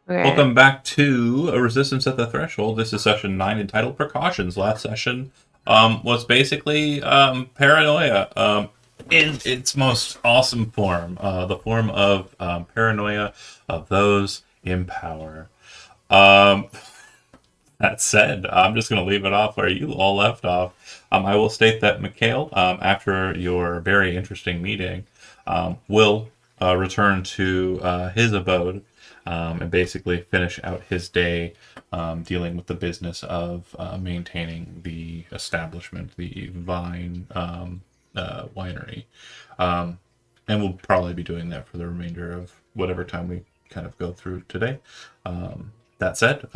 Okay. Welcome back to a Resistance at the Threshold. This is session 9 entitled Precautions. Last session was basically paranoia in its most awesome form, the form of paranoia of those in power. Um, that said, I'm just going to leave it off where you all left off. I will state that Mikhail, after your very interesting meeting, will return to his abode and basically finish out his day dealing with the business of maintaining the establishment, the Vine winery. And we'll probably be doing that for the remainder of whatever time we kind of go through today. That said,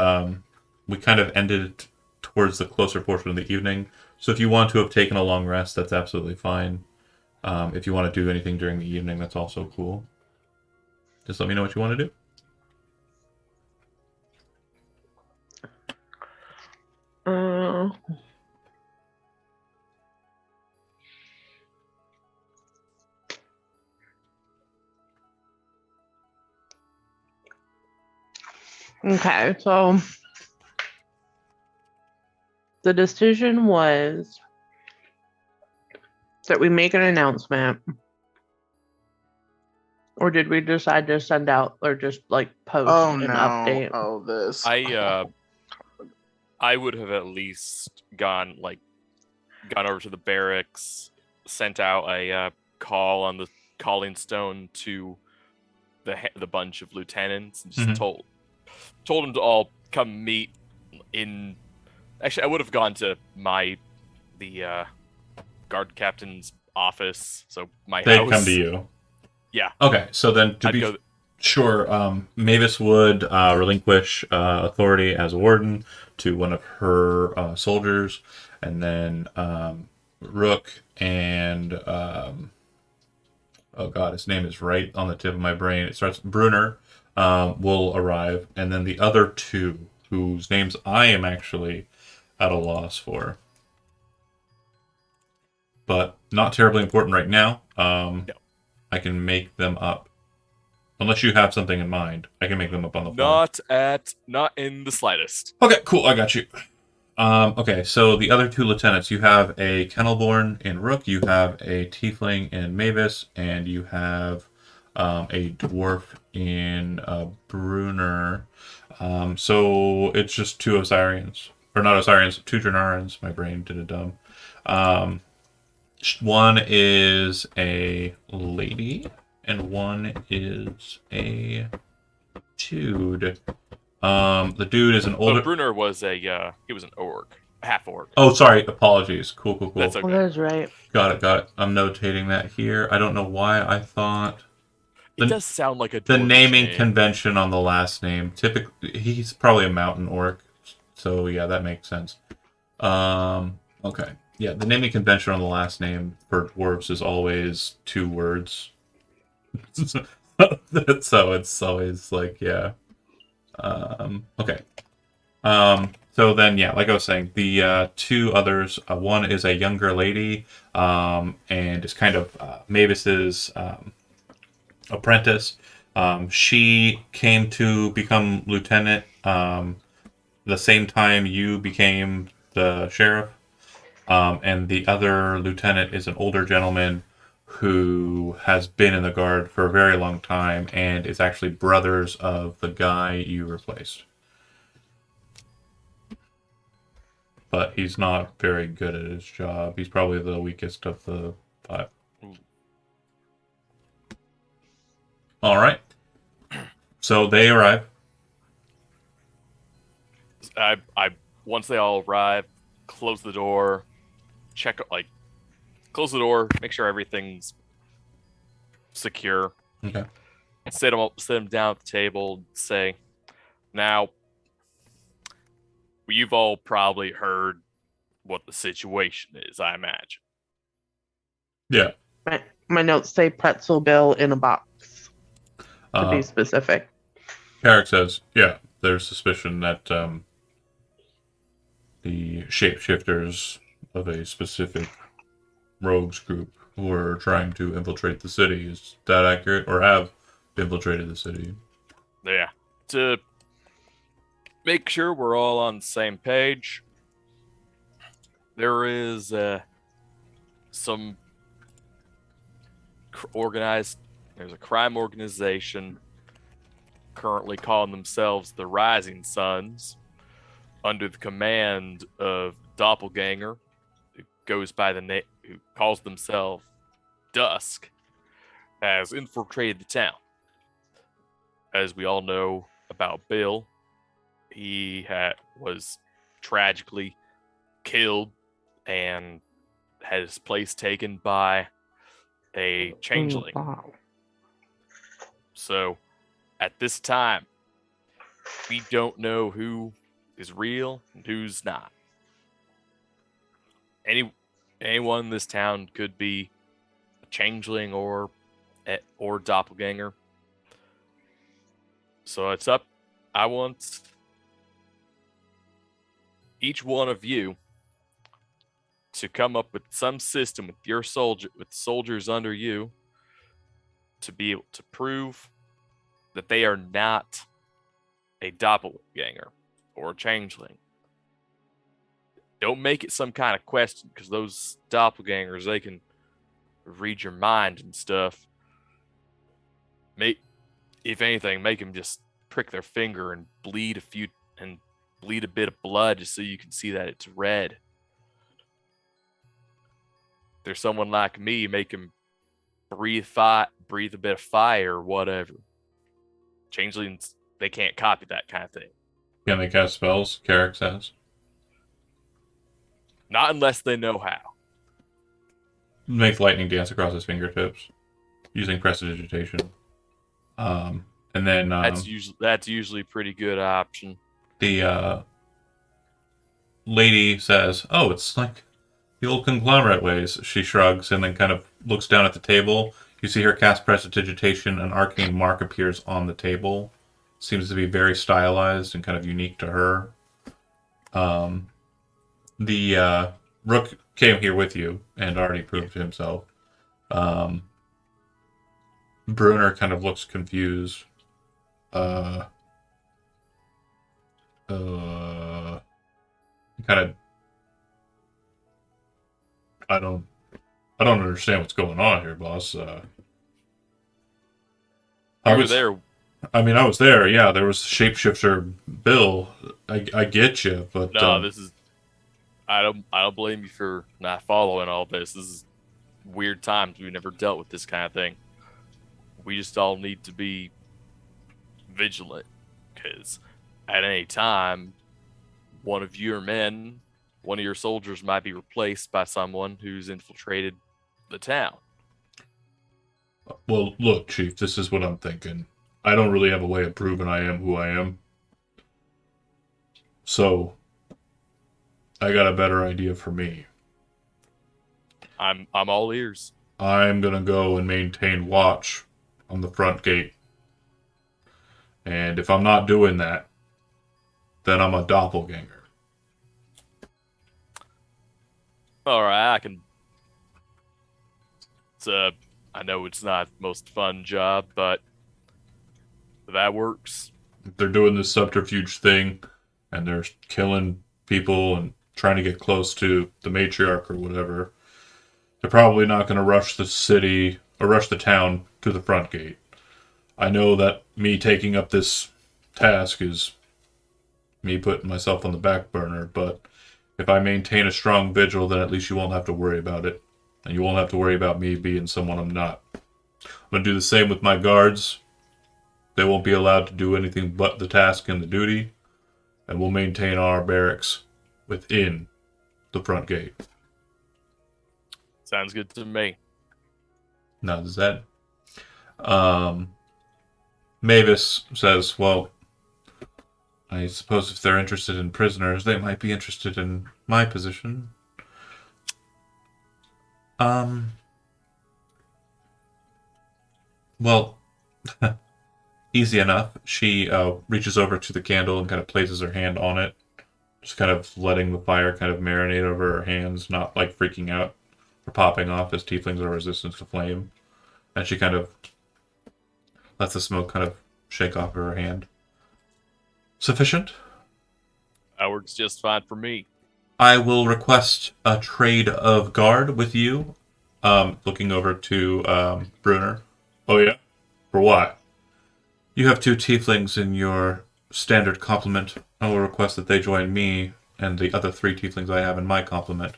we kind of ended towards the closer portion of the evening. So if you want to have taken a long rest, that's absolutely fine. If you want to do anything during the evening, that's also cool. Just let me know what you want to do. Uh, okay, so the decision was that we make an announcement, or did we decide to send out or just like post Oh an no! update? Oh, this. I would have at least gone over to the barracks, sent out a call on the calling stone to the bunch of lieutenants, and just Mhm. told them to all come meet in. Actually, I would have gone to the guard captain's office, so my They'd house. come to you. Yeah. Okay, so then to I'd be go. sure, Mavis would relinquish authority as a warden to one of her soldiers, and then Rook and oh god, his name is right on the tip of my brain. It starts Brunner will arrive, and then the other two, whose names I am actually at a loss for, but not terribly important right now. No, I can make them up. Unless you have something in mind, I can make them up on the fly. not in the slightest. Okay, cool. I got you. Okay, so the other two lieutenants, you have a Kennelborn in Rook, you have a Tiefling in Mavis, and you have a Dwarf in Brunner. So it's just two Osirians. Or not Osirians, two Drenarans. My brain did a dumb. Um, one is a lady, and one is a dude. The dude is an older. But Brunner was he was an orc, half orc. Oh, sorry. Apologies. Cool, cool, cool. That's Well, okay. that's right. Got it, got it. I'm notating that here. I don't know why I thought It the does sound like a the dwarvish naming name. convention on the last name. Typically, he's probably a mountain orc, so yeah, that makes sense. Okay, yeah, the naming convention on the last name for dwarves is always two words, so it's always like yeah. Okay. So then, yeah, like I was saying, the two others, one is a younger lady, and is kind of Mavis's apprentice. She came to become lieutenant the same time you became the sheriff, and the other lieutenant is an older gentleman who has been in the guard for a very long time and is actually brothers of the guy you replaced. But he's not very good at his job. He's probably the weakest of the five. All right. So they arrive. I once they all arrive, close the door, close the door, make sure everything's secure. Okay. Sit them down at the table. Say, now you've all probably heard what the situation is. I imagine. Yeah. My notes say pretzel bill in a box, to be specific. Carrick says, yeah, there's suspicion that the shapeshifters of a specific rogues group were trying to infiltrate the city. Is that accurate? Or have infiltrated the city? Yeah. To make sure we're all on the same page. There is some there's a crime organization currently calling themselves the Rising Suns, under the command of Doppelganger, who goes by the name, who calls themselves Dusk, has infiltrated the town. As we all know about Bill, he was tragically killed and had his place taken by a changeling. Wow. So, at this time, we don't know who is real and who's not. Anyone in this town could be a changeling or doppelganger. So it's up. I want each one of you to come up with some system with soldiers under you, to be able to prove that they are not a doppelganger or a changeling. Don't make it some kind of question, because those doppelgangers, they can read your mind and stuff. If anything, make them just prick their finger and bleed a bit of blood, just so you can see that it's red. If there's someone like me, make him breathe a bit of fire or whatever. Changelings, they can't copy that kind of thing. Can they cast spells? Carrick says. Not unless they know how. Makes lightning dance across his fingertips using prestidigitation. And then That's usually a pretty good option. The lady says, "Oh, it's like the old conglomerate ways." She shrugs and then kind of looks down at the table. You see her cast prestidigitation. An arcane mark appears on the table. Seems to be very stylized and kind of unique to her. The Rook came here with you and already proved himself. Bruner kind of looks confused. Kind of, I don't understand what's going on here, boss. I was there. I mean, I was there. Yeah, there was shapeshifter Bill. I get you, but No, this is. I don't blame you for not following all this. This is weird times. We've never dealt with this kind of thing. We just all need to be vigilant, because at any time, one of your soldiers might be replaced by someone who's infiltrated the town. Well, look, Chief, this is what I'm thinking. I don't really have a way of proving I am who I am. So, I got a better idea for me. I'm all ears. I'm gonna go and maintain watch on the front gate. And if I'm not doing that, then I'm a doppelganger. All right, I can. I know it's not the most fun job, but that works. They're doing this subterfuge thing, and they're killing people and trying to get close to the matriarch or whatever. They're probably not going to rush the city or rush the town to the front gate. I know that me taking up this task is me putting myself on the back burner, but if I maintain a strong vigil, then at least you won't have to worry about it. And you won't have to worry about me being someone I'm not. I'm going to do the same with my guards. They won't be allowed to do anything but the task and the duty. And we'll maintain our barracks within the front gate. Sounds good to me. Now, does that... Mavis says, well, I suppose if they're interested in prisoners, they might be interested in my position. Well, easy enough. She reaches over to the candle and kind of places her hand on it, just kind of letting the fire kind of marinate over her hands, not like freaking out or popping off, as tieflings are resistant to flame. And she kind of lets the smoke kind of shake off her hand. Sufficient? That works just fine for me. I will request a trade of guard with you. Looking over to Brunner. Oh yeah? For what? You have 2 tieflings in your standard complement. I will request that they join me and the other 3 tieflings I have in my complement.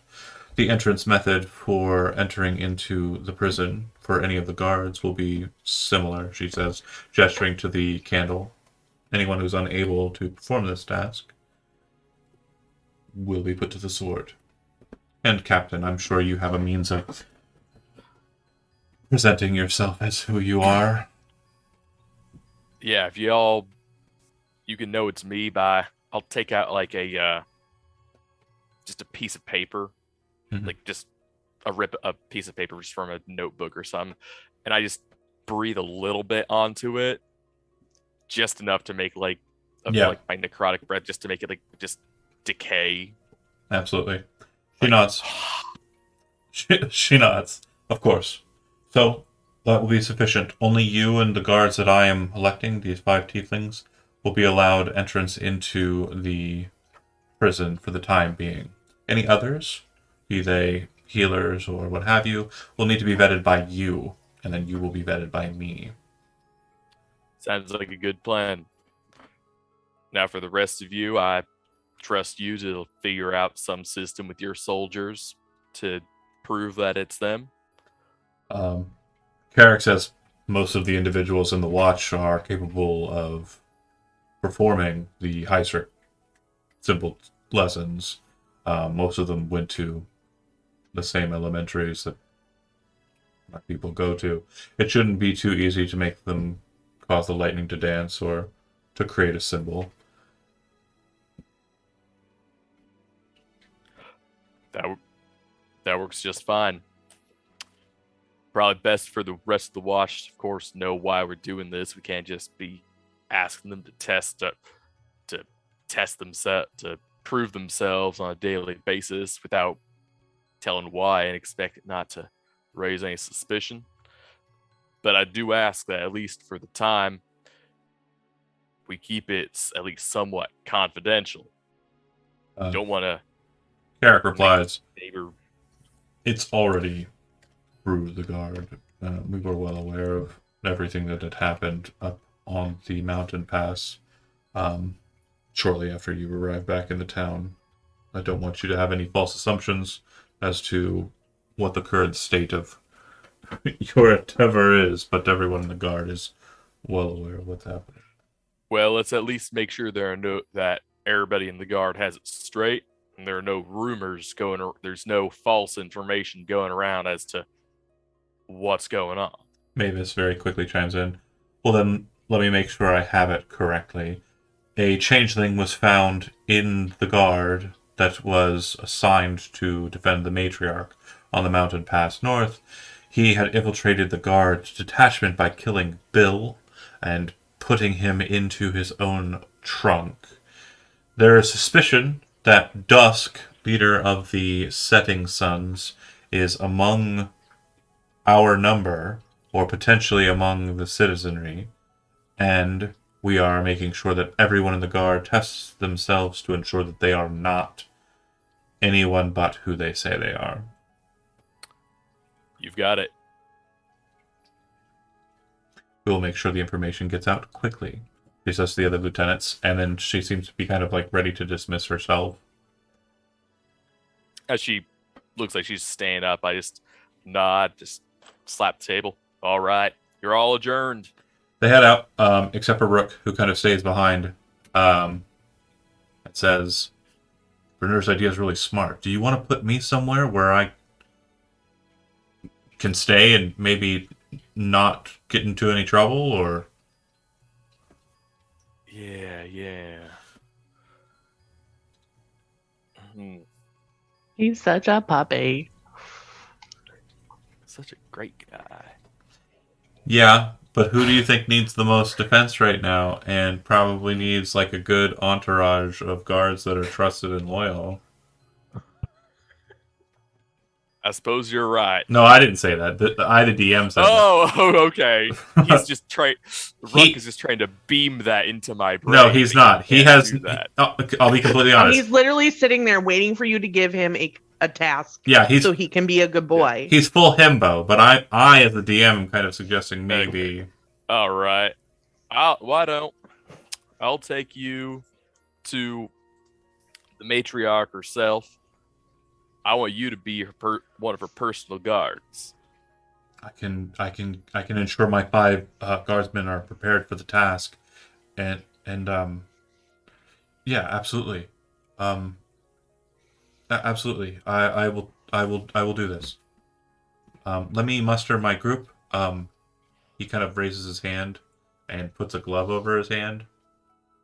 The entrance method for entering into the prison for any of the guards will be similar, she says, gesturing to the candle. Anyone who's unable to perform this task will be put to the sword. And Captain, I'm sure you have a means of presenting yourself as who you are. Yeah, if you can know it's me by I'll take out like a just a piece of paper, Mhm. like just a piece of paper just from a notebook or something, and I just breathe a little bit onto it, just enough to make like Yeah. like my necrotic breath, just to make it like just decay. Absolutely. She Like, nods. She nods. Of course. So, that will be sufficient. Only you and the guards that I am electing, these 5 tieflings, will be allowed entrance into the prison for the time being. Any others, be they healers or what have you, will need to be vetted by you, and then you will be vetted by me. sounds like a good plan. Now for the rest of you, I trust you to figure out some system with your soldiers to prove that it's them. Carrick says most of the individuals in the watch are capable of performing the high simple lessons. Most of them went to the same elementaries that my people go to. It shouldn't be too easy to make them cause the lightning to dance or to create a symbol. That works just fine. Probably best for the rest of the watch, of course, know why we're doing this. We can't just be asking them to test themselves, to prove themselves on a daily basis without telling why and expect it not to raise any suspicion. But I do ask that at least for the time, we keep it at least somewhat confidential. Don't want to Carrick replies, neighbor. "It's already through the guard. We were well aware of everything that had happened up on the mountain pass shortly after you arrived back in the town. I don't want you to have any false assumptions as to what the current state of your endeavor is, but everyone in the guard is well aware of what's happening." Well, let's at least make sure that everybody in the guard has it straight, and there are no rumors there's no false information going around as to what's going on. Mavis very quickly chimes in. Well, then, let me make sure I have it correctly. A changeling was found in the guard that was assigned to defend the matriarch on the mountain pass north. He had infiltrated the guard detachment by killing Bill and putting him into his own trunk. There is suspicion that Dusk, leader of the Setting Suns, is among our number, or potentially among the citizenry, and we are making sure that everyone in the guard tests themselves to ensure that they are not anyone but who they say they are. You've got it. We will make sure the information gets out quickly. She says to the other lieutenants, and then she seems to be kind of like ready to dismiss herself. As she looks like she's standing up, I just nod, just slap the table. All right, you're all adjourned. They head out, except for Rook, who kind of stays behind. It says, Brenner's idea is really smart. Do you want to put me somewhere where I can stay and maybe not get into any trouble, or? Yeah. He's such a puppy. Such a great guy. Yeah, but who do you think needs the most defense right now and probably needs like a good entourage of guards that are trusted and loyal? I suppose you're right. No, I didn't say that. The DM said Oh, okay. He's that. just trying. Ruck He is just trying to beam that into my brain. no, he's but not. He can't has. do that. I'll be completely And honest. he's literally sitting there waiting for you to give him a task Yeah, so he can be a good boy. he's full himbo, but I as the DM am kind of suggesting maybe. Okay. All right. I'll take you to the matriarch herself. I want you to be one of her personal guards. I can ensure my 5 guardsmen are prepared for the task, and yeah, absolutely, um, absolutely. I will do this. Let me muster my group. He kind of raises his hand and puts a glove over his hand,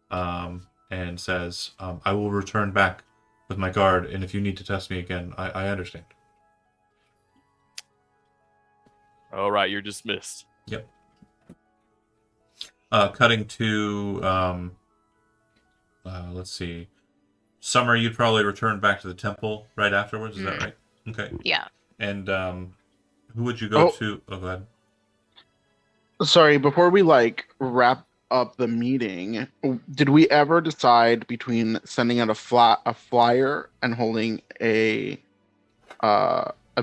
and says, "I will return back with my guard, and if you need to test me again, I understand." All right, you're dismissed. Yep. Cutting to let's see. Summer, you'd probably return back to the temple right afterwards. Is that right? Okay. Yeah. And who would you go Oh. to? Oh, go ahead. Sorry, before we wrap up the meeting, did we ever decide between sending out a flyer and holding a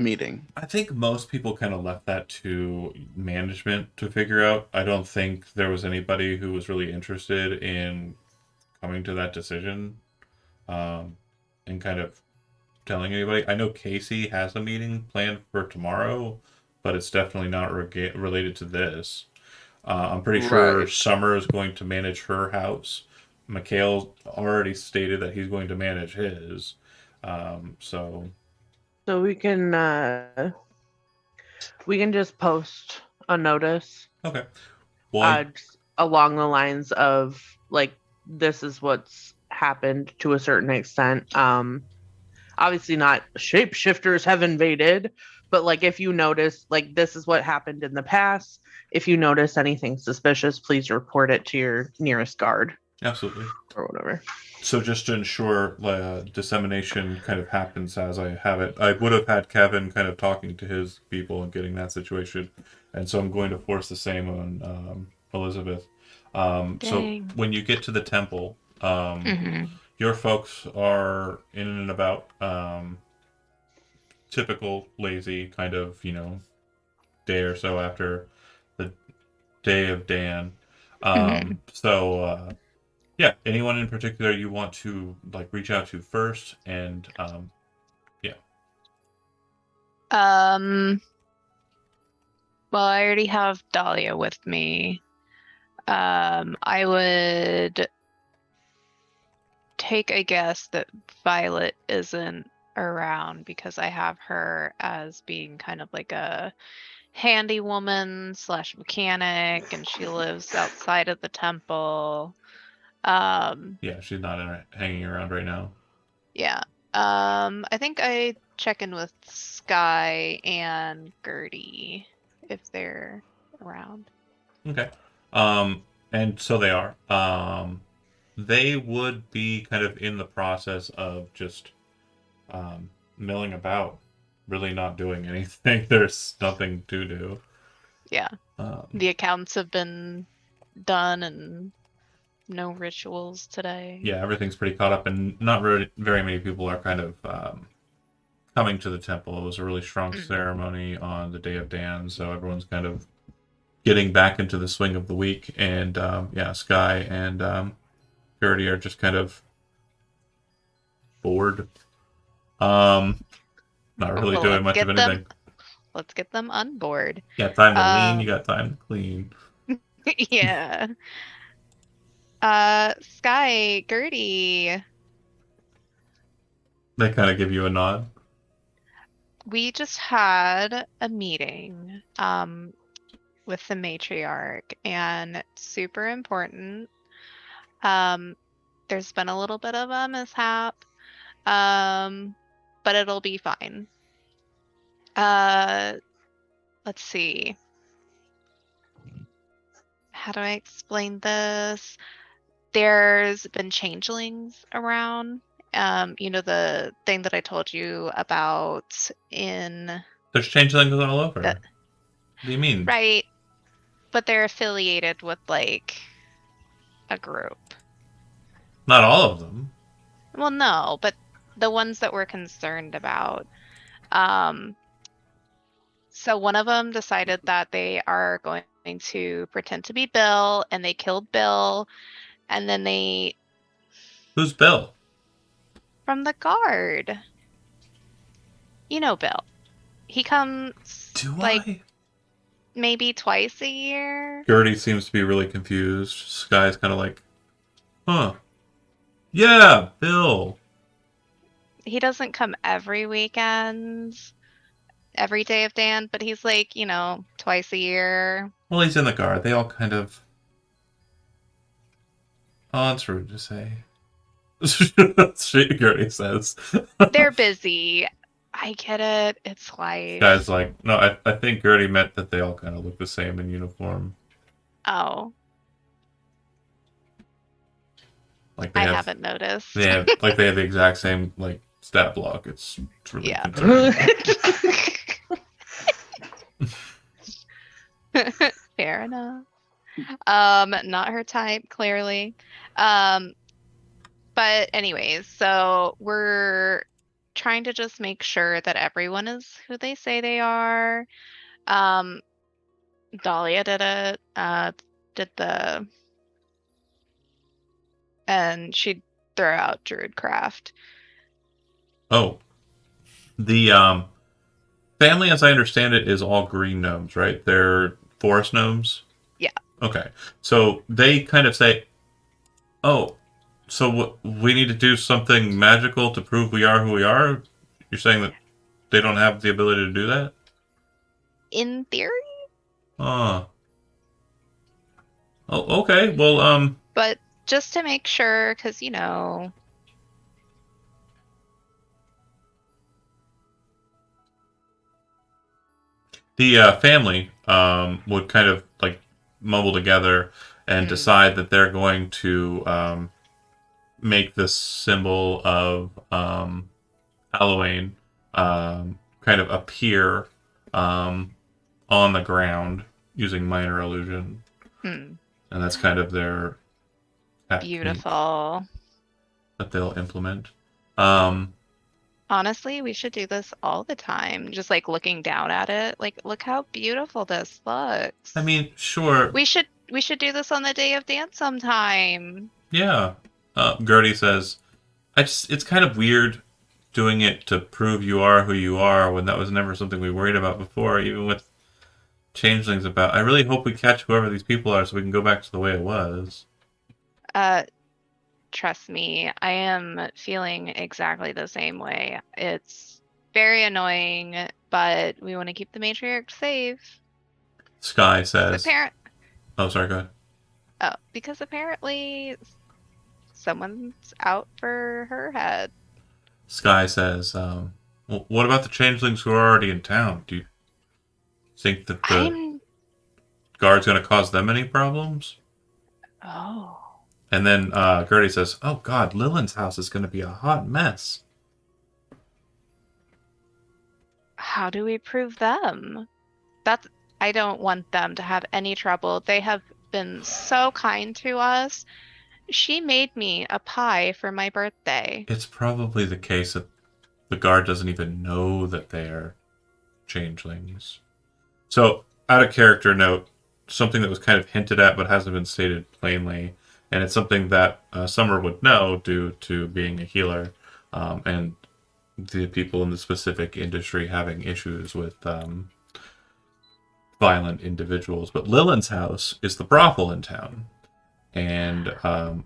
meeting? I think most people kind of left that to management to figure out. I don't think there was anybody who was really interested in coming to that decision, and kind of telling anybody. I know Casey has a meeting planned for tomorrow, but it's definitely not related to this. I'm pretty sure Right. Summer is going to manage her house. Mikhail already stated that he's going to manage his. So So we can just post a notice okay. Well, just along the lines of like this is what's happened to a certain extent. Obviously not shapeshifters have invaded, but like if you notice like this is what happened in the past. If you notice anything suspicious, please report it to your nearest guard absolutely. or whatever. So just to ensure dissemination kind of happens as I have it, I would have had Kevin kind of talking to his people and getting that situation, and so I'm going to force the same on Elizabeth. So Dang. when you get to the temple, Mm-hmm. your folks are in and about, typical lazy kind of day or so after the day of Dan. Mhm. So yeah, anyone in particular you want to like reach out to first, and yeah. Well, I already have Dahlia with me. I would take a guess that Violet isn't around because I have her as being kind of like a handy woman / mechanic, and she lives outside of the temple. Yeah, she's not hanging around right now. Yeah. I think I check in with Sky and Gertie if they're around. Okay. And so they are. They would be kind of in the process of just milling about, really not doing anything. There's nothing to do. Yeah. Um, The accounts have been done and no rituals today. yeah, everything's pretty caught up, and not very many people are kind of coming to the temple. It was a really strong ceremony on the day of Dan, so everyone's kind of getting back into the swing of the week. And yeah, Sky and Gertie are just kind of bored. Not really Well, doing much of anything. Let's get them on board. You got time to lean, you got time to clean. Yeah. Sky, Gertie, They kind of give you a nod. we just had a meeting with the matriarch, and it's super important. There's been a little bit of a mishap, but it'll be fine. Let's see. How do I explain this? There's been changelings around, You know, the thing that I told you about in There's changelings all over. the, What do you mean? right, but they're affiliated with like a group. Not all of them. Well, no, but the ones that we're concerned about. Um, so one of them decided that they are going to pretend to be Bill, and they killed Bill, and then they Who's Bill? from the guard. You know Bill. He comes Do like I? maybe twice a year. Gertie seems to be really confused. Sky's kind of like, huh. Yeah, Bill. He doesn't come every weekend, every day of Dan, but he's like, you know, twice a year. Well, he's in the guard. They all kind of... Oh, it's rude to say. Gertie says. They're busy. I get it. It's life. Sky's like, no, I think Gertie meant that they all kind of look the same in uniform. Oh, Like they I have, haven't noticed. they have the exact same like stat block. It's really Yeah. concerning. Fair enough. Not her type, clearly. But anyways, so we're trying to just make sure that everyone is who they say they are. Dahlia did it. Did the and she'd throw out Druidcraft. Oh, the family, as I understand it, is all green gnomes, right? They're forest gnomes. Yeah. Okay, so they kind of say, "Oh, so we need to do something magical to prove we are who we are." You're saying that they don't have the ability to do that? In theory, Oh. Oh, okay. Well, but just to make sure, because you know, the family would kind of like mumble together and decide that they're going to make this symbol of Halloween kind of appear on the ground using minor illusion, and that's kind of their technique beautiful. that they'll implement. Honestly, we should do this all the time. Just like looking down at it, like look how beautiful this looks. I mean, sure. We should do this on the day of dance sometime. Yeah. Gertie says, it's kind of weird doing it to prove you are who you are when that was never something we worried about before, even with changelings about. I really hope we catch whoever these people are so we can go back to the way it was. Trust me, I am feeling exactly the same way. It's very annoying, but we want to keep the matriarch safe. Sky says... Oh, sorry, go ahead. Oh, because apparently someone's out for her head. Sky says, well, what about the changelings who are already in town? Do you think that the guard's going to cause them any problems? Oh. And then Gertie says, oh god, Lillian's house is going to be a hot mess. How do we prove them? I don't want them to have any trouble. They have been so kind to us. She made me a pie for my birthday. It's probably the case that the guard doesn't even know that they're changelings. So, out of character note, something that was kind of hinted at but hasn't been stated plainly, and it's something that Summer would know due to being a healer, and the people in the specific industry having issues with violent individuals. But Lillian's house is the brothel in town, and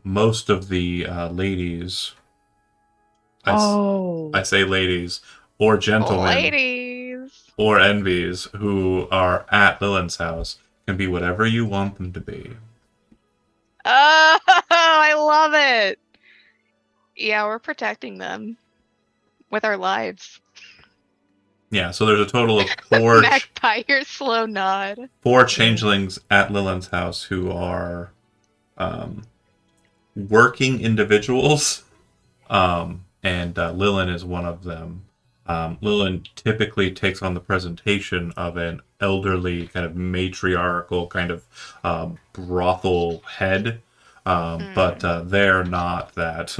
most of the ladies, I say ladies, or gentlemen, Ladies, or envies who are at Lillian's house can be whatever you want them to be. Oh, I love it. Yeah, we're protecting them with our lives. Yeah, so there's a total of four Magpie, your slow nod. 4 changelings at Lillian's house who are working individuals, and Lillian is one of them. Lillian typically takes on the presentation of an elderly, kind of matriarchal, kind of brothel head, but they're not that.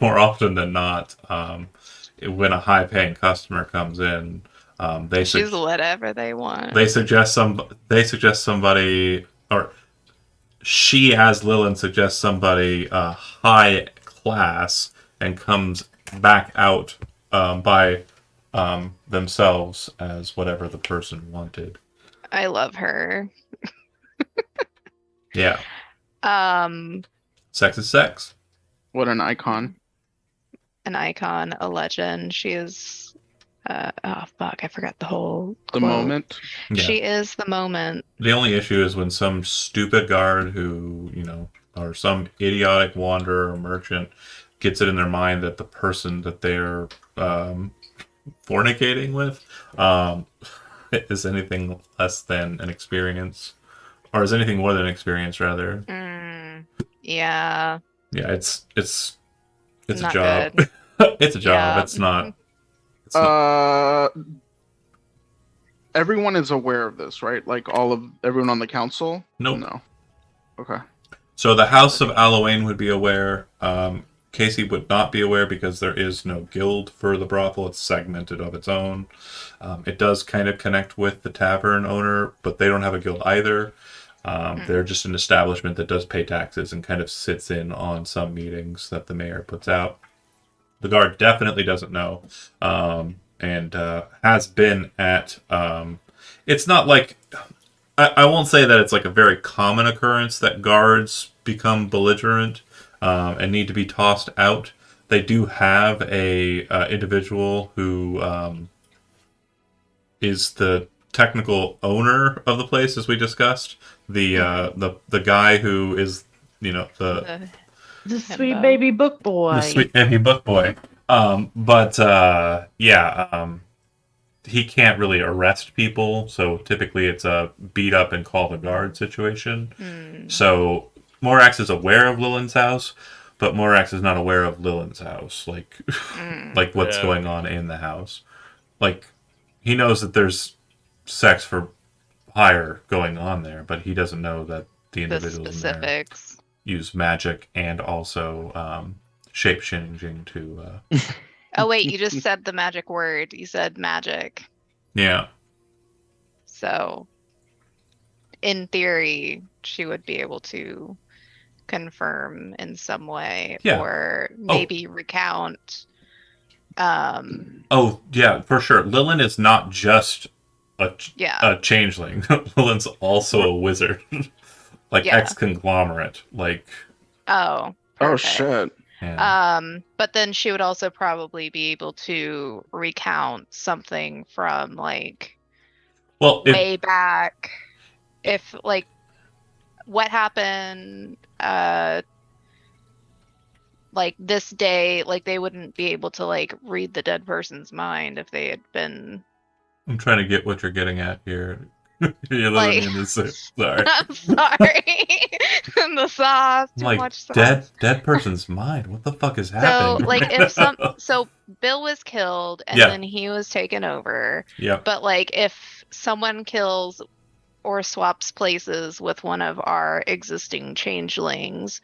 More often than not, when a high-paying customer comes in, they She's whatever they want. they suggest somebody, or she, as Lillian, suggests somebody high class and comes back out by themselves as whatever the person wanted. I love her. Yeah, Um, sex is sex. What an icon. an icon, a legend. She is oh fuck, I forgot the whole The quote. moment. Yeah. She is the moment. The only issue is when some stupid guard who, or some idiotic wanderer or merchant gets it in their mind that the person that they're fornicating with is anything less than an experience, or is anything more than an experience, rather. Yeah. Yeah, it's a Not job. good. It's a job. Yeah. It's not. It's not. Everyone is aware of this, right? Like everyone on the council? Nope. No. Okay. So the House of Alawain would be aware. Casey would not be aware because there is no guild for the brothel. It's segmented of its own. It does kind of connect with the tavern owner, but they don't have a guild either. They're just an establishment that does pay taxes and kind of sits in on some meetings that the mayor puts out. The guard definitely doesn't know, and has been at. It's not like I won't say that it's like a very common occurrence that guards become belligerent and need to be tossed out. They do have a individual who is the technical owner of the place, as we discussed. The guy who is the sweet baby book boy. the sweet baby book boy. But he can't really arrest people, so typically it's a beat up and call the guard situation. So Morax is aware of Lillian's house, but Morax is not aware of Lillian's house, like like what's going on in the house. Like he knows that there's sex for hire going on there, but he doesn't know that the individuals in there use magic and also shape changing to. Oh wait, you just said the magic word. You said magic. Yeah. So, in theory, she would be able to confirm in some way, or maybe recount. Oh yeah, for sure. Lillian is not just a changeling. Lillian's also a wizard, like ex-conglomerate. Like. Oh. Oh shit. Yeah. But then she would also probably be able to recount something from like way back, if like what happened like this day. Like they wouldn't be able to like read the dead person's mind if they had been. I'm trying to get what you're getting at here. You're living in this. Sorry. I'm sorry. In the sauce, too much sauce. Dead person's mind. What the fuck is happening? So like if Bill was killed and then he was taken over. Yeah. But like if someone kills or swaps places with one of our existing changelings,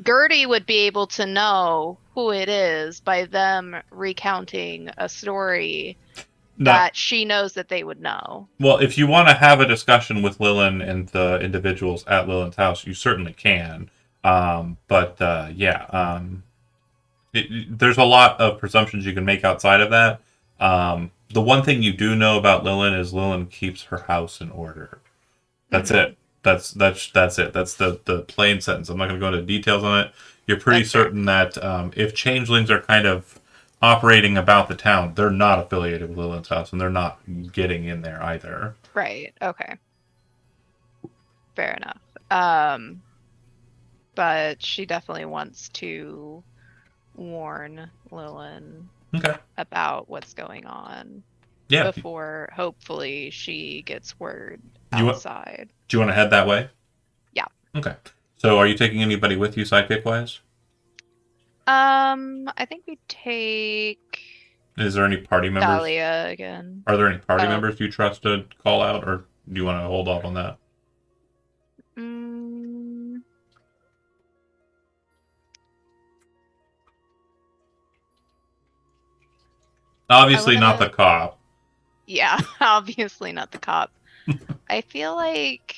Gertie would be able to know who it is by them recounting a story that she knows that they would know. Well, if you want to have a discussion with Lillian and the individuals at Lillian's house, you certainly can. There's a lot of presumptions you can make outside of that. The one thing you do know about Lillian is Lillian keeps her house in order. That's it. That's it. That's the plain sentence. I'm not going to go into details on it. You're pretty certain that if changelings are kind of operating about the town, they're not affiliated with Lillian's house, and they're not getting in there either. Right. Okay. Fair enough. But she definitely wants to warn Lillian about what's going on. Yeah. Before hopefully she gets word outside. Do you want to head that way? Yeah. Okay. So are you taking anybody with you sidekick wise? I think we take Is there any party members? Dahlia again. Are there any party Oh. members you trust to call out, or do you want to hold off on that? Mm, Obviously, not wanna- the cop. yeah, obviously not the cop. I feel like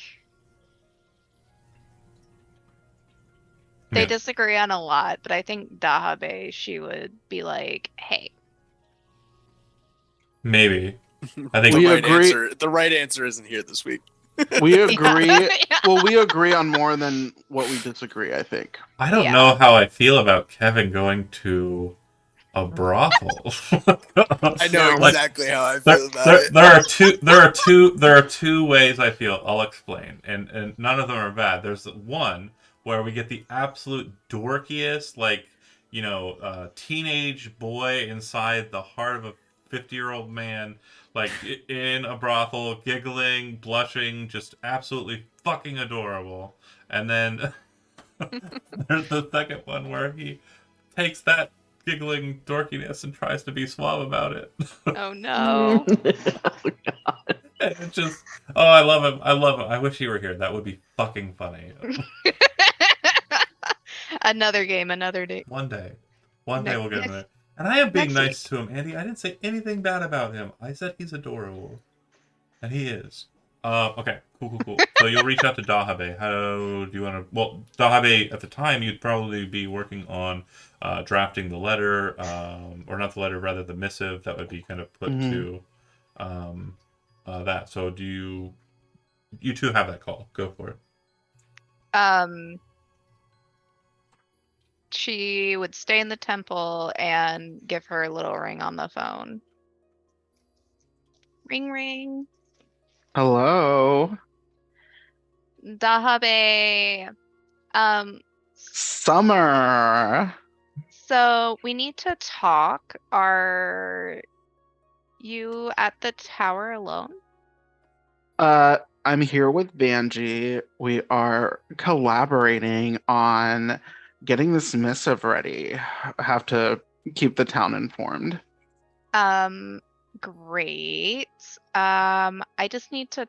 they Yeah. disagree on a lot, but I think Dahabe, she would be like, hey. Maybe. I think We the right agree. answer. The right answer isn't here this week. We agree. Yeah. Well, we agree on more than what we disagree, I think. I don't Yeah. know how I feel about Kevin going to a brothel. I know No. exactly how I feel about it. There are two ways I feel. I'll explain, and none of them are bad. There's one where we get the absolute dorkiest, like, teenage boy inside the heart of a 50-year-old man, like in a brothel, giggling, blushing, just absolutely fucking adorable. And then there's the second one where he takes that giggling dorkiness and tries to be suave about it. Oh no. And it's just, oh, I love him. I love him. I wish he were here. That would be fucking funny. Another game, another day. One day we'll get him Next- there. And I am being next nice to him, Andy. I didn't say anything bad about him. I said he's adorable, and he is. Okay, cool. So you'll reach out to Dahabe. How do you want to? Well, Dahabe, at the time, you'd probably be working on drafting the letter, or not the letter, rather the missive that would be kind of put to that. So do you two have that call? Go for it. She would stay in the temple and give her a little ring on the phone. Ring ring. Hello. Dahabe. Summer. So we need to talk. Are you at the tower alone? I'm here with Banji. We are collaborating on getting this missive ready. I have to keep the town informed. Great. I just need to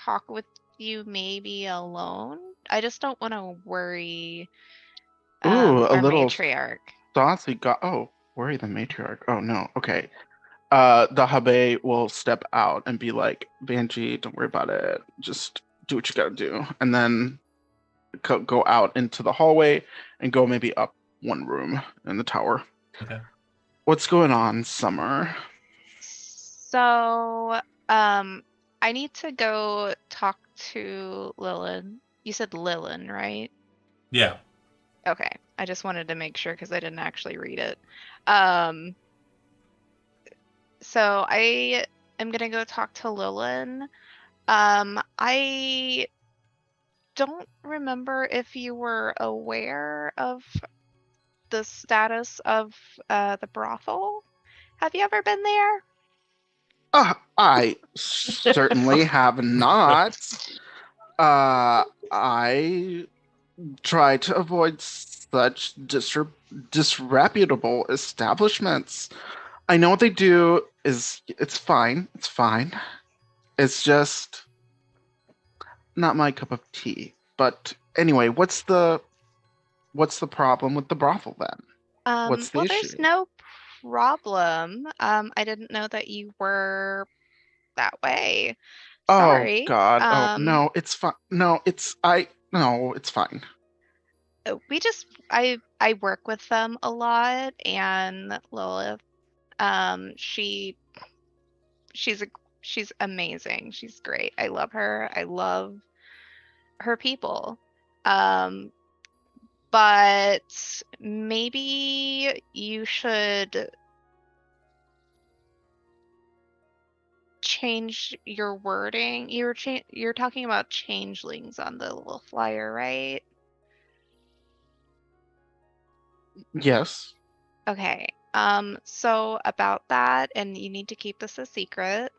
talk with you maybe alone. I just don't want to worry Ooh, a our little matriarch. saucy worry the matriarch. Oh no, okay. The Habe will step out and be like, Banji, don't worry about it. Just do what you gotta do. And then go out into the hallway and go maybe up one room in the tower. Okay. What's going on, Summer? So, I need to go talk to Lilin. You said Lilin, right? Yeah. Okay. I just wanted to make sure because I didn't actually read it. So I am gonna go talk to Lilin. I don't remember if you were aware of the status of the brothel. Have you ever been there? I certainly have not. I try to avoid such disreputable establishments. I know what they do is it's fine. It's fine. It's just not my cup of tea. But anyway, what's the problem with the brothel then? What's the Well, issue? there's no problem. I didn't know that you were that way. Sorry. Oh God. Oh no, it's fine. No, it's fine. I work with them a lot, and Lilith, she's amazing. She's great. I love her. I love her people. But maybe you should change your wording. You're talking about changelings on the little flyer, right? Yes. Okay. So about that, and you need to keep this a secret,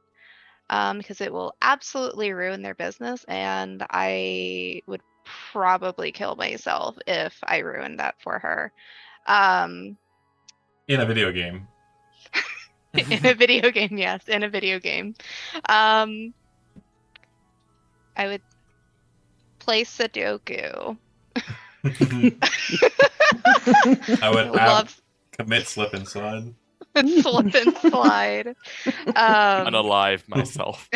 because it will absolutely ruin their business, and I would probably kill myself if I ruined that for her. In a video game. In a video game, yes, in a video game. I would play Sudoku. I would Love commit slip and slide. slip and slide. Unalive myself.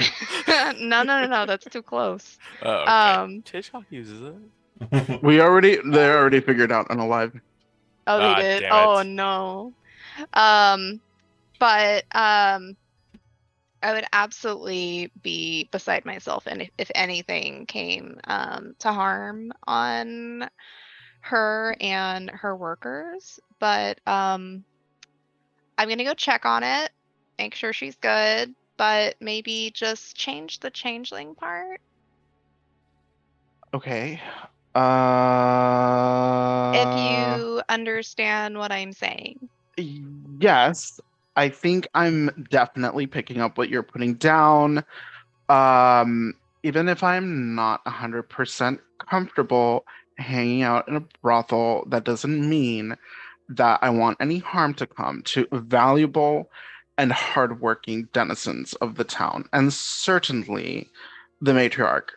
No, that's too close. Oh, okay. Tishhawk uses it. They already figured out unalive. Oh, they Ah, did. damn Oh it. no. But I would absolutely be beside myself, and if anything came to harm on her and her workers. But I'm gonna go check on it, make sure she's good, but maybe just change the changeling part. Okay. If you understand what I'm saying. Yes, I think I'm definitely picking up what you're putting down. Even if I'm not 100% comfortable hanging out in a brothel, that doesn't mean that I want any harm to come to valuable and hardworking denizens of the town. And certainly the matriarch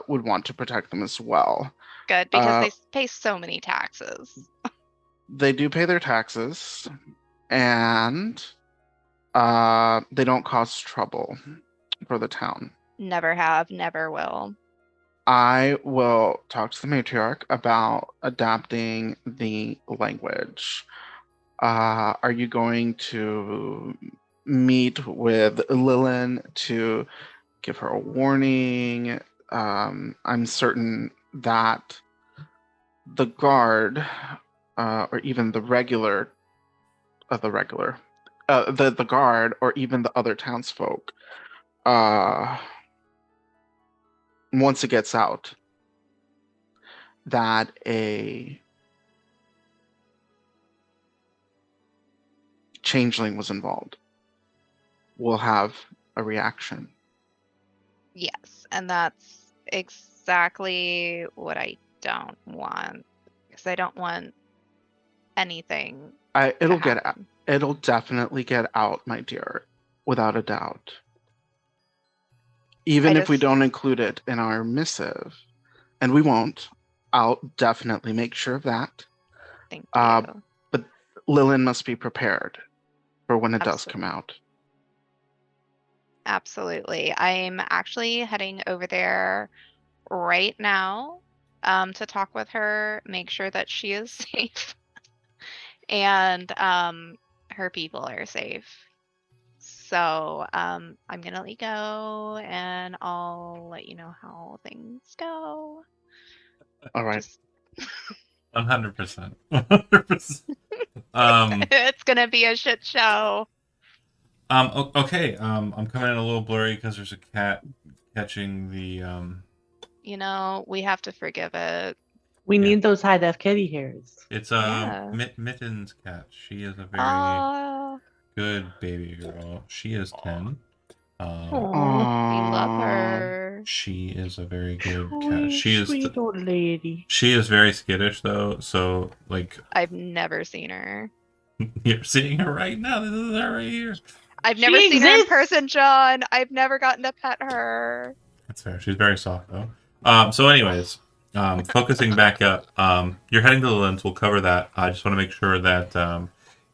would want to protect them as well. Good, because they pay so many taxes. They do pay their taxes, and they don't cause trouble for the town. Never have, never will. I will talk to the matriarch about adapting the language. Are you going to meet with Lillian to give her a warning? I'm certain that the guard, or even the guard, or even the other townsfolk, once it gets out that a changeling was involved, will have a reaction. Yes, and that's exactly what I don't want, because I don't want anything It'll to get out. happen. It'll definitely get out, my dear, without a doubt. Even if we don't include it in our missive, and we won't, I'll definitely make sure of that. Thank you. But Lillian must be prepared for when it does come out. Absolutely. I'm actually heading over there right now to talk with her, make sure that she is safe and her people are safe. So I'm gonna let you go, and I'll let you know how things go. All right. Just 100%. 100%. it's gonna be a shit show. Okay. I'm coming in a little blurry because there's a cat catching the. You know, we have to forgive it. We need those high def kitty hairs. It's Yeah. Mitten's cat. She is a very Oh, good baby girl. She is 10. we love her. She is a very good cat. Sweet old lady. She is very skittish though, so like I've never seen her. you're seeing her right now. This is her right here. I've never seen her in person, John. I've never gotten to pet her. That's fair. She's very soft though. So anyways, focusing back up, you're heading to the lens. We'll cover that. I just want to make sure that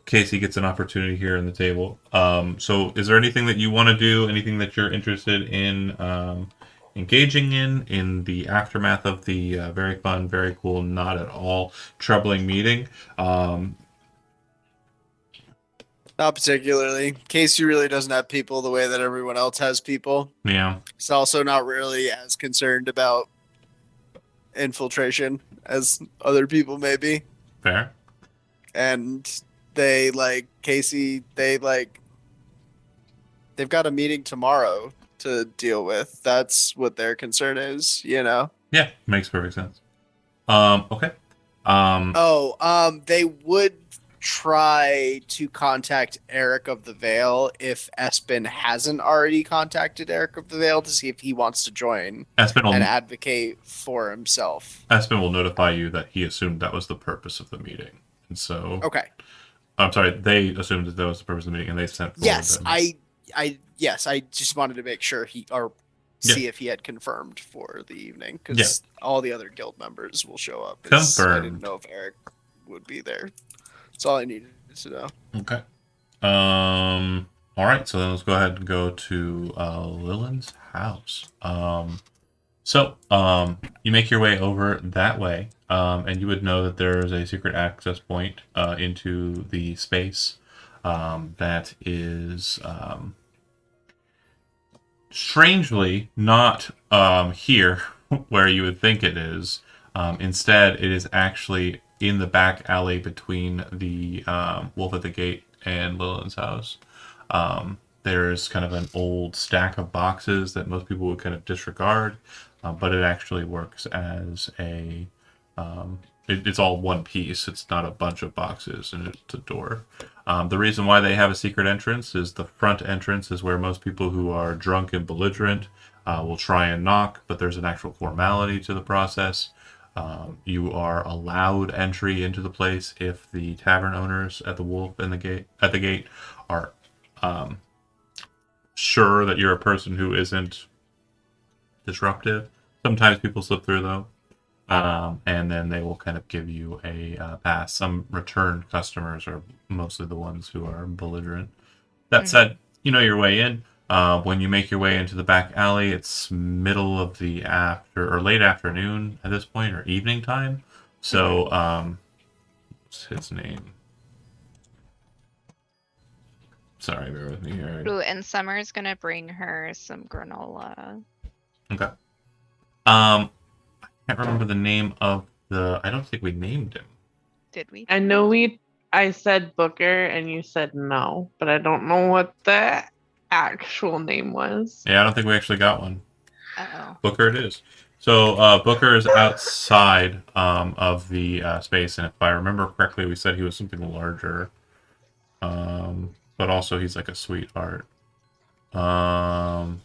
Casey gets an opportunity here in the table. So is there anything that you want to do? Anything that you're interested in engaging in the aftermath of the very fun, very cool, not at all troubling meeting? Not particularly. Casey really doesn't have people the way that everyone else has people. Yeah. He's also not really as concerned about infiltration as other people may be. Fair. And they've got a meeting tomorrow to deal with. That's what their concern is, you know? Yeah, makes perfect sense. Okay. They would try to contact Eric of the Vale if Espen hasn't already contacted Eric of the Vale to see if he wants to join and advocate for himself. Espen will notify you that he assumed that was the purpose of the meeting. And so, Okay. I'm sorry, they assumed that was the purpose of the meeting, and they sent forward Yes, them. I just wanted to make sure see Yeah. if he had confirmed for the evening Yeah. because all the other guild members will show up. I didn't Confirmed. know if Eric would be there. That's all I needed to know. Okay. All right. So then let's go ahead and go to Lillian's house. You make your way over that way, and you would know that there is a secret access point into the space that is strangely not here where you would think it is. Instead, it is actually in the back alley between the Wolf at the Gate and Lillian's house. There's kind of an old stack of boxes that most people would kind of disregard, but it actually works as a. It's all one piece. It's not a bunch of boxes, and it's a door. The reason why they have a secret entrance is the front entrance is where most people who are drunk and belligerent will try and knock, but there's an actual formality to the process. You are allowed entry into the place if the tavern owners at the Wolf and the gate are sure that you're a person who isn't disruptive. Sometimes people slip through though, and then they will kind of give you a pass. Some return customers are mostly the ones who are belligerent. That said, you know your way in. When you make your way into the back alley, it's middle of the late afternoon at this point, or evening time. So, what's his name? Sorry, bear with me here. Ooh, and Summer's gonna bring her some granola. Okay. I can't remember the name of I don't think we named him. Did we? I know I said Booker and you said no, but I don't know what the actual name was. Yeah, I don't think we actually got one. Uh-oh. Booker it is. So Booker is outside of the space, and if I remember correctly, we said he was something larger. But also he's like a sweetheart. I'm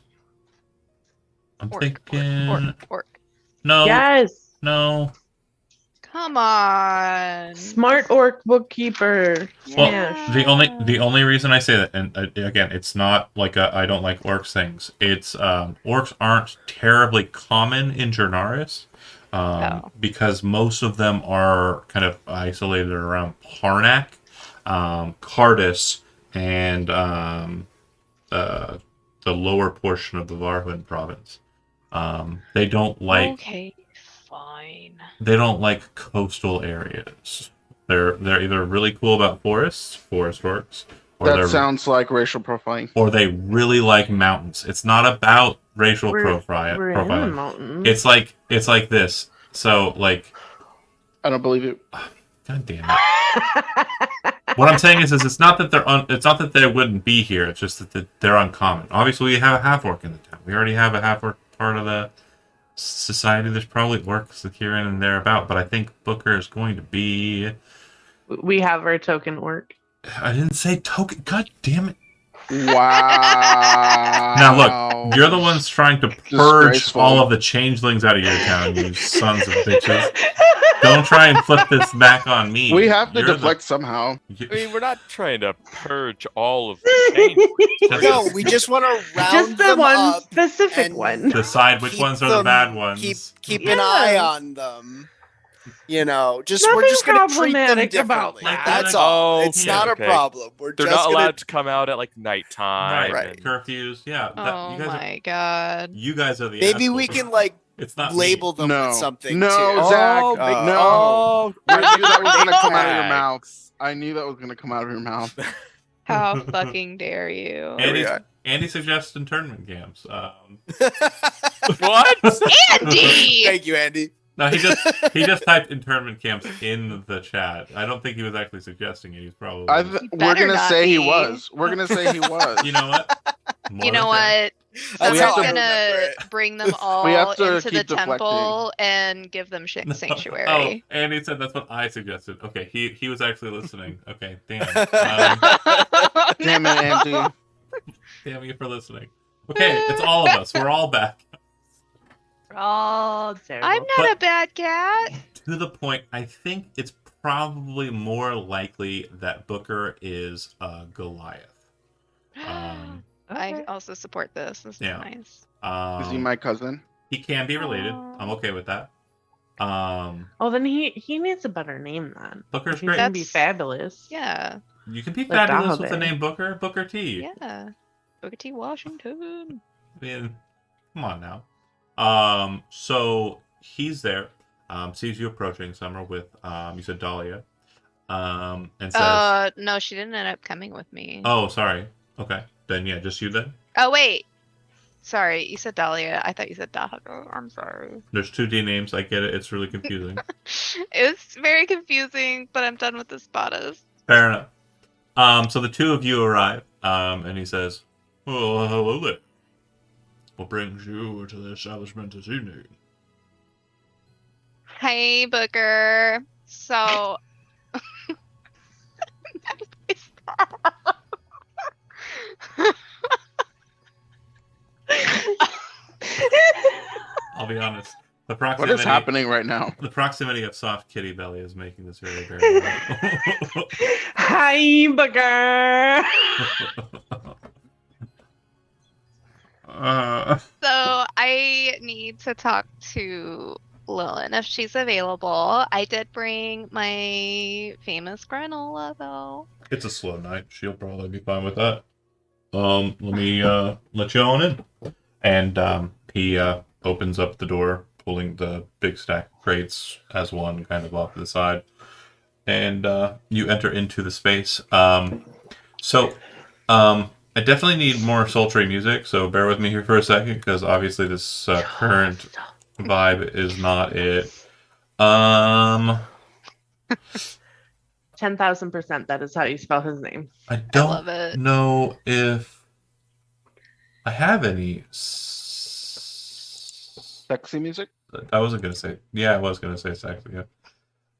thinking. Orc. No. Yes. No. Come on. Smart orc bookkeeper. Well, Smash. the only reason I say that, and again, it's not like I don't like orcs things. It's orcs aren't terribly common in Jernaris, because most of them are kind of isolated around Parnak, Cardis, and the lower portion of the Varhun province. They don't like. Okay, fine. They don't like coastal areas. They're either really cool about forest orcs, or That sounds like racial profiling. or they really like mountains. It's not about racial We're in the profiling. mountains. It's like this. So like, I don't believe it. God damn it. What I'm saying is it's not that it's not that they wouldn't be here. It's just that they're uncommon. Obviously, we have a half orc in the town. We already have a half orc part of the society. There's probably orcs here and there about, but I think Booker is going to be. We have our token orc. I didn't say token. God damn it! Wow. Now look, you're the ones trying to purge Disgraceful. all of the changelings out of your town, you sons of bitches. Don't try and flip this back on me. We have to You're deflect somehow. I mean, we're not trying to purge all of the change. No, we just want to round Just the them one up. specific and- one. Decide which keep ones are the them- bad ones. Keep an eye Yes. on them. You know, we're Nothing just gonna treat them problematic about differently. that. That's all. Oh, It's yeah, not okay. a problem. We're They're just not gonna allowed to come out at like nighttime. Right. Right. Curfews. Yeah. Oh you guys my god. you guys are the maybe we assholes. can like It's not label them No. with something. No, too. Zach, Oh, no. Oh, I knew that was gonna come out of your Zach. mouth. I knew that was gonna come out of your mouth. How fucking dare you? Andy suggests internment camps. What? Andy! Thank you, Andy. No, he just typed internment camps in the chat. I don't think he was actually suggesting it. He's probably. Oh, We're gonna not say he be. was. We're gonna say he was. You know what? More You know than fair. what? That's We Summer's have to gonna remember it. bring them all We have to into the keep deflecting. temple and give them Oh, sanctuary. Andy said that's what I suggested. Okay, he was actually listening. Okay, damn. Damn it, Andy. Damn you for listening. Okay, it's all of us. We're all back. Oh, terrible. I'm not a bad cat. To the point, I think it's probably more likely that Booker is Goliath. I Okay. also support this. This is Yeah. nice. Is he my cousin? He can be related. Aw. I'm okay with that. Oh, then he needs a better name then. Booker's If he's great. gonna be That's- fabulous. Yeah. You can be Like fabulous with the Dahabe. name Booker. Booker T. Yeah. Booker T. Washington. I mean, come on now. So he's there. Sees you approaching, Summer, with you said Dahlia. And says, No, she didn't end up coming with me. "Oh, sorry. Okay, then yeah, just you then." Oh, wait. Sorry, you said Dahlia. I thought you said Dahago. I'm sorry. There's 2D names. I get it. It's really confusing. It was very confusing, but I'm done with this bodice. Fair enough. So the two of you arrive, and he says, "Well, hello there. What brings you to the establishment this evening?" Hey, Booker. So. I'll be honest. The What proximity, is happening right now? the proximity of soft kitty belly is making this very, very well. Hi, Booker. So I need to talk to Lillian if she's available. I did bring my famous granola though. It's a slow night. She'll probably be fine with that. Let me let you on in. And he opens up the door, pulling the big stack of crates as one kind of off to the side. And you enter into the space. I definitely need more sultry music, so bear with me here for a second, because obviously this current vibe is not it. 10,000%. That is how you spell his name. I love don't it. know if I have any. Sexy music? I wasn't gonna say. Yeah, I was gonna say sexy. Yeah.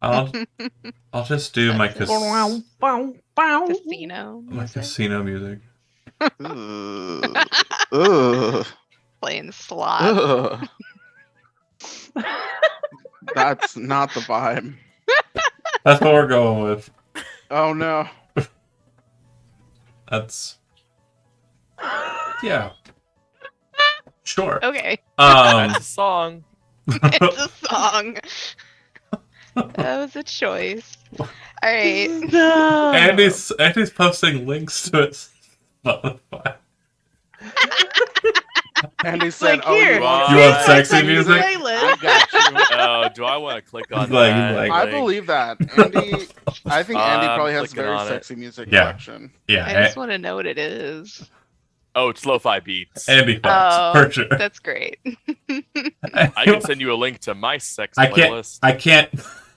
I'll just do my That's Bow, bow, bow. Casino my music. casino music. Ugh. Ugh. Playing slots. Ugh. That's not the vibe. That's what we're going with. Oh no. That's yeah. Sure. Okay, That's a song. it's a song. That was a choice. All right. No. Andy's posting links to it. Spotify. Andy said, Like, "Oh, here, you want You here's want my sexy second music? I playlist. got you." Oh, do I want to click on He's like- that? I believe that. Andy, I think Andy I'm probably has a clicking very on it. sexy music Yeah. collection. Yeah. I just want to know what it is. Oh, it's lo-fi beats. Andy thoughts Oh, for sure. that's great. I can send you a link to my sex I can't. playlist. I can't.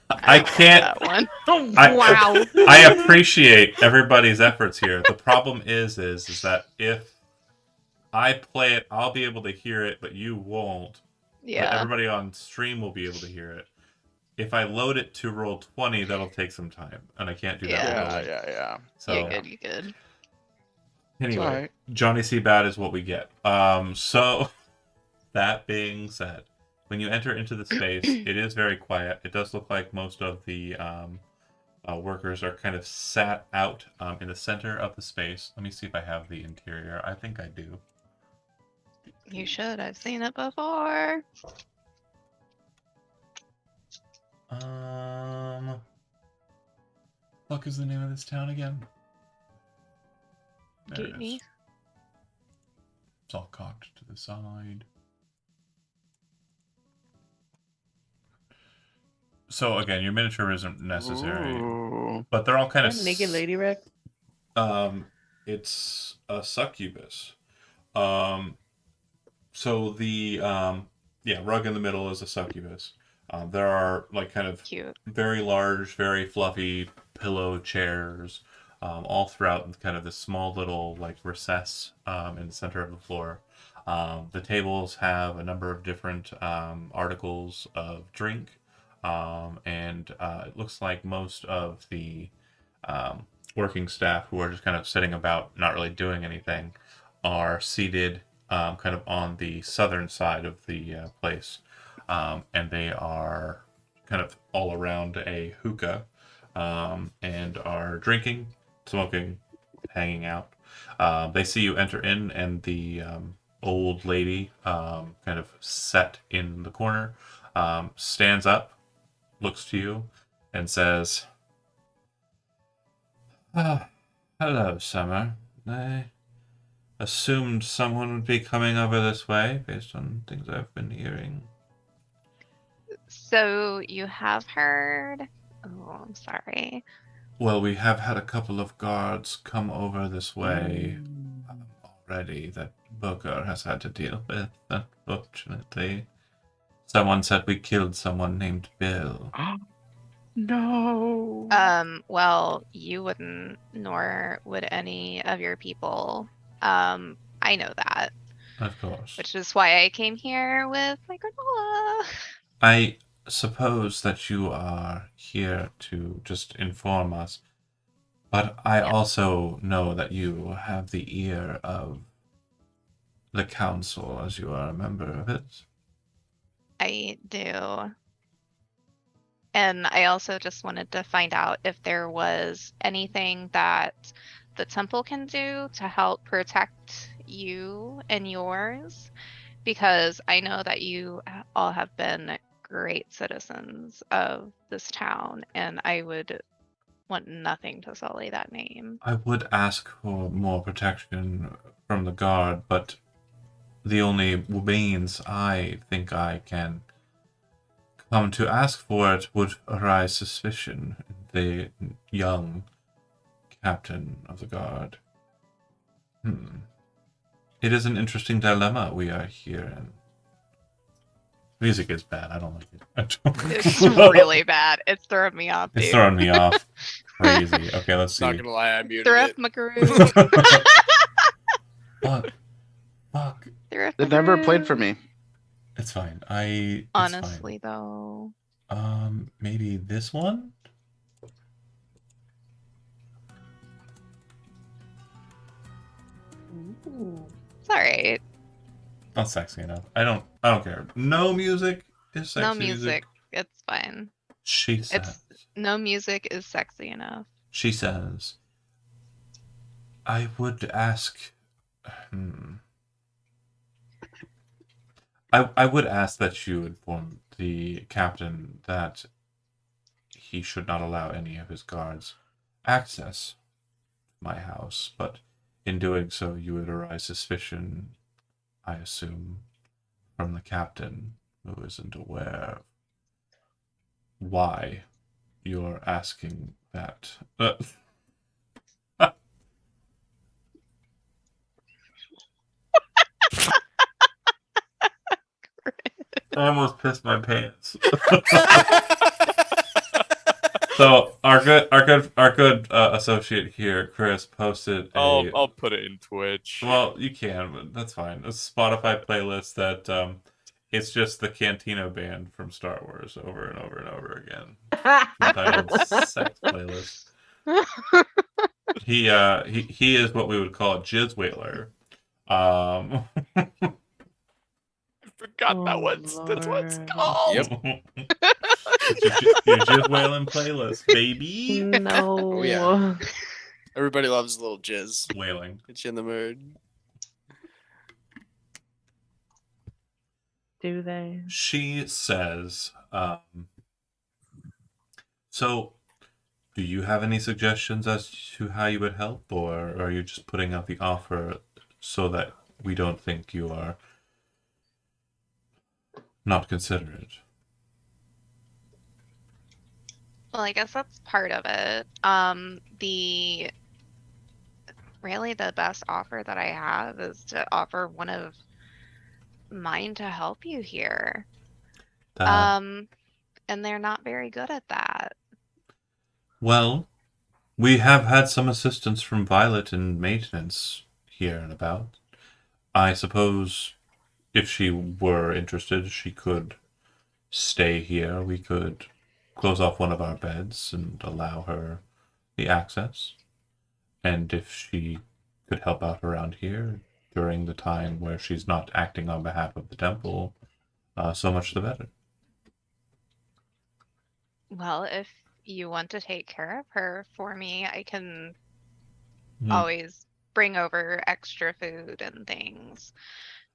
I can't. That one. Oh, I- wow. I appreciate everybody's efforts here. The problem is that if I play it, I'll be able to hear it, but you won't. But Yeah. everybody on stream will be able to hear it. If I load it to roll 20, that'll take some time, and I can't do that. Yeah. while Yeah, loading. yeah. So You're good. You're good. anyway, alright. Johnny C. Bad is what we get. So that being said, when you enter into the space, it is very quiet. It does look like most of the workers are kind of sat out in the center of the space. Let me see if I have the interior. I think I do. You should. I've seen it before. Fuck is the name of this town again? There it Gateney. is. It's all cocked to the side. So again, your miniature isn't necessary, Ooh. but they're all kind of Naked lady Rick. It's a succubus. So the rug in the middle is a succubus. There are like kind of Cute. very large, very fluffy pillow chairs all throughout kind of this small little like recess in the center of the floor. The tables have a number of different articles of drink, and it looks like most of the working staff who are just kind of sitting about, not really doing anything, are seated kind of on the southern side of the place. And they are kind of all around a hookah. and are drinking, smoking, hanging out. They see you enter in, and the old lady, kind of set in the corner, stands up, looks to you, and says, "Ah, hello, Summer. I assumed someone would be coming over this way based on things I've been hearing." So you have heard. Oh, I'm sorry. Well, we have had a couple of guards come over this way already that Booker has had to deal with, unfortunately. Someone said we killed someone named Bill. No. Well, you wouldn't, nor would any of your people. I know that, Of course. which is why I came here with my granola. I suppose that you are here to just inform us, but I Yeah. also know that you have the ear of the council, as you are a member of it. I do. And I also just wanted to find out if there was anything that the temple can do to help protect you and yours, because I know that you all have been great citizens of this town, and I would want nothing to sully that name. I would ask for more protection from the guard, but the only means I think I can come to ask for it would arise suspicion in the young captain of the guard. It is an interesting dilemma we are here in. Music is bad. I don't like it. I don't. It's really bad. It's throwing me off, It's dude. throwing me off. Crazy. Okay, let's see. Not gonna lie, I muted Thrift it. my groove. Fuck. Fuck. Thrift It my never played groove. for me. It's fine. It's Honestly, though. fine. Maybe this one? It's alright. Not sexy enough. I don't care. No music is sexy No music. It's fine. She says. It's no music is sexy enough. She says, I would ask. I would ask that you inform the captain that he should not allow any of his guards access to my house, but in doing so, you would arise suspicion, I assume, from the captain, who isn't aware of why you're asking that. I almost pissed my pants. So our good associate here, Chris, posted a. I'll put it in Twitch. Well, you can, but that's fine. A Spotify playlist that it's just the Cantina band from Star Wars over and over and over again. Entitled Sex Playlist. He is what we would call a jizz whaler. I forgot that's what it's called. Yep. It's your jizz whaling playlist, baby. No. Oh, yeah. Everybody loves a little jizz. Whaling. Get you in the mood. Do they? She says, so do you have any suggestions as to how you would help, or are you just putting out the offer so that we don't think you are not considerate? Well, I guess that's part of it. The really the best offer that I have is to offer one of mine to help you here. And they're not very good at that. Well, we have had some assistance from Violet in maintenance here and about. I suppose if she were interested, she could stay here. We could close off one of our beds and allow her the access. And if she could help out around here during the time where she's not acting on behalf of the temple, so much the better. Well, you want to take care of her for me, I can Hmm. always bring over extra food and things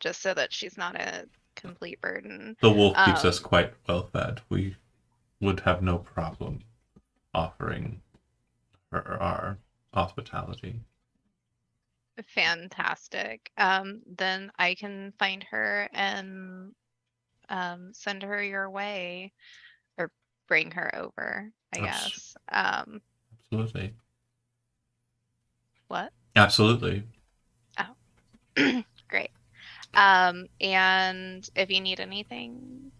just so that she's not a complete burden. The wolf keeps us Um, quite well fed. We would have no problem offering her our hospitality. Fantastic. Then I can find her and send her your way or bring her over, I Abs- guess. Absolutely. What? Absolutely. Oh, great. And if you need anything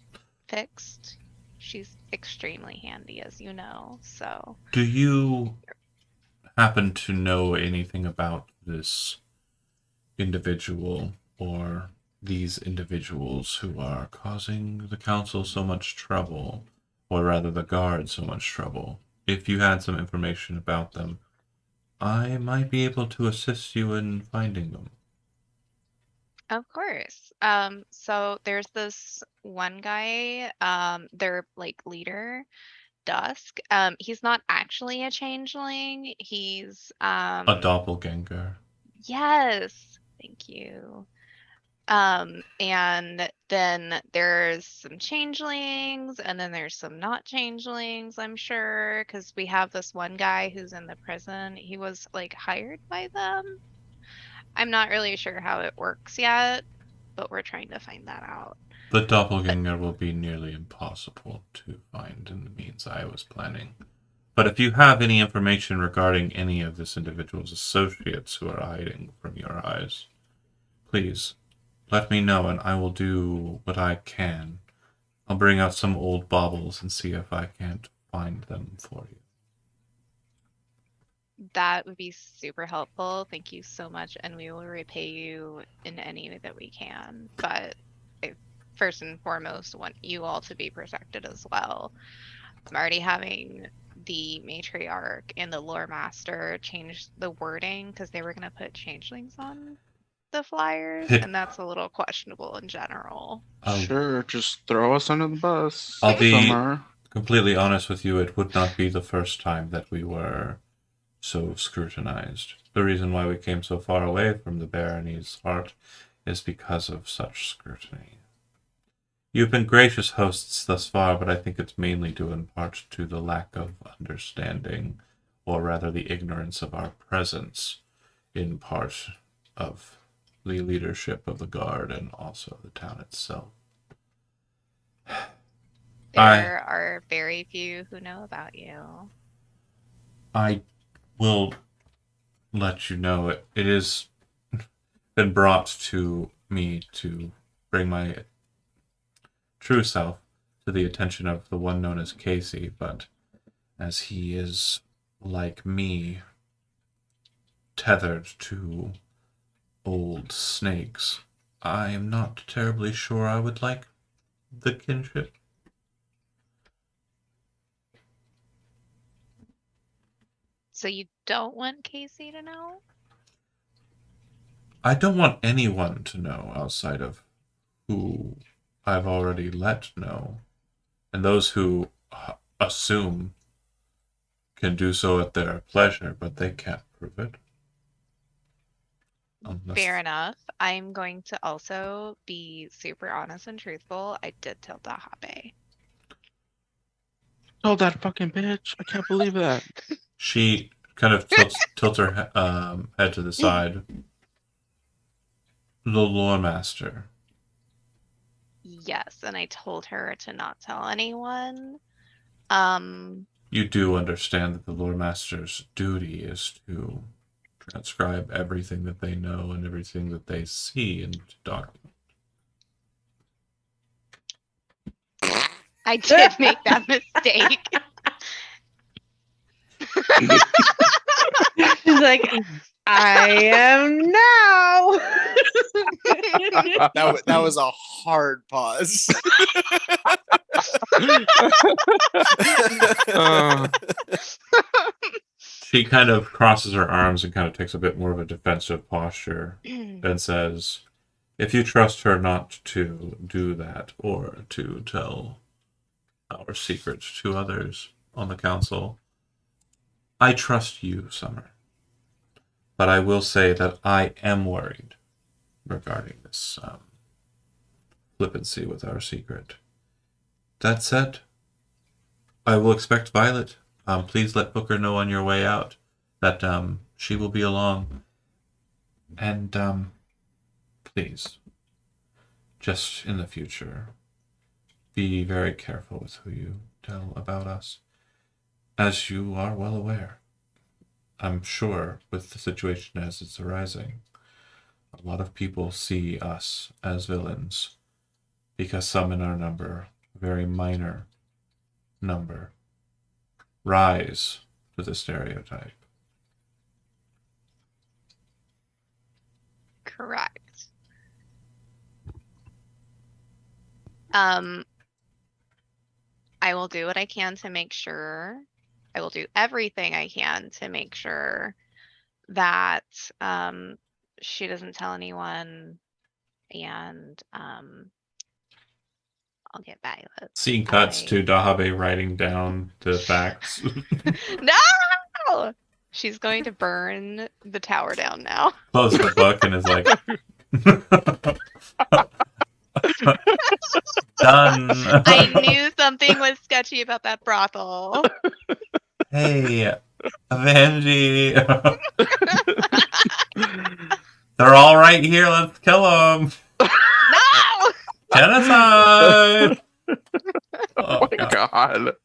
fixed, she's extremely handy, as you know. So, Do you happen to know anything about this individual or these individuals who are causing the council so much trouble, or rather the guard so much trouble? If you had some information about them, I might be able to assist you in finding them. of course. So there's this one guy, their like leader, Dusk. He's not actually a changeling. He's A doppelganger. yes, thank you. And then there's some changelings, and then there's some not changelings, I'm sure, because we have this one guy who's in the prison. He was like hired by them. I'm not really sure how it works yet, but we're trying to find that out. The But doppelganger will be nearly impossible to find in the means I was planning. But if you have any information regarding any of this individual's associates who are hiding from your eyes, please let me know and I will do what I can. I'll bring out some old baubles and see if I can't find them for you. that would be super helpful. Thank you so much, and we will repay you in any way that we can. But I first and foremost want you all to be protected as well. I'm already having the matriarch and the lore master change the wording because they were going to put changelings on the flyers, Hit. and that's a little questionable in general. Sure, just throw us under the bus. I'll be Summer. completely honest with you, it would not be the first time that we were so scrutinized. The reason why we came so far away from the barony's heart is because of such scrutiny. You've been gracious hosts thus far, but I think it's mainly due in part to the lack of understanding, or rather the ignorance of our presence in part of the leadership of the guard and also the town itself. There are very few who know about you. I will let you know it has been brought to me to bring my true self to the attention of the one known as Casey, but as he is, like me, tethered to old snakes, I am not terribly sure I would like the kinship. So you don't want Casey to know? I don't want anyone to know outside of who I've already let know, and those who assume can do so at their pleasure, but they can't prove it. Fair Unless enough. I'm going to also be super honest and truthful. I did tell Dahabe. Oh, that fucking bitch. I can't believe that. she kind of tilts her head to the side. The lore master. Yes, and I told her to not tell anyone. Um, You do understand that the lore master's duty is to transcribe everything that they know and everything that they see into document. I did make that mistake. She's like, I am now. That was a hard pause. She kind of crosses her arms and kind of takes a bit more of a defensive posture and says, if you trust her not to do that or to tell our secrets to others, on the council. I trust you, Summer. But I will say that I am worried regarding this flippancy with our secret. That said, I will expect Violet. Please let Booker know on your way out that she will be along. And please, just in the future, be very careful with who you tell about us. As you are well aware, I'm sure with the situation as it's arising, a lot of people see us as villains because some in our number, a very minor number, rise to the stereotype. Correct. I will do what I can to make sure. I will do everything I can to make sure that she doesn't tell anyone, and I'll get Violet. Scene cuts to Dahabe writing down the facts. No! She's going to burn the tower down now. Closes the book and is like, done. I knew something was sketchy about that brothel. Hey, Vanjie. They're all right here. Let's kill them. No! Genocide. Oh my god.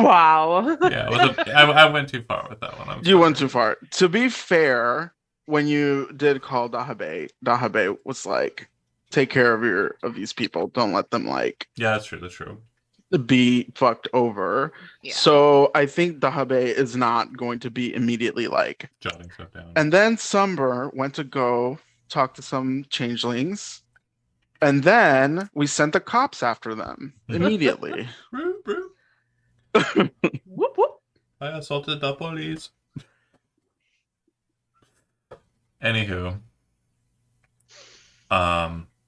Wow. Yeah, I went too far with that one. You went too far. To be fair, when you did call Dahabe was like, take care of these people. Don't let them like Yeah, that's true. That's true. be fucked over. Yeah. So I think Dahabe is not going to be immediately like. Jotting stuff down. And then Sumber went to go talk to some changelings. And then we sent the cops after them immediately. Whoop whoop. I assaulted the police. Anywho.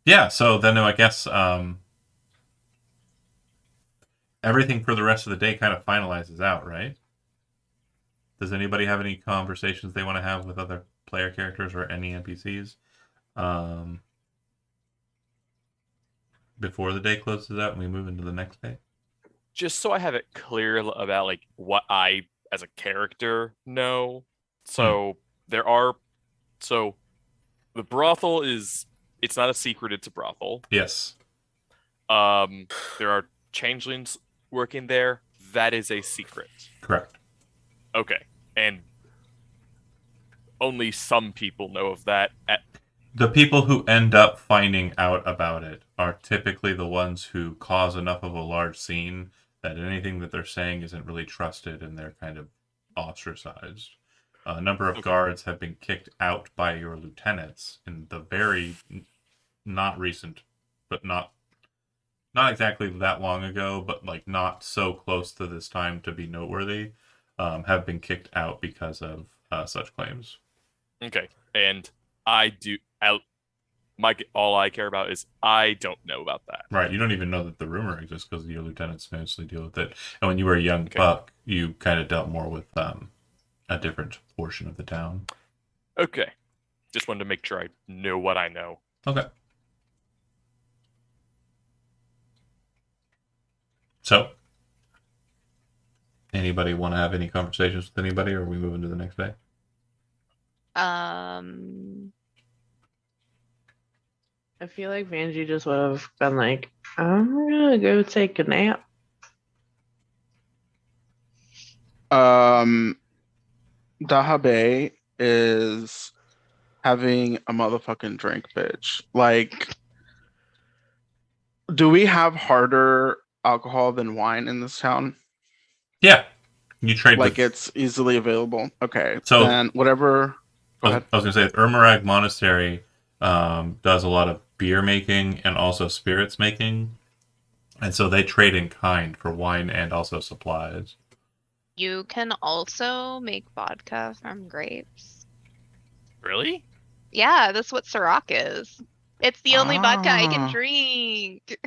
Yeah, so then I guess everything for the rest of the day kind of finalizes out, right? Does anybody have any conversations they want to have with other player characters or any NPCs? Before the day closes out and we move into the next day? Just so I have it clear about like what I as a character know. So the brothel it's not a secret, it's a brothel. Yes. There are changelings working there. That is a secret. Correct. Okay. And only some people know of that. The people who end up finding out about it are typically the ones who cause enough of a large scene that anything that they're saying isn't really trusted and they're kind of ostracized. A number of guards have been kicked out by your lieutenants in the very not recent, but not exactly that long ago, but like not so close to this time to be noteworthy, have been kicked out because of such claims. Okay. And all I care about is I don't know about that. Right, you don't even know that the rumor exists because your lieutenants mostly deal with it. And when you were a young buck, you kind of dealt more with a different portion of the town. Okay. Just wanted to make sure I know what I know. Okay. So, anybody want to have any conversations with anybody, or are we moving to the next day? I feel like Vanjie just would have been like, I'm gonna go take a nap. Dahabe is having a motherfucking drink, bitch. Like, do we have harder alcohol than wine in this town? Yeah. You trade like with... it's easily available. Okay. So then whatever. Go ahead. I was gonna say Ermerag Monastery does a lot of beer making and also spirits making. And so they trade in kind for wine and also supplies. You can also make vodka from grapes. Really? Yeah, that's what Ciroc is. It's the only vodka I can drink.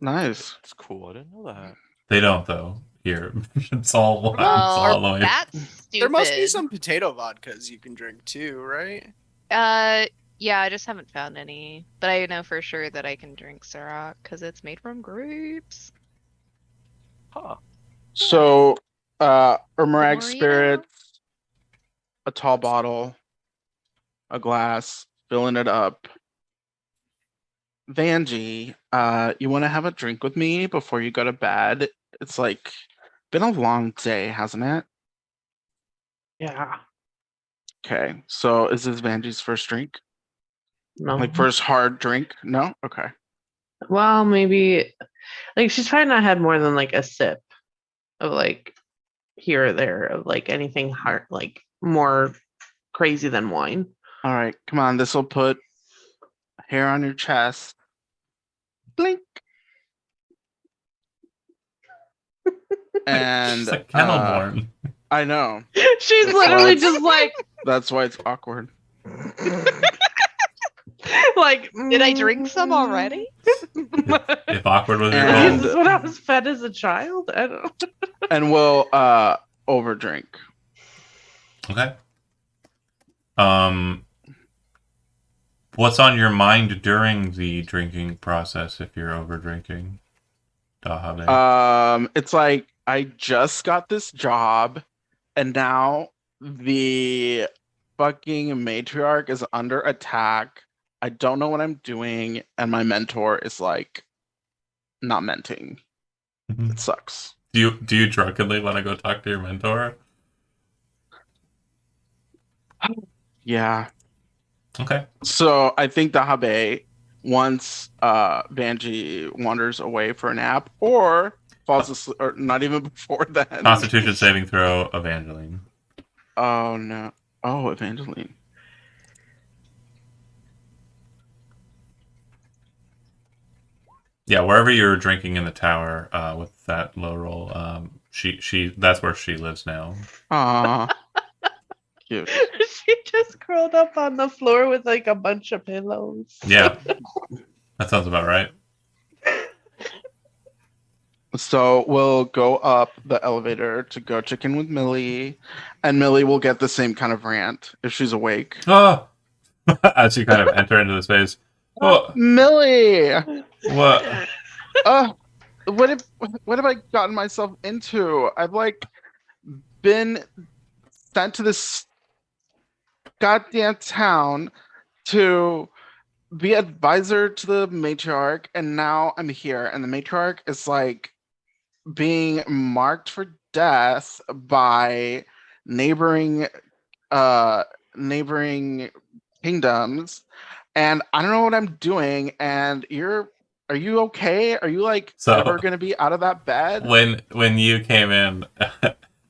Nice. That's cool. I didn't know that. They don't, though. here. It's all one. It's Well, all the way. that's stupid. There must be some potato vodkas you can drink too, right? Yeah, I just haven't found any. But I know for sure that I can drink Ciroc because it's made from grapes. Huh. So, Urmerag Morito? spirits, a tall bottle, a glass, filling it up. Vanjie, you want to have a drink with me before you go to bed? It's like been a long day, hasn't it? Yeah. Okay, so is this Vanjie's first drink? No. Like first hard drink? No? Okay. Well, maybe like she's probably not had more than like a sip of like here or there of like anything hard, like more crazy than wine. All right, come on. This will put hair on your chest. Blink. And She's like Kenelborn. I know. She's That's literally why just like That's why it's awkward. like Did I drink some already? If awkward was your And- Is goal. this what I was fed as a child? I don't know. And we'll overdrink. Okay. What's on your mind during the drinking process if you're over drinking? Dahave. It's like I just got this job, and now the fucking matriarch is under attack. I don't know what I'm doing, and my mentor is like not menting. It sucks. Do you drunkenly want to go talk to your mentor? Yeah. Okay. So I think Dahabe, once Vanjie wanders away for a nap or falls asleep, or not even before then. Constitution saving throw, Evangeline. Oh no. Oh, Evangeline. Yeah, wherever you're drinking in the tower with that low roll, she that's where she lives now. Aw. Cute. She just curled up on the floor with like a bunch of pillows. Yeah, that sounds about right. So we'll go up the elevator to go check in with Millie, and Millie will get the same kind of rant if she's awake. Oh, as you kind of enter into the space. Oh, Millie, what? what have I gotten myself into? I've like been sent to this goddamn town to be advisor to the matriarch, and now I'm here, and the matriarch is like being marked for death by neighboring neighboring kingdoms, and I don't know what I'm doing. And are you okay? Are you like So- ever gonna be out of that bed? When you came in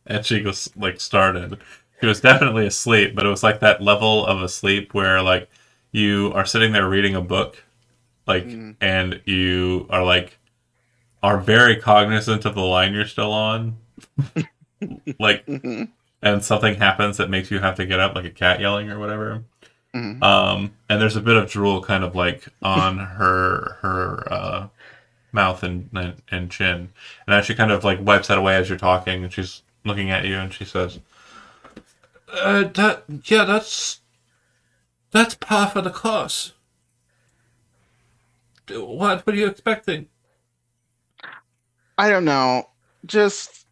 and she was like started, she was definitely asleep, but it was like that level of asleep where like you are sitting there reading a book, like, and you are like are very cognizant of the line you're still on, like, Mhm, and something happens that makes you have to get up, like a cat yelling or whatever. mhm. And there's a bit of drool kind of like on her mouth and chin, and as she kind of like wipes that away as you're talking, and she's looking at you, and she says, that's par for the course. What were you expecting? I don't know, just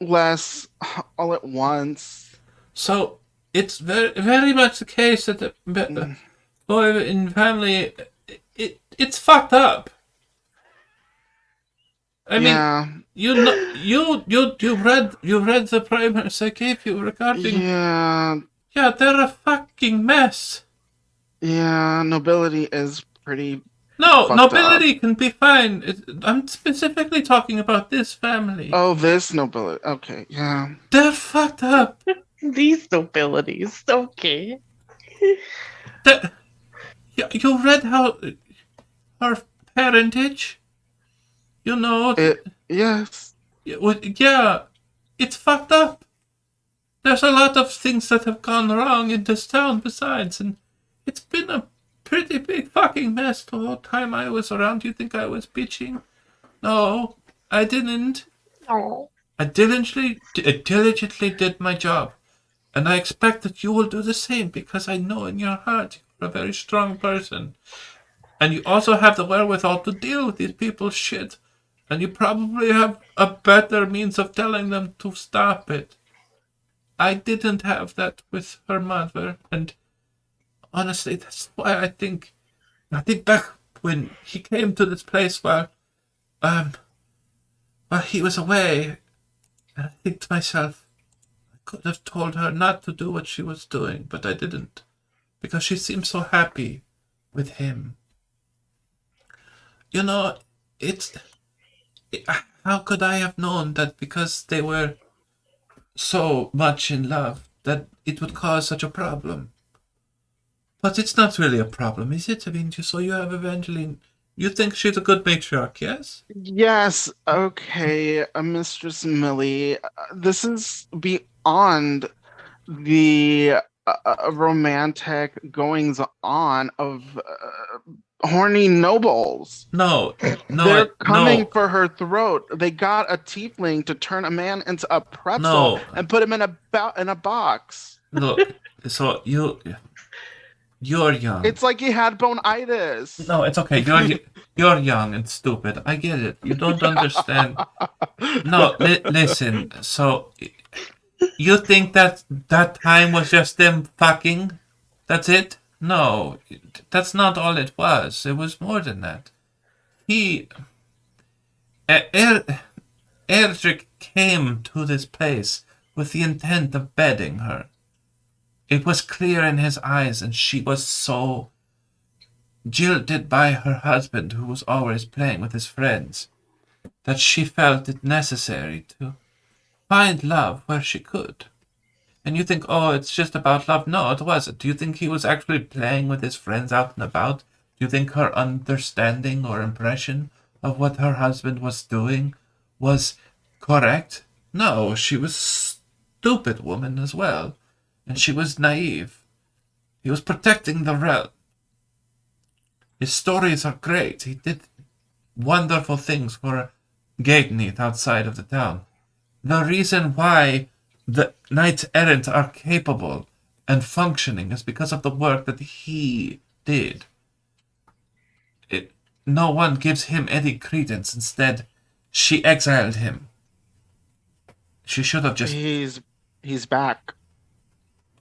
less all at once. So it's very much the case that the boy in family, it's fucked up. I mean, Yeah, you read the primers I gave you regarding. yeah, Yeah, they're a fucking mess. yeah. Nobility is pretty. No, Fucked nobility can be fine. I'm specifically talking about this family. Oh, this nobility. Okay, yeah. They're fucked up. These nobilities. Okay. You read how our parentage. You know. Yes. Yeah, it's fucked up. There's a lot of things that have gone wrong in this town besides, and it's been a pretty big fucking mess the whole time I was around. You think I was bitching? No, I didn't. Oh. I diligently did my job, and I expect that you will do the same because I know in your heart you're a very strong person. And you also have the wherewithal to deal with these people's shit. And you probably have a better means of telling them to stop it. I didn't have that with her mother, and honestly, that's why I think back when he came to this place um while he was away, and I think to myself, I could have told her not to do what she was doing, but I didn't. Because she seemed so happy with him. You know, it's how could I have known that because they were so much in love that it would cause such a problem? But it's not really a problem, is it? I mean, so you have Evangeline. You think she's a good matriarch, yes? Yes, okay, Mistress Millie. This is beyond the romantic goings on of horny nobles. No, They're coming no, for her throat. They got a tiefling to turn a man into a pretzel no. and put him in a box. Look, so you're young. It's like he had bonitis. No, it's okay. You're young and stupid. I get it. You don't understand. No, listen. So you think that that time was just them fucking? That's it? No, that's not all it was. It was more than that. He, Erdrick came to this place with the intent of bedding her. It was clear in his eyes, and she was so jilted by her husband, who was always playing with his friends, that she felt it necessary to find love where she could. And you think, oh, it's just about love. No, it wasn't. Do you think he was actually playing with his friends out and about? Do you think her understanding or impression of what her husband was doing was correct? No, she was a stupid woman as well. And she was naive. He was protecting the realm. His stories are great. He did wonderful things for Gateneath outside of the town. The reason why the knights errant are capable and functioning is because of the work that he did. No one gives him any credence. Instead, she exiled him. She should have just. He's back.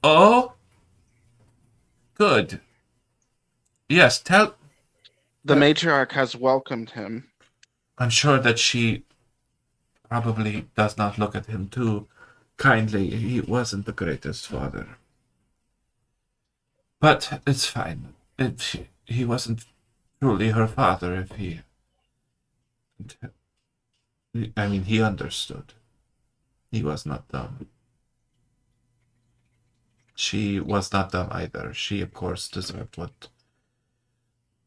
Oh, good. Yes, tell. The matriarch has welcomed him. I'm sure that she probably does not look at him too kindly. He wasn't the greatest father. But it's fine. He wasn't truly her father if he. I mean, he understood. He was not dumb. She was not dumb either. She, of course, deserved what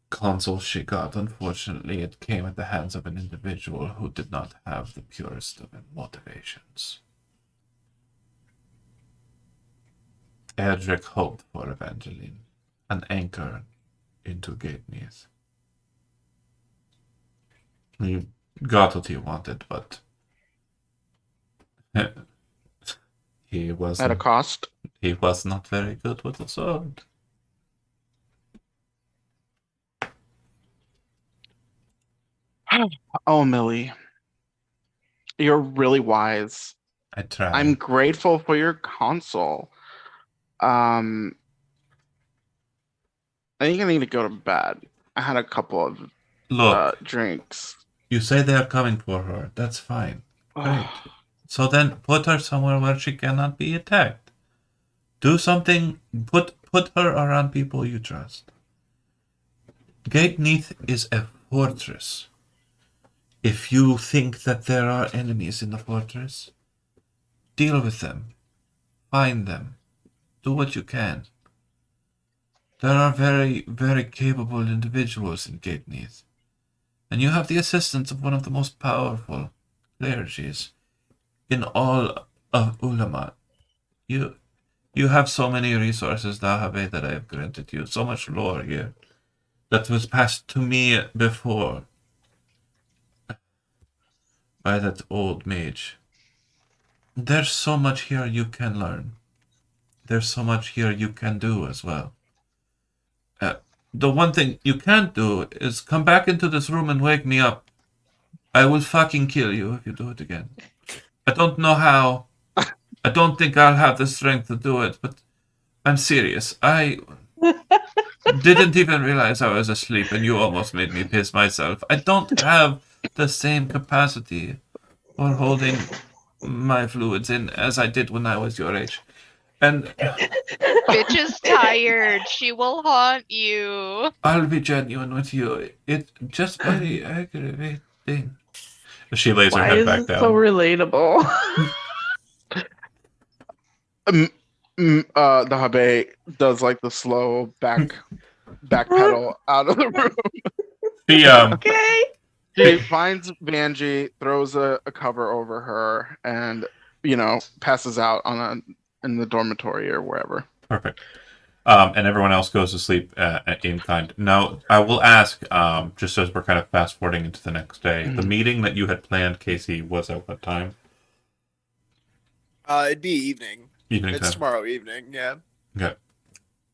console she got. Unfortunately, it came at the hands of an individual who did not have the purest of motivations. Edric hoped for Evangeline, an anchor into Gateneath. He got what he wanted, but he was At a cost. He was not very good with the sword. Oh, Millie. You're really wise. I tried. I'm grateful for your console. I think I need to go to bed. I had a couple of Look, drinks. you say they are coming for her. That's fine. Great. So then put her somewhere where she cannot be attacked. Do something. Put her around people you trust. Gateneath is a fortress. If you think that there are enemies in the fortress, deal with them. Find them. Do what you can. There are very, very capable individuals in Gateneath. And you have the assistance of one of the most powerful clergies in all of Ulama. You have so many resources, Dahabe, that I have granted you. So much lore here that was passed to me before. by that old mage. There's so much here you can learn. There's so much here you can do as well. The one thing you can't do is come back into this room and wake me up. I will fucking kill you if you do it again. I don't know how. I don't think I'll have the strength to do it, but I'm serious. I didn't even realize I was asleep and you almost made me piss myself. I don't have the same capacity for holding my fluids in as I did when I was your age. And Bitch is tired. She will haunt you. I'll be genuine with you. It's just very aggravating. She lays her Why head is back it down. so relatable? The Habe does like the slow back pedal out of the room. She Okay. She finds Vanjie, throws a cover over her, and passes out in the dormitory or wherever. perfect. And everyone else goes to sleep in kind. Now, I will ask, just as we're kind of fast forwarding into the next day, the meeting that you had planned, Casey, was at what time? It'd be evening. Evening It's time. tomorrow evening. Yeah. Okay.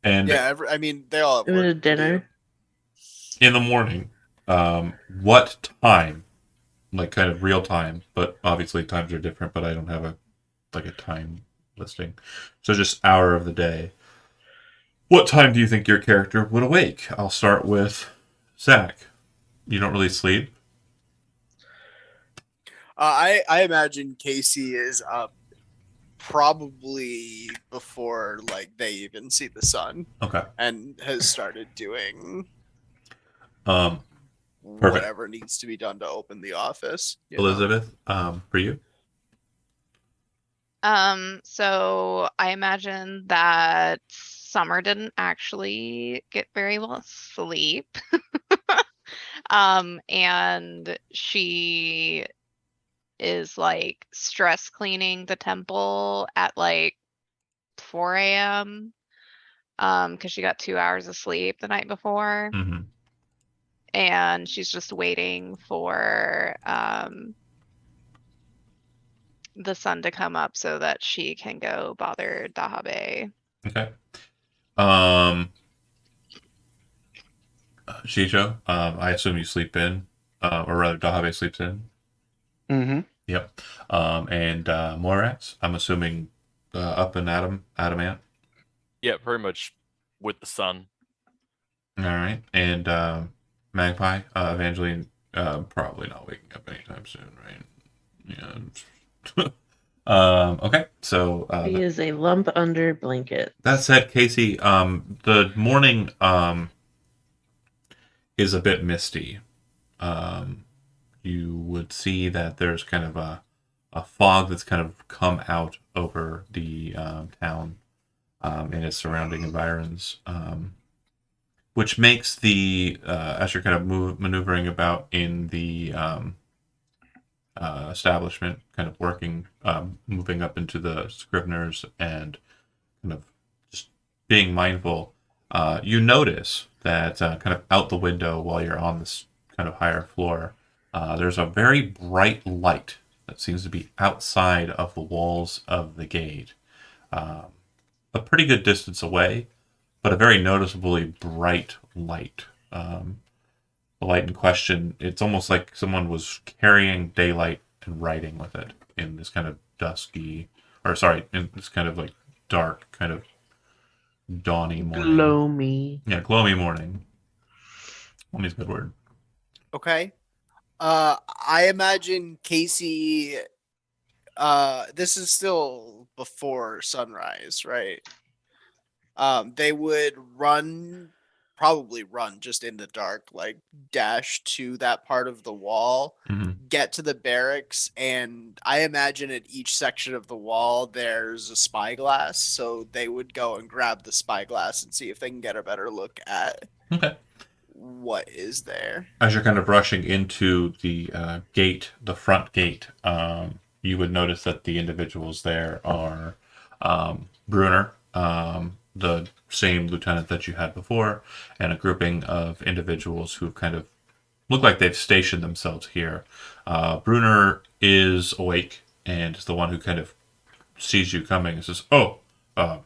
And Yeah. I mean, they all have It was a work to do. dinner. in the morning, what time? Like kind of real time, but obviously times are different. But I don't have a time listing, so just hour of the day. What time do you think your character would awake? I'll start with Zach. You don't really sleep. I imagine Casey is up probably before like they even see the sun, Okay. and has started doing Perfect. whatever needs to be done to open the office. Elizabeth, for you. So I imagine that Summer didn't actually get very well sleep. And she is like stress cleaning the temple at like 4 a.m. Because she got 2 hours of sleep the night before. Mm-hmm. And she's just waiting for the sun to come up so that she can go bother Dahabe. Okay. Shijo, I assume you sleep in, or rather, Dahabe sleeps in. Mm-hmm. Yep. And Morax, I'm assuming up and Adamant. Yeah, pretty much with the sun. All right. And Magpie, Evangeline, probably not waking up anytime soon, right? Yeah. Okay. So He is a lump under blanket. that said, Casey, the morning is a bit misty. You would see that there's kind of a fog that's kind of come out over the town and its surrounding environs, which makes the as you're kind of maneuvering about in the establishment, kind of working, moving up into the Scriveners and kind of just being mindful, you notice that kind of out the window while you're on this kind of higher floor, there's a very bright light that seems to be outside of the walls of the gate, a pretty good distance away, but a very noticeably bright light. The light in question, it's almost like someone was carrying daylight and writing with it in this kind of dusky, or sorry, in this kind of like dark, kind of dawny morning. Gloamy. Yeah, gloomy morning. Gloomy a good word. Okay. I imagine Casey. This is still before sunrise, right? They would probably run just in the dark, like dash to that part of the wall, Mm-hmm. get to the barracks, and I imagine at each section of the wall there's a spyglass, so they would go and grab the spyglass and see if they can get a better look at Okay. what is there. As you're kind of rushing into the gate, the front gate, you would notice that the individuals there are Bruner, the same lieutenant that you had before, and a grouping of individuals who've kind of, look like they've stationed themselves here. Bruner is awake and is the one who kind of sees you coming and says, "Oh, uh,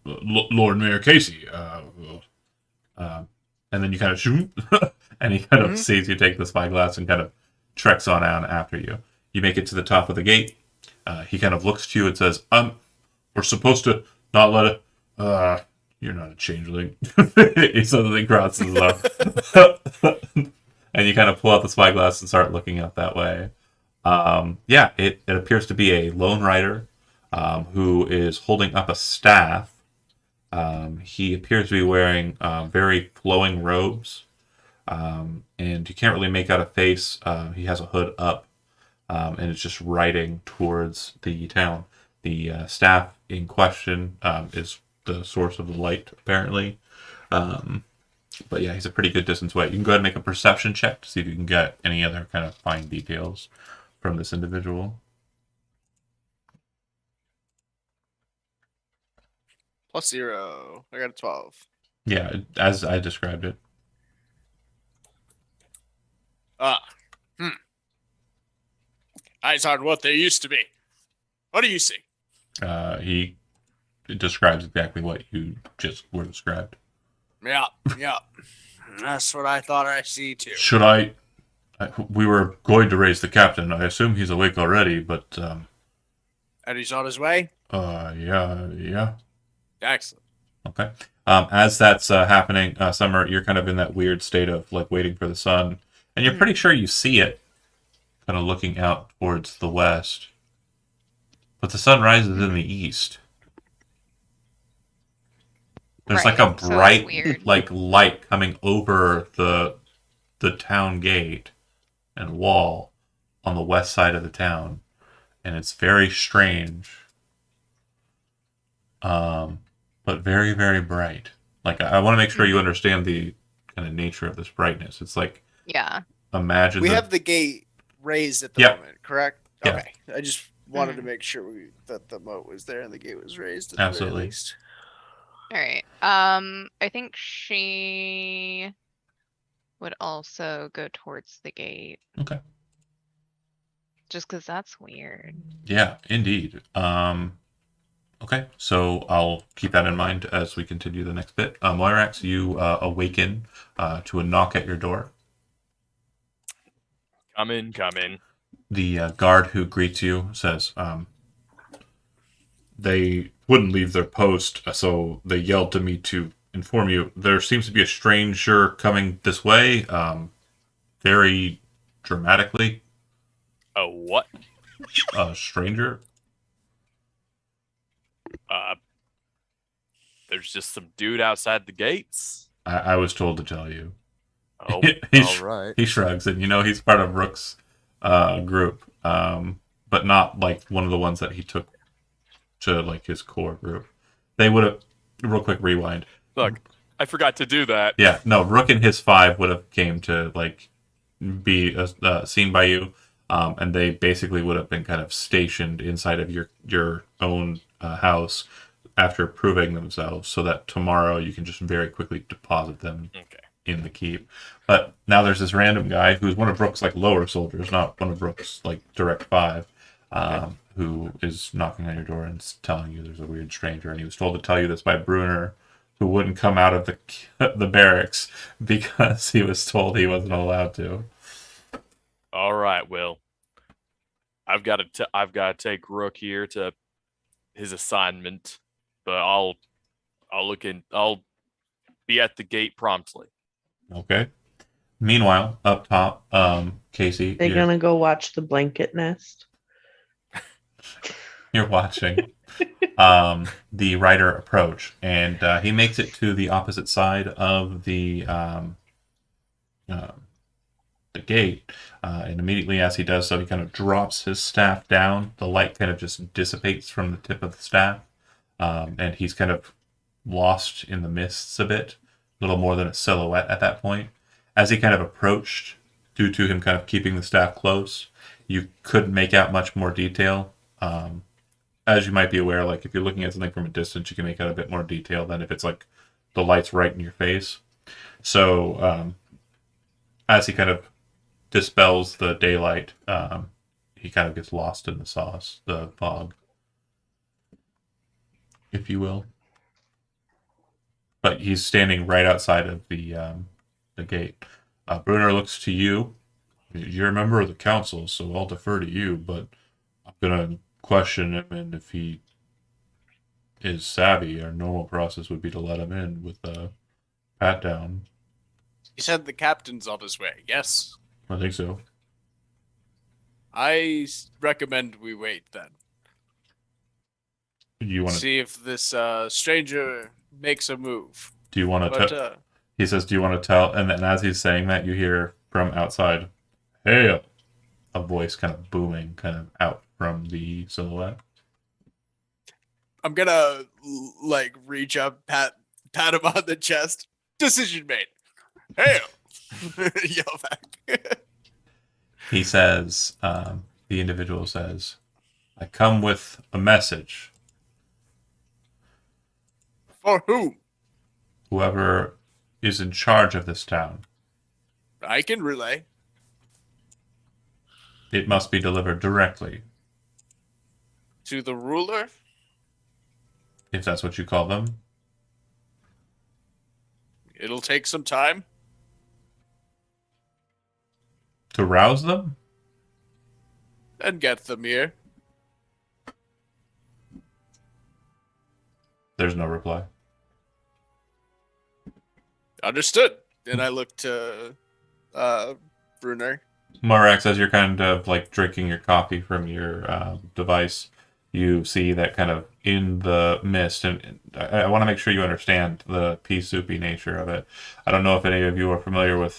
Lord Mayor Casey." And then you kind of shoot, and he kind of sees you take the spyglass and kind of treks on out after you. You make it to the top of the gate. He kind of looks to you and says, we're supposed to not let it. You're not a changeling." He suddenly crosses up, and you kind of pull out the spyglass and start looking up that way. Yeah, it appears to be a lone rider who is holding up a staff. He appears to be wearing very flowing robes, and you can't really make out a face. He has a hood up, and it's just riding towards the town. The staff in question is the source of the light, apparently. But yeah, he's a pretty good distance away. You can go ahead and make a perception check to see if you can get any other kind of fine details from this individual. +0. I got a 12. Yeah, as I described it. Eyes aren't what they used to be. What do you see? He describes exactly what you just were described. Yeah. That's what I thought I see too. Should we were going to raise the captain. I assume he's awake already, but And he's on his way? yeah. Excellent. Okay. As that's happening, Summer, you're kind of in that weird state of like waiting for the sun, and you're pretty sure you see it, kind of looking out towards the west. But the sun rises in the east. There's Right, like a so that's bright weird. like light coming over the town gate and wall on the west side of the town, and it's very strange. But very, very bright. Like I want to make sure you understand the kind of nature of this brightness. It's like Yeah. imagine We have the gate raised at the Yep. moment, correct? Yeah. Okay. I just wanted to make sure that the moat was there and the gate was raised at the Absolutely. very least. All right. I think she would also go towards the gate. Okay. Just because that's weird. Yeah, indeed. Okay, so I'll keep that in mind as we continue the next bit. Moirax, you awaken to a knock at your door. Come in. The guard who greets you says, they wouldn't leave their post, so they yelled to me to inform you. There seems to be a stranger coming this way, very dramatically. A what? A stranger? There's just some dude outside the gates. I was told to tell you. Oh, He all right. He shrugs, and he's part of Rook's group, but not like one of the ones that he took to like his core group. They would have, real quick rewind. Look, I forgot to do that. Yeah, no, Rook and his 5 would have came to like be seen by you, and they basically would have been kind of stationed inside of your own house after proving themselves, so that tomorrow you can just very quickly deposit them Okay. in the keep. But now there's this random guy who's one of Rook's like lower soldiers, not one of Rook's like direct 5, who is knocking on your door and telling you there's a weird stranger, and he was told to tell you this by Bruner, who wouldn't come out of the barracks because he was told he wasn't allowed to. All right. Well, I've got to take Rook here to his assignment, but I'll be at the gate promptly. Okay. Meanwhile, up top, Casey, They're gonna go watch the blanket nest. you're watching the rider approach, and he makes it to the opposite side of the gate, and immediately as he does so, he kind of drops his staff down. The light kind of just dissipates from the tip of the staff, and he's kind of lost in the mists a bit, a little more than a silhouette at that point. As he kind of approached, due to him kind of keeping the staff close, you couldn't make out much more detail. As you might be aware, like if you're looking at something from a distance, you can make out a bit more detail than if it's like the light's right in your face. So as he kind of dispels the daylight, he kind of gets lost in the sauce, the fog, if you will. But he's standing right outside of the gate. Brunner looks to you. You're a member of the council, so I'll defer to you. But I'm gonna question him, and if he is savvy, our normal process would be to let him in with a pat down. He said the captain's on his way. Yes. I think so. Recommend we wait then. You want to? See if this stranger makes a move. Do you want to? But He says, "Do you want to tell?" And then as he's saying that, you hear from outside, "Hail!" A voice kind of booming, kind of out from the silhouette. I'm gonna like reach up, pat him on the chest. Decision made. Hey, yell back. He says, the individual says, "I come with a message. For whom? Whoever is in charge of this town, I can relay. it must be delivered directly, To the ruler? if that's what you call them." It'll take some time. To rouse them? And get them here. There's no reply. Understood. And I look to Brunner. Morax, as you're kind of like drinking your coffee from your device, you see that kind of in the mist, and I want to make sure you understand the pea soupy nature of it. I don't know if any of you are familiar with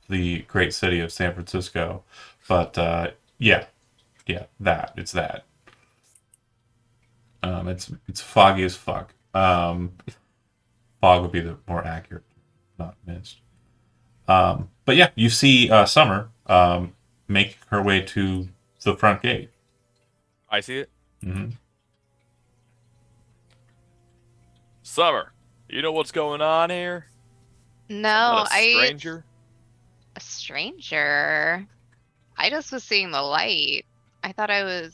the great city of San Francisco, but yeah, it's that. It's foggy as fuck. Fog would be the more accurate, not mist. But yeah, you see Summer make her way to the front gate. I see it. Mm-hmm. Summer, you know what's going on here? No, Not a stranger. A stranger. I just was seeing the light. I thought I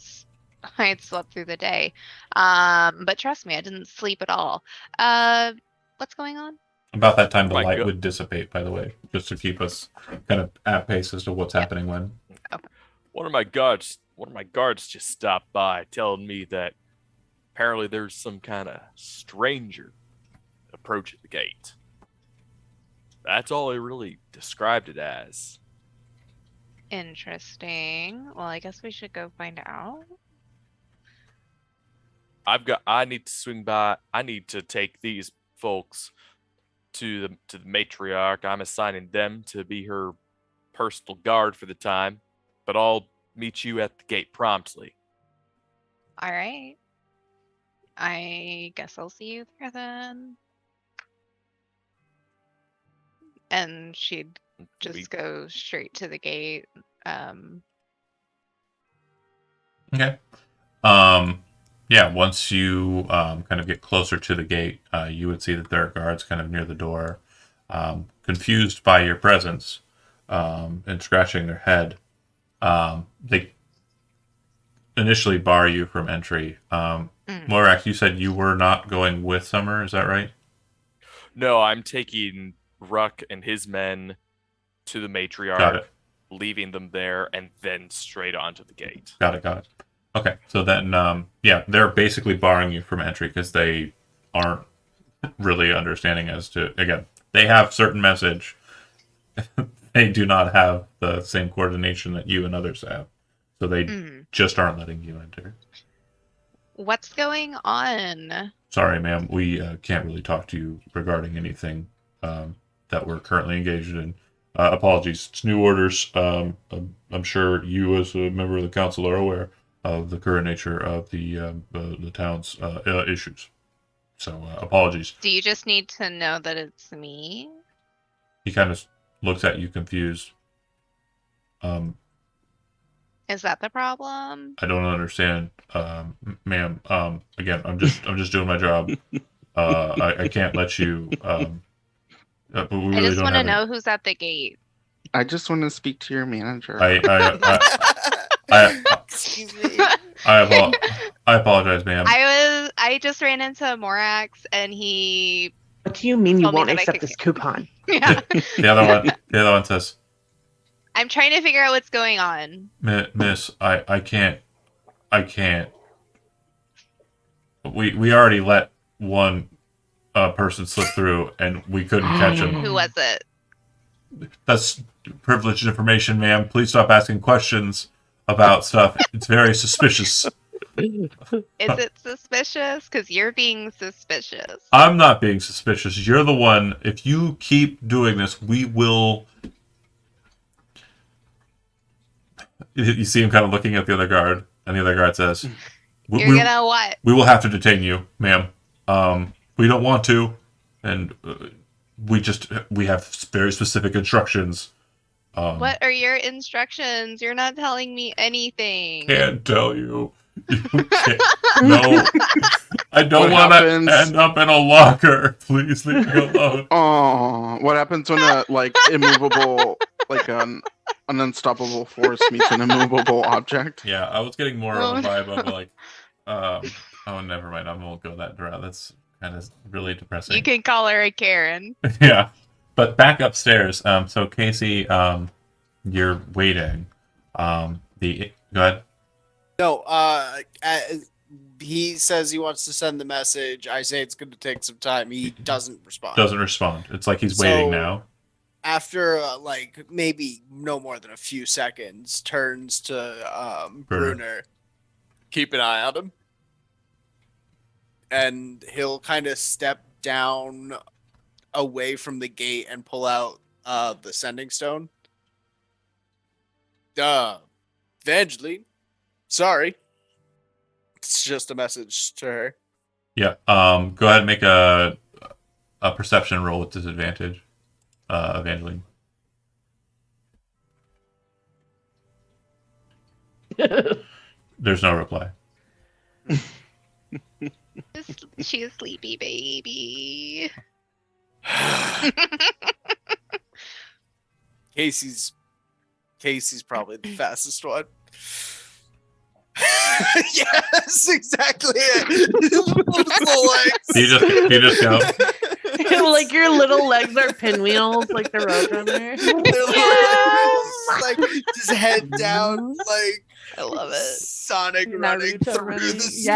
had slept through the day. But trust me, I didn't sleep at all. What's going on? About that time, the My light God. would dissipate, by the way, just to keep us kind of at pace as to what's happening when. One of my guards just stopped by telling me that apparently there's some kind of stranger approaching the gate. That's all he really described it as. Interesting. Well, I guess we should go find out. I need to swing by. I need to take these folks to the matriarch. I'm assigning them to be her personal guard for the time, but I'll meet you at the gate promptly. All right. I guess I'll see you there then. And she'd just go straight to the gate. Okay. Yeah, once you kind of get closer to the gate, you would see that there are guards kind of near the door, confused by your presence, and scratching their head. They initially bar you from entry. Morak, you said you were not going with Summer, is that right? No, I'm taking Ruck and his men to the Got matriarch, it. leaving them there, and then straight onto the gate. Got it. Okay, so then, yeah, they're basically barring you from entry because they aren't really understanding as to, again, they have certain message. They do not have the same coordination that you and others have. So they just aren't letting you enter. What's going on? Sorry, ma'am, we can't really talk to you regarding anything that we're currently engaged in. Apologies, it's new orders. I'm sure you, as a member of the council, are aware of the current nature of the town's issues. So apologies. Do you just need to know that it's me? He kind of looks at you confused. Is that the problem? I don't understand, ma'am. Again, I'm just doing my job. I can't let you. We I really just don't want to have know who's at the gate. I just want to speak to your manager. Excuse me. I apologize, ma'am. I just ran into Morax and he What do you mean you told me won't that I accept could this coupon? yeah. The other one says, I'm trying to figure out what's going on. Miss, I can't. We already let one person slip through, and we couldn't catch him. Who was it? That's privileged information, ma'am. Please stop asking questions about stuff. It's very suspicious. Is it suspicious? Because you're being suspicious. I'm not being suspicious. You're the one. If you keep doing this, we will. You see him kind of looking at the other guard, and the other guard says, You're gonna what? We will have to detain you, ma'am. We don't want to, and we have very specific instructions. What are your instructions? You're not telling me anything. Can't tell you. You can't. No, I don't What want happens- to end up in a locker. Please leave me alone. Oh, what happens when a immovable, like an unstoppable force meets an immovable object? Yeah, I was getting more of a vibe of like, oh, never mind. I won't go that route. That's kind of really depressing. You can call her a Karen. Yeah, but back upstairs. So Casey, you're waiting. Go ahead. No, he says he wants to send the message. I say it's going to take some time. He doesn't respond. Doesn't respond. It's like he's waiting So- now. After maybe no more than a few seconds, turns to Bruner. Keep an eye on him, and he'll kind of step down away from the gate and pull out the sending stone. Evangeline, sorry. It's just a message to her. Yeah. Go ahead and make a perception roll with disadvantage. Evangeline. There's no reply. She's a sleepy baby. Casey's probably the fastest one. Yes, exactly it. You just go. Like your little legs are pinwheels, like the Roadrunner. They're like just head down, like I love it. Sonic running Naruto through running. the streets,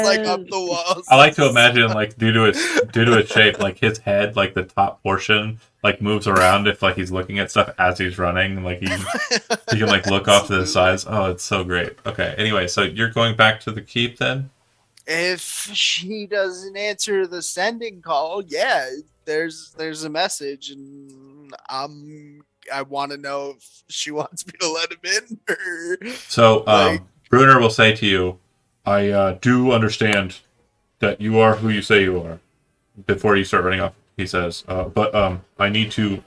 like up Yes. the walls. I like to imagine, like, due to its shape, like his head, like the top portion, like moves around if like he's looking at stuff as he's running. Like he can like look off to the sides. Oh, it's so great. Okay. Anyway, so you're going back to the keep then? If she doesn't answer the sending call, yeah, there's a message, and I want to know if she wants me to let him in. Or... So Like- Bruner will say to you, "I do understand that you are who you say you are." Before you start running off, he says, "But I need to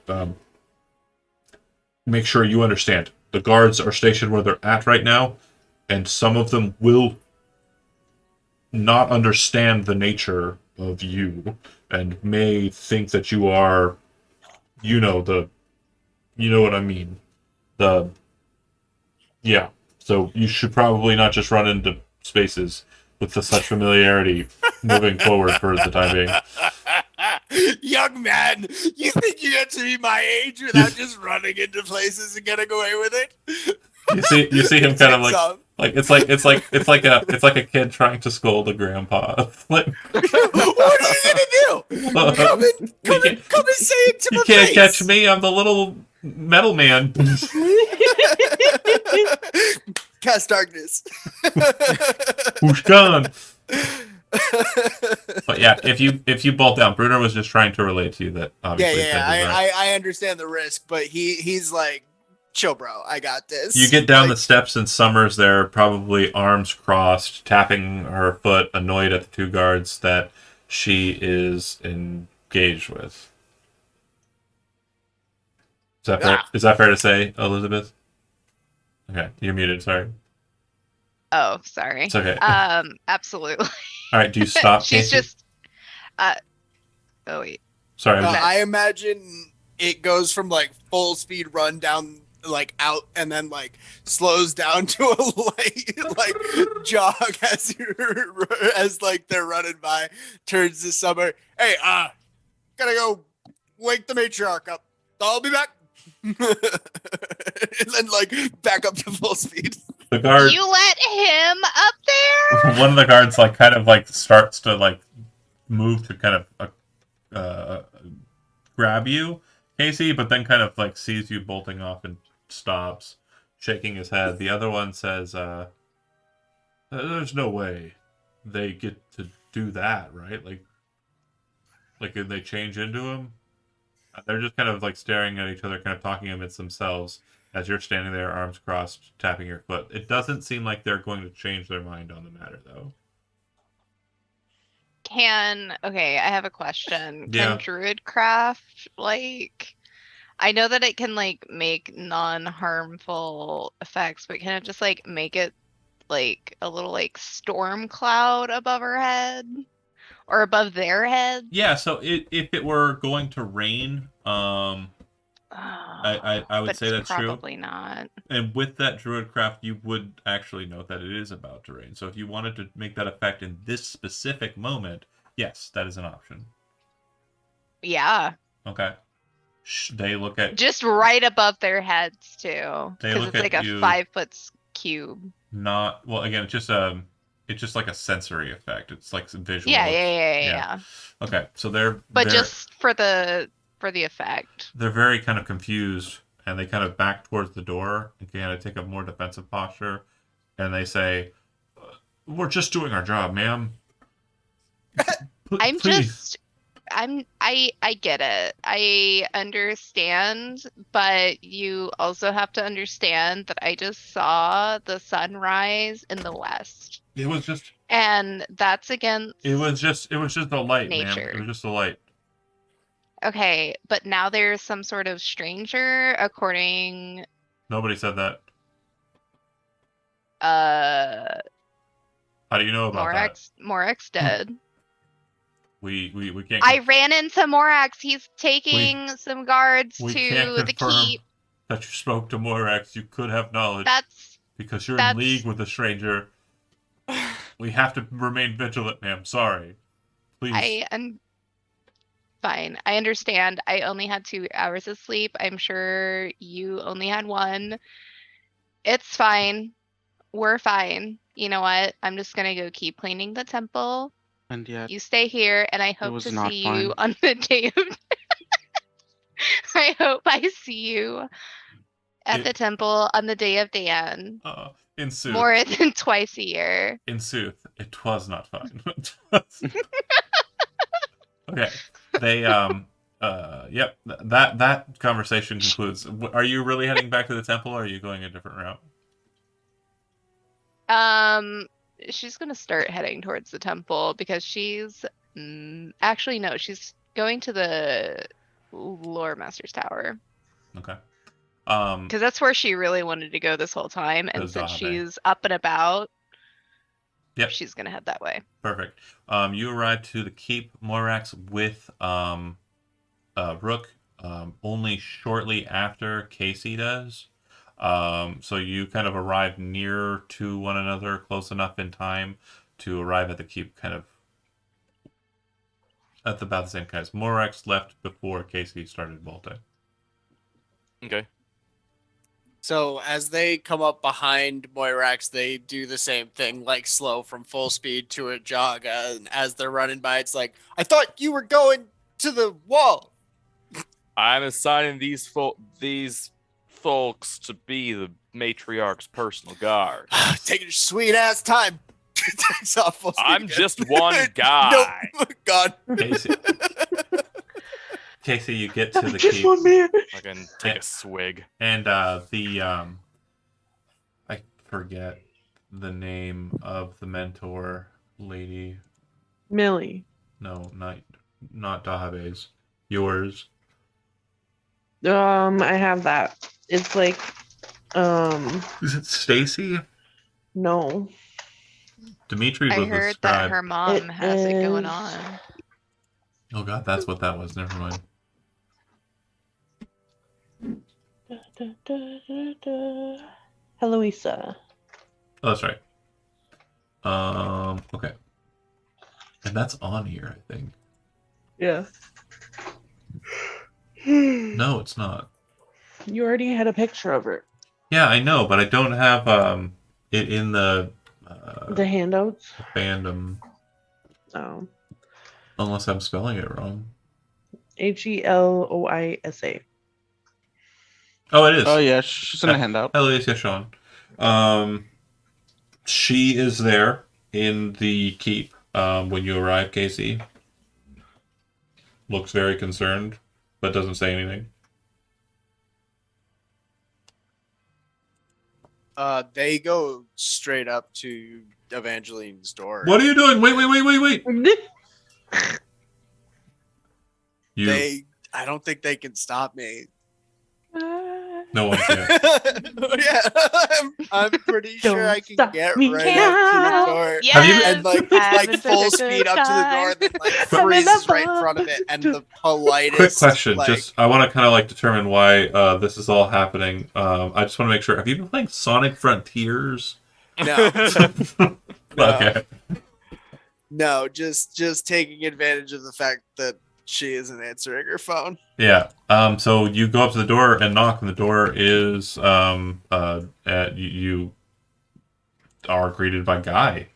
make sure you understand. The guards are stationed where they're at right now, and some of them will not understand the nature of you and may think that you are, you know what I mean. Yeah. So you should probably not just run into spaces with such familiarity moving forward for the time being." Young man, you think you get to be my age without just running into places and getting away with it? You see him kind of like Some. it's like a kid trying to scold a grandpa. Like, What are you gonna do? Come and say it to you my can't face. catch me. I'm the little metal man. Cast darkness. Who's gone? But yeah, if you bolt down, Bruner was just trying to relate to you that obviously. Yeah. things aren't- I understand the risk, but he's like, chill, bro. I got this. You get down Like, the steps and Summer's there, probably arms crossed, tapping her foot, annoyed at the two guards that she is engaged with. Is that fair? Ah. Is that fair to say, Elizabeth? Okay, you're muted. Sorry. Oh, sorry. It's okay. Absolutely. All right, do you stop? She's Casey? just. Oh wait. Sorry. I imagine it goes from like full speed run down like out and then like slows down to a like jog as as like they're running by, turns to Summer. Hey, gotta go wake the matriarch up. I'll be back. And then like back up to full speed. The guard, You let him up there? one of the guards, like kind of like starts to like move to kind of grab you, Casey, but then kind of like sees you bolting off and stops, shaking his head. The other one says, "There's no way they get to do that, right? Like did they change into him?" They're just kind of like staring at each other, kind of talking amidst themselves as you're standing there, arms crossed, tapping your foot. It doesn't seem like they're going to change their mind on the matter, though. Okay, I have a question. Yeah. Can Druidcraft, like, I know that it can, like, make non-harmful effects, but can it just, like, make it, like, a little, like, storm cloud above her head? Or above their head? Yeah, so if it were going to rain, I would But say it's that's true. probably not. And with that Druidcraft, you would actually note that it is about to rain. So if you wanted to make that effect in this specific moment, yes, that is an option. Yeah. Okay. They look at Just right above their heads, too. They Because look it's like at a you- 5-foot cube. not well. Again, it's just like a sensory effect. It's like some visual. Yeah. Okay, so they're But just for the effect. they're very kind of confused, and they kind of back towards the door and kind of take a more defensive posture, and they say, "We're just doing our job, ma'am." Please. I get it. I understand, but you also have to understand that I just saw the sunrise in the west. It was just. And that's against It was just the light, ma'am. nature. It was just the light. Okay, but now there's some sort of stranger according Nobody said that. How do you know about that? Morax dead. We can't. I ran into Morax. He's taking some guards we to can't the confirm keep. that you spoke to Morax. You could have knowledge. Because you're in that's- league with a stranger. We have to remain vigilant, ma'am. Sorry. Please. Fine. I understand. I only had 2 hours of sleep. I'm sure you only had 1. It's fine. We're fine. You know what? I'm just gonna go keep cleaning the temple. And yet, You stay here, and I hope was to not see fine. you on the day of. I hope I see you at the temple on the day of Dan. In Sooth. More than twice a year. In Sooth, it was not fun. Okay. They yep. That conversation concludes. Are you really heading back to the temple, or are you going a different route? She's gonna start heading towards the temple because she's actually no, she's going to the Lore Master's Tower. Okay. Because that's where she really wanted to go this whole time, and since Zahabe. she's up and about, Yep. she's gonna head that way. Perfect. You arrive to the Keep Morax with Rook only shortly after Casey does. So you kind of arrive near to one another, close enough in time to arrive at the Keep kind of at about the same time. Morax left before Casey started bolting. Okay. So as they come up behind Moirax, they do the same thing, like slow from full speed to a jog. And as they're running by, it's like, I thought you were going to the wall. I'm assigning these folks to be the matriarch's personal guard. Taking your sweet ass time. Takes off full speed I'm again. just one guy. Nope. God. Casey, you get to the Just Keep. one man. I can take a swig. And I forget the name of the mentor lady. Millie. No, not Dahabe's. Yours. I have that. It's like, Is it Stacy? no. Dimitri was I the heard scribe. that her mom It has it going is- on. Oh god, that's what that was. Never mind. Da, da, da, da. Heloisa. Oh, that's right. Okay. And that's on here, I think. Yeah. No, it's not. You already had a picture of it. Yeah, I know, but I don't have it in the The handouts. fandom Oh. unless I'm spelling it wrong. Heloisa. Oh, it is. Oh yeah, she's in the handout. Hello, yes, Sean. She is there in the keep when you arrive, Casey. Looks very concerned, but doesn't say anything. They go straight up to Evangeline's door. What are you doing? Wait. You. I don't think they can stop me. No one can. Yeah, I'm pretty sure I can stop get me right up to the now. door. Have you- And like Having such full a good speed up to the door, and then like Having a freezes right in front of it, and the politest. Quick question. like, Just I want to kind of like determine why this is all happening. I just want to make sure. Have you been playing Sonic Frontiers? no, no, Okay. no, just taking advantage of the fact that she isn't answering her phone. Yeah. So you go up to the door and knock, and the door is you are greeted by Guy,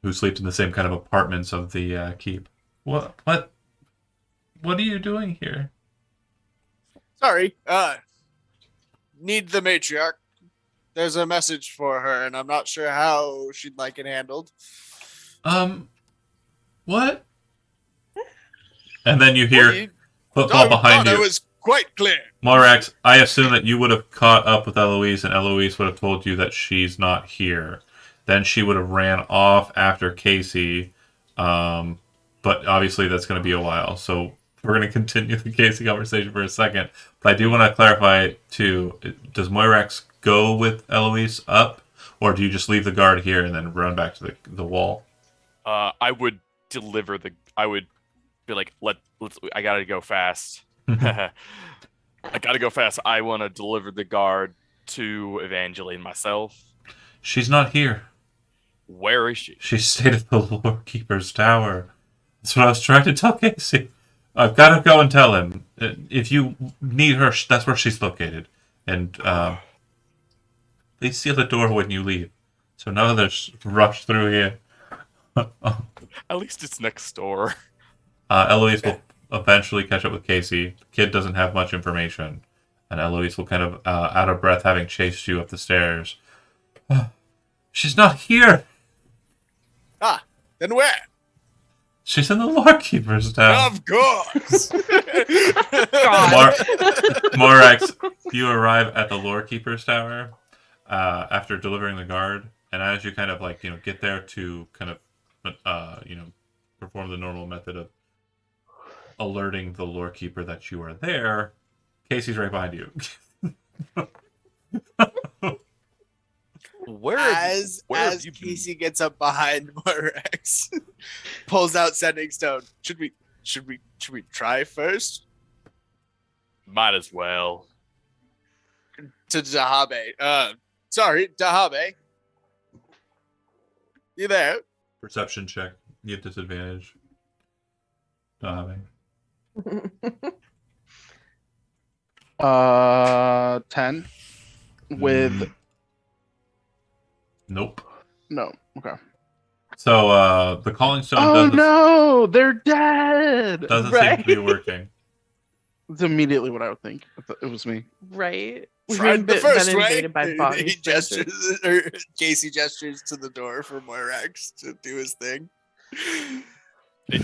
who sleeps in the same kind of apartments of the keep. What are you doing here? Sorry, need the matriarch. There's a message for her, and I'm not sure how she'd like it handled. What? And then you Well, hear you football behind thought I you. was quite clear. Morax, I assume that you would have caught up with Eloise, and Eloise would have told you that she's not here. Then she would have ran off after Casey, but obviously that's going to be a while. So we're going to continue the Casey conversation for a second. But I do want to clarify, too, does Moirax go with Eloise up, or do you just leave the guard here and then run back to the wall? I would deliver the. I would be like, let's. I gotta go fast. I gotta go fast. I want to deliver the guard to Evangeline myself. She's not here. Where is she? She stayed at the Lord Keeper's tower. That's what I was trying to tell Casey. I've got to go and tell him. If you need her, that's where she's located. And please seal the door when you leave. So none others rush through here. At least it's next door. Eloise will eventually catch up with Casey. The kid doesn't have much information. And Eloise will kind of, out of breath, having chased you up the stairs. She's not here! Ah, then where? She's in the Lord Keeper's tower. Of course. Morax, you arrive at the Lore Keeper's Tower after delivering the guard, and as you kind of like get there to kind of perform the normal method of alerting the Lore Keeper that you are there, Casey's right behind you. Where as have you Casey gets up behind Morax, pulls out Sending Stone. Should we try first? Might as well. To Dahabe. Sorry, Dahabe. You there? Perception check. You have disadvantage. 10 with Nope. no. Okay. So the calling stone Oh doesn't no, they're dead. seem to be working. It's immediately what I would think. I thought it was me. Right. We've Tried the been first way. invaded by He bodies. gestures, or Casey gestures to the door for Morax to do his thing.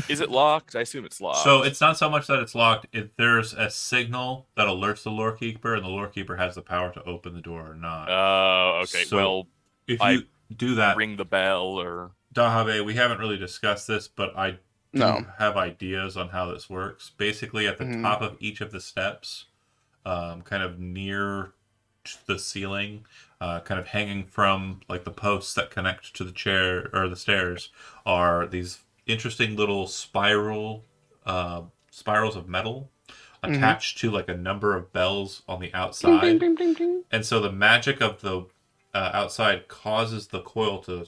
Is it locked? I assume it's locked. So it's not so much that it's locked. There's a signal that alerts the Lore Keeper, and the Lore Keeper has the power to open the door or not. Oh, okay. So- well, If I you do that, ring the bell or. Dahabe, we haven't really discussed this, but I do No. have ideas on how this works. Basically, at the Mhm. top of each of the steps, kind of near the ceiling, kind of hanging from like the posts that connect to the chair or the stairs, are these interesting little spirals of metal. attached to like a number of bells on the Ding, outside. ding, ding, ding, ding. And so the magic of the outside causes the coil to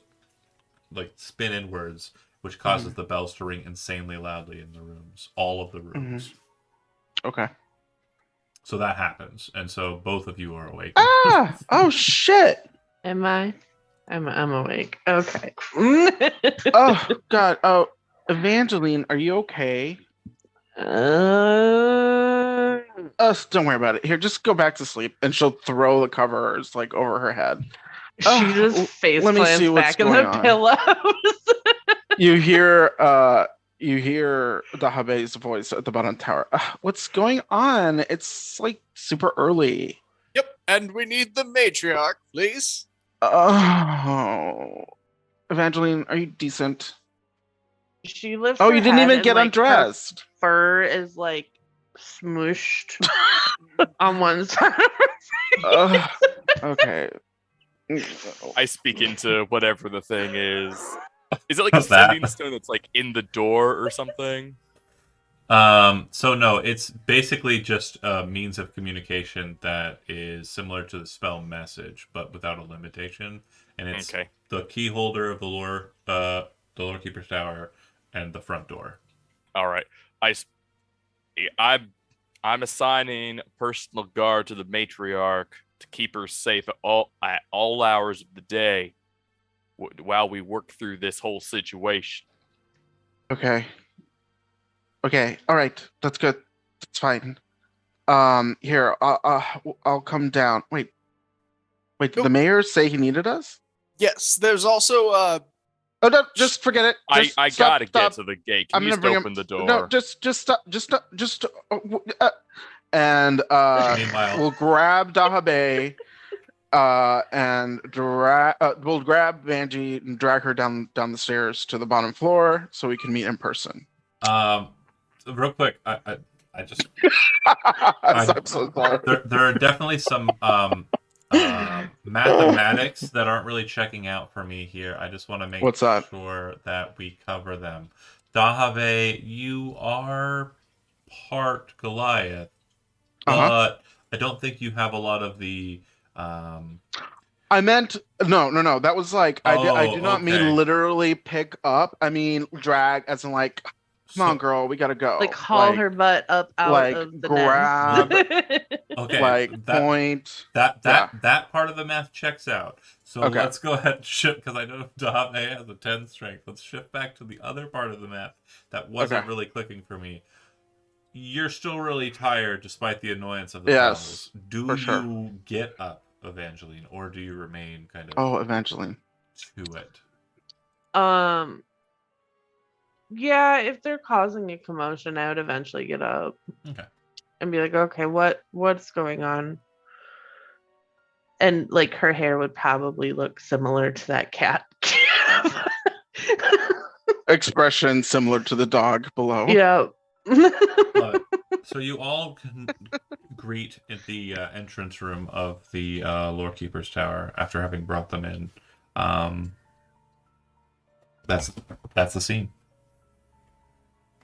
like spin inwards, which causes the bells to ring insanely loudly in the rooms, all of the rooms. Okay. So that happens, and so both of you are awake. Ah! Oh shit! Am I? I'm awake. Okay. Oh god. Oh, Evangeline, are you okay? Uh, Don't worry about it. Here, just go back to sleep, and she'll throw the covers like over her head. she just face let me see plants what's back in going the on. pillows. You hear Dahabe's voice at the bottom tower. What's going on? It's like super early. Yep, and we need the matriarch, please. Oh, Evangeline, are you decent? She lifts Oh, her you didn't head even and, get like, undressed. Her fur is like smooshed on one side. Okay. I speak into whatever the thing is. Is it like How's a that? sending stone that's like in the door or something? So no, it's basically just a means of communication that is similar to the spell message, but without a limitation. And it's Okay. the key holder of the lore keeper's tower, and the front door. All right. I'm assigning a personal guard to the matriarch to keep her safe at all hours of the day while we work through this whole situation. Okay. Okay. All right. That's good. That's fine. Here, I'll come down. Wait. Did the Nope. mayor say he needed us? Yes, there's also Oh no! Just forget it. Just I stop, gotta stop. get to the gate. I'm Can you gonna just bring open him. the door? No, just stop. And Meanwhile- we'll grab Dahabe, and we'll grab Vanjie and drag her down the stairs to the bottom floor so we can meet in person. Real quick, I just I'm so sorry. there are definitely some mathematics that aren't really checking out for me here. I just want to make What's that? sure that we cover them. Dahave, you are part Goliath, but I don't think you have a lot of the. I meant no. That was like I do not okay. mean literally pick up. I mean drag, as in like, come on, girl, we gotta go. Like haul her butt up out like, of the grab, nest. Okay, like point. That part of the math checks out. So Okay. let's go ahead and shift, because I know Dahave has a 10 strength. Let's shift back to the other part of the math that wasn't really clicking for me. You're still really tired despite the annoyance of the bells. Do you get up, Evangeline, or do you remain kind of Evangeline to it? Yeah, if they're causing a commotion, I would eventually get up. Okay. And be like, okay, what's going on? And like her hair would probably look similar to that cat. Expression similar to the dog below. Yeah. So you all can greet at the entrance room of the Lore Keeper's Tower after having brought them in. That's the scene.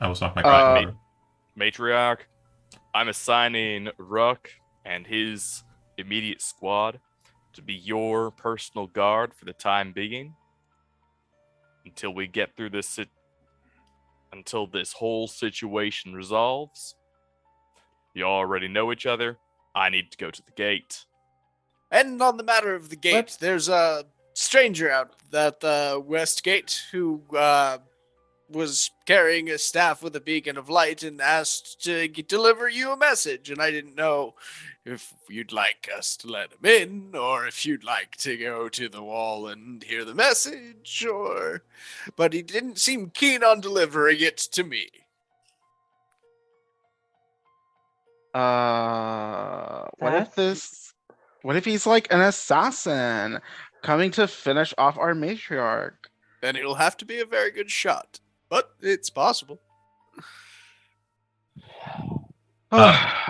I was not my Matriarch, I'm assigning Ruck and his immediate squad to be your personal guard for the time being until we get through this until this whole situation resolves. You already know each other. I need to go to the gate. And on the matter of the gate, there's a stranger out at the west gate who was carrying a staff with a beacon of light and asked to deliver you a message. And I didn't know if you'd like us to let him in, or if you'd like to go to the wall and hear the message, but he didn't seem keen on delivering it to me. What if he's like an assassin coming to finish off our matriarch? Then it'll have to be a very good shot, but it's possible.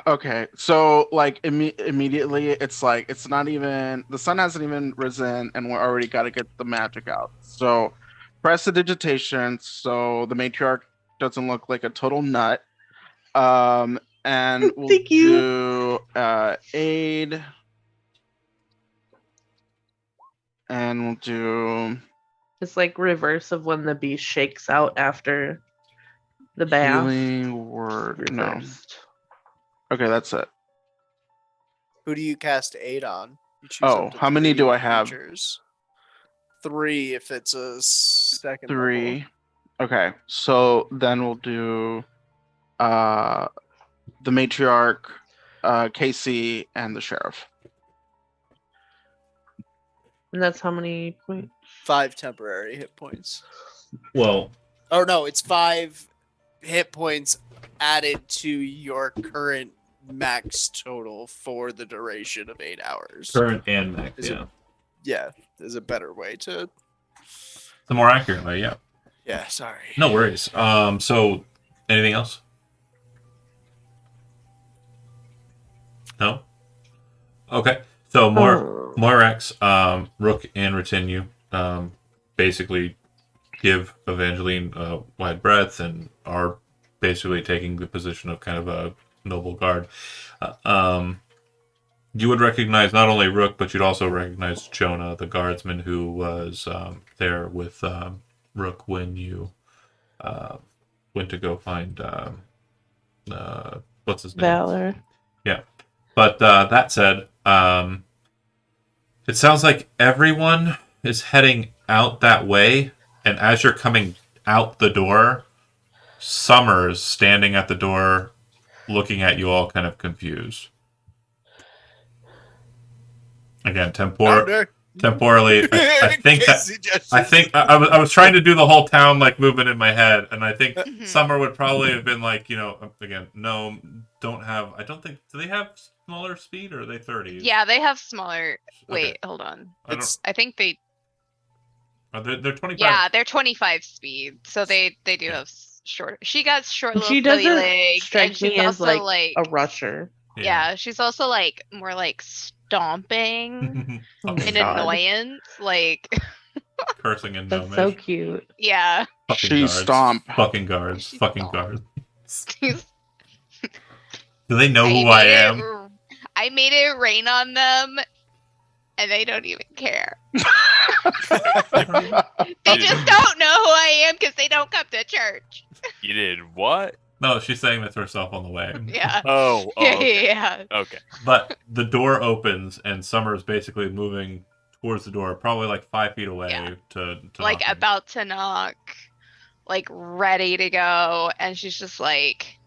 Okay, so like immediately it's like it's not even, the sun hasn't even risen and we're already got to get the magic out. So prestidigitation so the matriarch doesn't look like a total nut. And we'll Thank you. do aid. And we'll do It's like reverse of when the beast shakes out after the bath. healing word. No. Reversed. Okay, that's it. Who do you cast aid on? You choose Oh, up to how many do 3 I have? creatures. 3 if it's a second level. 3. Okay, so then we'll do the matriarch, Casey, and the sheriff. And that's how many points? 5 temporary hit points. Well, Or no, it's 5 hit points added to your current max total for the duration of 8 hours. current and max, Is it- yeah. Yeah, there's a better way to. The more accurate way, yeah. Yeah, sorry. No worries. So anything else? No? Okay. So Moirax, Rook, and Retinue basically give Evangeline a wide breadth and are basically taking the position of kind of a noble guard. You would recognize not only Rook, but you'd also recognize Jonah, the guardsman who was there with Rook when you went to go find what's his name? Valor. Yeah. But that said, it sounds like everyone is heading out that way, and as you're coming out the door, Summer's standing at the door, looking at you all kind of confused. Again, temporally, I think I was trying to do the whole town like movement in my head, and I think Summer would probably have been like, again, no, don't have. I don't think, do they have smaller speed or are they 30s? Yeah, they have smaller. Wait, Okay. hold on. It's I think they. They're 25. Yeah, they're 25 speed, so they do have short. She got short little She silly doesn't legs, strike and she's me as also like a rusher. yeah, she's also like more like stomping Oh my an God. annoyance, like Cursing and That's gnomish. so cute. yeah. Fucking She guards. stomp. Fucking guards. She Fucking stomp. guards. She's- Do they know who made I it am? r- I made it rain on them, and they don't even care. They just don't know who I am because they don't come to church. You did what? No, she's saying that to herself on the way. Yeah. Oh, Yeah, okay. yeah. Okay. But the door opens and Summer's basically moving towards the door, probably like 5 feet away Yeah. to Like knock on. about to knock, like ready to go, and she's just like,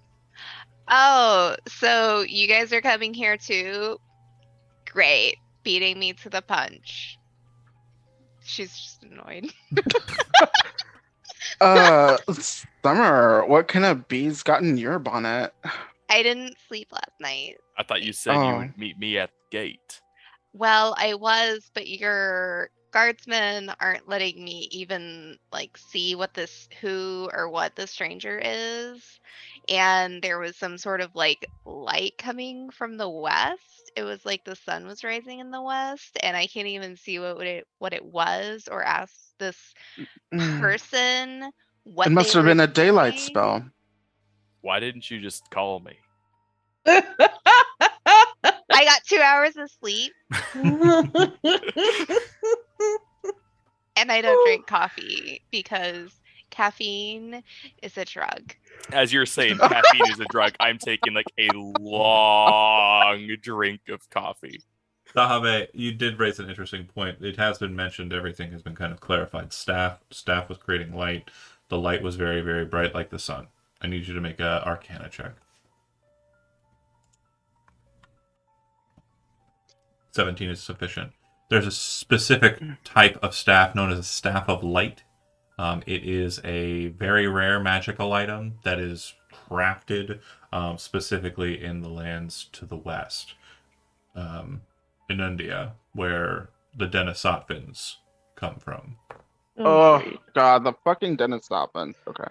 "Oh, so you guys are coming here too? Great, beating me to the punch." She's just annoyed. Summer, what kind of bees got in your bonnet? I didn't sleep last night. I thought you said you Oh. would meet me at the gate. Well, I was, but your guardsmen aren't letting me even like see what the stranger is. And there was some sort of like light coming from the west. It was like the sun was rising in the west, and I can't even see what it was or ask this person what It must they have were been a daylight doing. spell. Why didn't you just call me? I got 2 hours of sleep, and I don't drink coffee because caffeine is a drug. As you're saying, caffeine is a drug. I'm taking like a long drink of coffee. Dahave, you did raise an interesting point. It has been mentioned, everything has been kind of clarified. Staff was creating light. The light was very, very bright like the sun. I need you to make a Arcana check. 17 is sufficient. There's a specific type of staff known as a staff of light. It is a very rare magical item that is crafted specifically in the lands to the west. In India, where the Denisovans come from. Oh, great. God, the fucking Dennis Dobbin. Okay.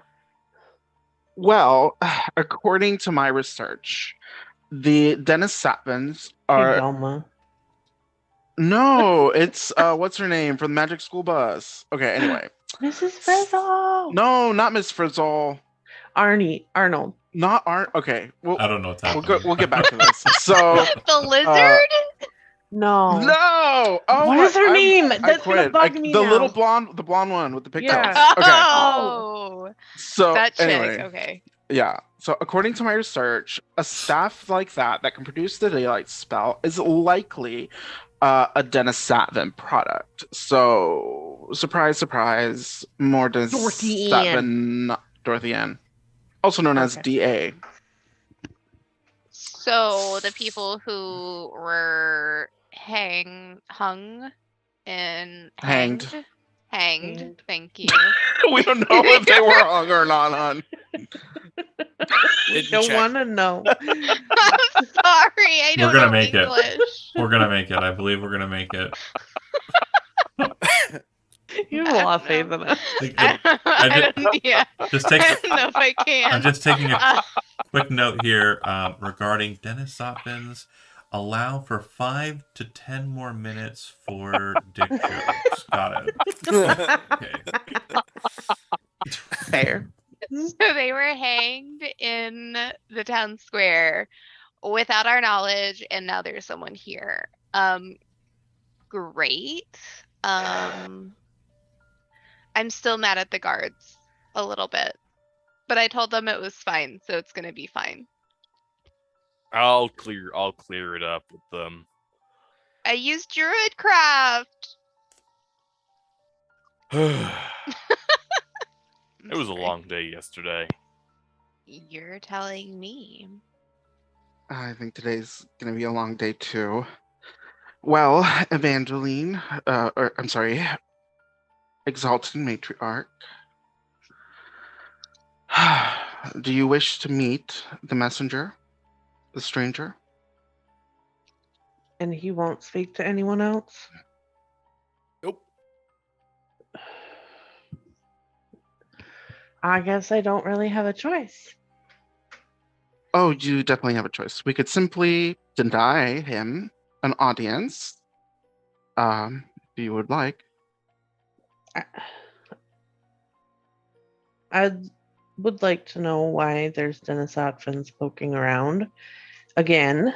Well, according to my research, the Denisovans Hey, are Velma. no, it's what's her name from the Magic School Bus? Okay, anyway. Mrs. Frizzle. No, not Miss Frizzle. Arnold. Not Arn. Okay, I don't know what's we'll happening. go. We'll get back to this. So The lizard? No. no. Oh, What is her name? I That's gonna quit. bug me the now. little blonde, the blonde one with the pigtails. Yeah. Okay. Oh, So that chick. anyway, Okay. yeah. So according to my research, a staff like that can produce the daylight spell is likely a Denisatvan product. So surprise, surprise, more Dorothy Ann. Dorothy Ann, also known as Okay. DA. So the people who were hung and Hanged. hanged. Thank you. We don't know if they were hung or not hung. We Didn't don't check. want to know. I'm sorry, I don't gonna know make it. English. We're gonna make it. I believe we're gonna make it. You have a lot of faith in us. I don't, yeah. Just take. I don't know if I can. I'm just taking a quick note here regarding Denisotvans. Allow for 5 to 10 more minutes for dick jokes. Got it. Okay. Fair. So they were hanged in the town square without our knowledge, and now there's someone here. Great. I'm still mad at the guards a little bit, but I told them it was fine, so it's gonna be fine. I'll clear it up with them. I used Druidcraft. It was a long day yesterday. You're telling me. I think today's gonna be a long day too. Well, Evangeline, or I'm sorry, Exalted Matriarch. Do you wish to meet the messenger, the stranger? And he won't speak to anyone else? Nope. I guess I don't really have a choice. Oh, you definitely have a choice. We could simply deny him an audience, if you would like. I would like to know why there's Denisotvans poking around again.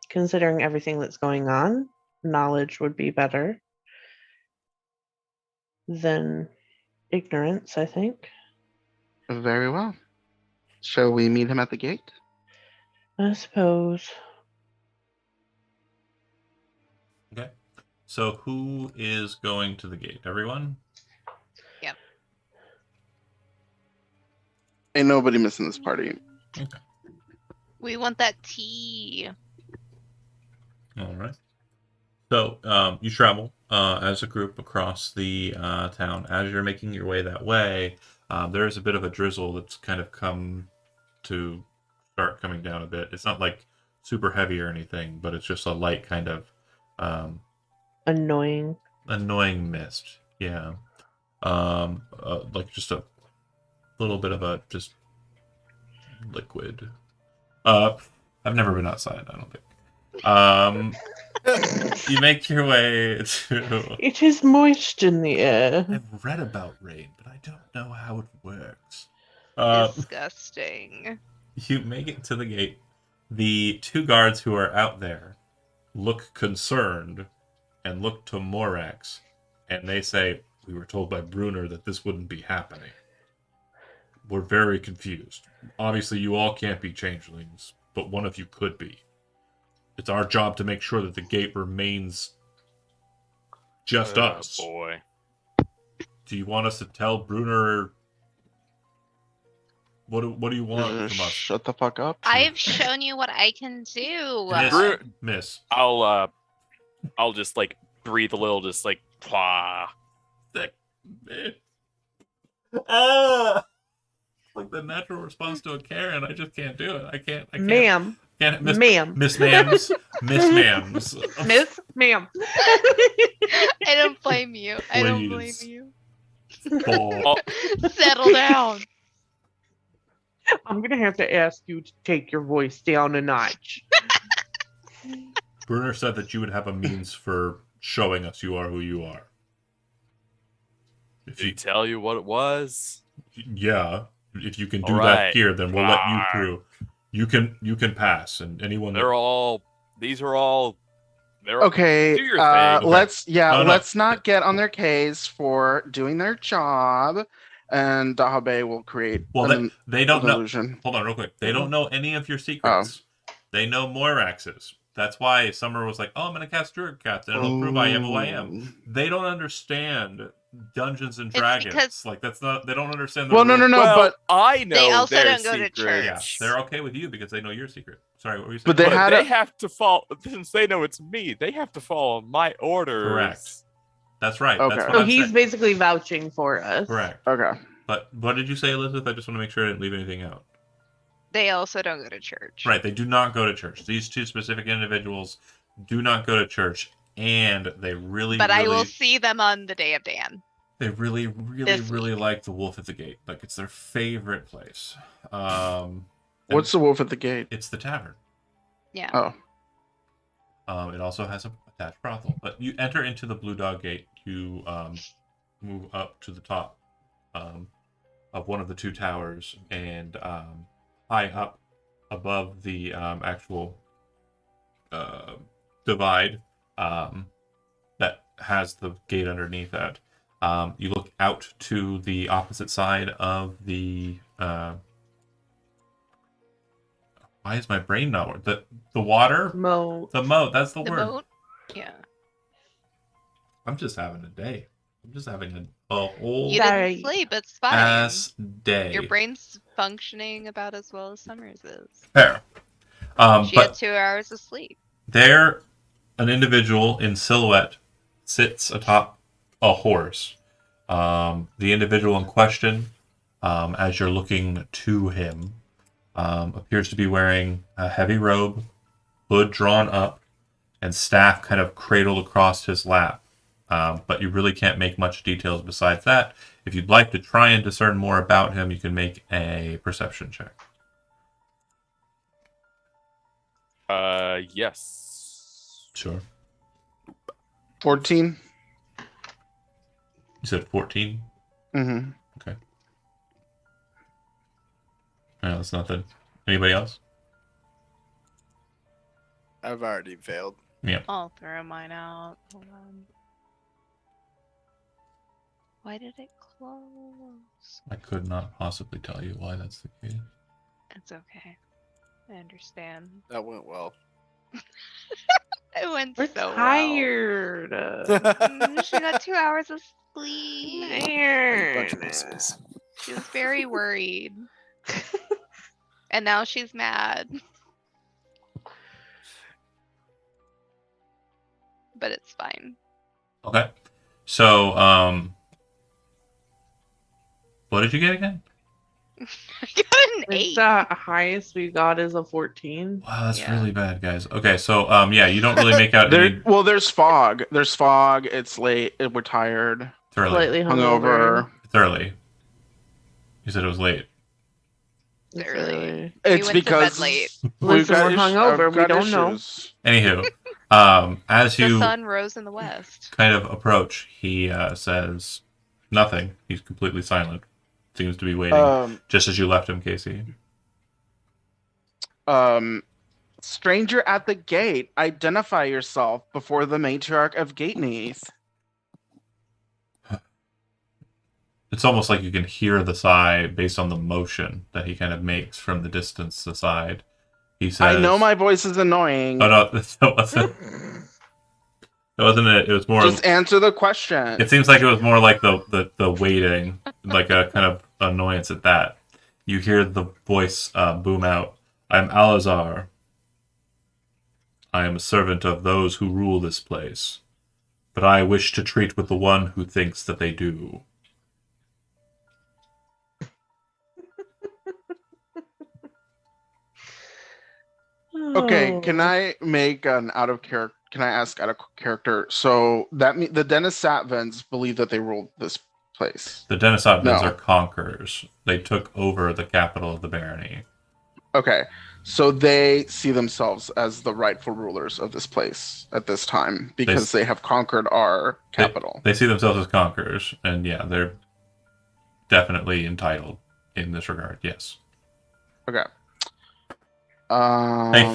Considering everything that's going on, knowledge would be better than ignorance, I think. Very well. Shall we meet him at the gate? I suppose. Okay. So who is going to the gate? Everyone? Yep. Ain't nobody missing this party. Okay. We want that tea. All right. So you travel as a group across the town. As you're making your way that way, there is a bit of a drizzle that's kind of come to start coming down a bit. It's not like super heavy or anything, but it's just a light kind of Annoying mist. Yeah. Like just a little bit of a just liquid. I've never been outside, I don't think. You make your way to... It is moist in the air. I've read about rain, but I don't know how it works. Disgusting. You make it to the gate. The 2 guards who are out there look concerned and look to Morax, and they say, "We were told by Brunner that this wouldn't be happening. We're very confused. Obviously, you all can't be changelings, but one of you could be. It's our job to make sure that the gate remains just us. Boy. Do you want us to tell Brunner? What do you want from us? Shut the fuck up. I've shown you what I can do. Miss. I'll just like breathe a little, just like plah. Ah! Like the natural response to a Karen. I just can't do it. I can't. Ma'am. Can't, Miss Ma'am. Ma'ams. Miss Ma'ams. Miss, ma'am. I don't blame you. I don't blame Please. you. Oh, Settle down. I'm gonna have to ask you to take your voice down a notch. Brunner said that you would have a means for showing us you are who you are. If Did he tell you what it was? yeah, If you can do All that right. here, then we'll let you Ah. through. You can pass, and anyone that These are all. They're Okay, do your thing. let's No. let's not get on their case for doing their job, and Dahabe will create well, they don't an know. illusion. Hold on, real quick. They don't know any of your Oh. secrets. They know Moirax's. That's why Summer was like, "Oh, I'm gonna cast Druid Cats, and it'll prove I am who I am." They don't understand Dungeons and Dragons. because- Like that's not. They don't understand the Well, rules. no, Well, but I know They also their don't go to secrets. Yeah, church. they're okay with you because they know your secret. Sorry, what were you saying? But they But had they a- have to follow, since they know it's me, they have to follow my orders. Correct. That's right. Okay. That's what So I'm he's saying. basically vouching for us. Correct. okay. But what did you say, Elizabeth? I just want to make sure I didn't leave anything out. They also don't go to church. Right, they do not go to church. These two specific individuals do not go to church, and they really, But really, I will see them on the Day of Dan. they really, really, this really week. like the Wolf at the Gate. Like it's their favorite place. And What's the wolf at the gate? It's the tavern. Yeah. Oh, It also has a attached brothel. But you enter into the Blue Dog Gate. You move up to the top of one of the two towers, and high up above the actual divide that has the gate underneath it. You look out to the opposite side of the. Why is my brain not working? The water? Mo. The moat. That's the The word. boat? Yeah. I'm just having a day. I'm just having a whole You Sorry. didn't sleep. It's fine. ass day. Your brain's functioning about as well as Summer's is. Fair. She had But 2 hours of sleep. there, an individual in silhouette sits atop a horse. The individual in question, as you're looking to him, appears to be wearing a heavy robe, hood drawn up, and staff kind of cradled across his lap. But you really can't make much details besides that. If you'd like to try and discern more about him, you can make a perception check. Yes. Sure. 14. You said 14? Mm-hmm. No, that's nothing. Anybody else? I've already failed. I'll throw mine out. Hold on. Why did it close? I could not possibly tell you why that's the case. It's okay. I understand. That went well. It went We're so tired. well. She got 2 hours of sleep. A bunch of pussies. She was very worried. And now she's mad. But it's fine. Okay. So, what did you get again? I got an 8. The highest we got is a 14. Wow, that's Yeah. really bad, guys. Okay, so, yeah, you don't really make out any... There's fog. There's fog. It's late. We're tired. It's early. Slightly hungover. Hungover. It's early. You said it was late. It's early. It's went to bed because late. Listen, we're hungover. I've We got don't know. issues. Anywho, as The you sun rose in the west. kind of approach, he says nothing. He's completely silent. Seems to be waiting, just as you left him, Casey. Stranger at the gate, identify yourself before the matriarch of Gateneath. It's almost like you can hear the sigh based on the motion that he kind of makes from the distance aside. He says, I know my voice is annoying. Oh, no, that wasn't it. Wasn't it. It was more... Just answer the question. It seems like it was more like the waiting, like a kind of annoyance at that. You hear the voice boom out. I'm Alazar. I am a servant of those who rule this place. But I wish to treat with the one who thinks that they do. Okay, can Oh. I make an out of character? Can I ask out of character? So the Dennis Satvins believe that they ruled this place. The Denisovans No. are conquerors. They took over the capital of the barony. Okay, so they see themselves as the rightful rulers of this place at this time because they have conquered our capital. They see themselves as conquerors, and yeah, they're definitely entitled in this regard. Yes, Okay.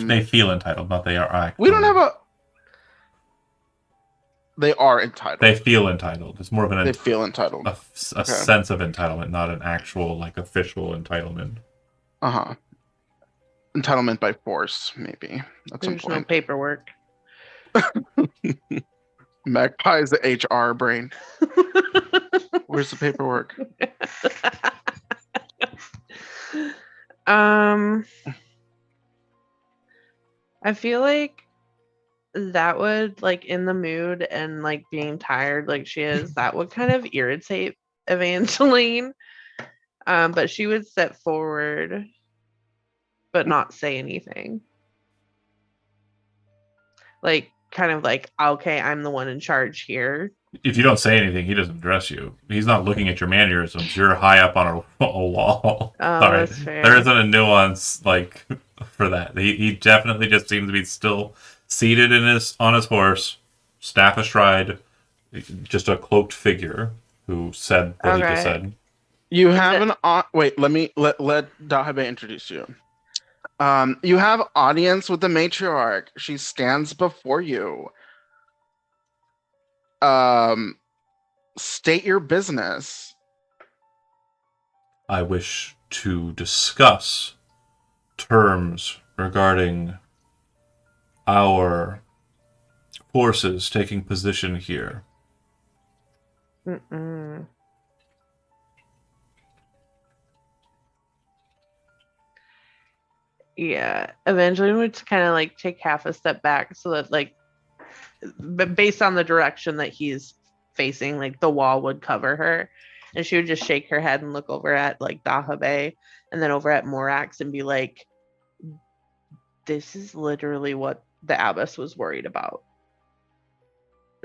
they feel entitled, not they are actually. We don't have a. They are entitled. They feel entitled. It's more of They feel entitled. a Okay. sense of entitlement, not an actual like official entitlement. Entitlement by force, maybe at some There's no point. paperwork. Magpie's the HR brain. Where's the paperwork? I feel like that would, like, in the mood and like being tired like she is, that would kind of irritate Evangeline. But she would step forward but not say anything. Like, kind of like, okay, I'm the one in charge here. If you don't say anything, he doesn't address you. He's not looking at your mannerisms. You're high up on a wall. Oh, Sorry, that's fair. there isn't a nuance like for that. He definitely just seems to be still seated on his horse, staff astride, just a cloaked figure who said what he just said. You have wait, let Dahabe introduce you. You have audience with the matriarch. She stands before you. State your business. I wish to discuss terms regarding our forces taking position here. Mm-mm. Yeah, Evangeline would kind of like take half a step back so that, like, based on the direction that he's facing, like the wall would cover her, and she would just shake her head and look over at like Dahabe and then over at Morax and be like, this is literally what the abbess was worried about.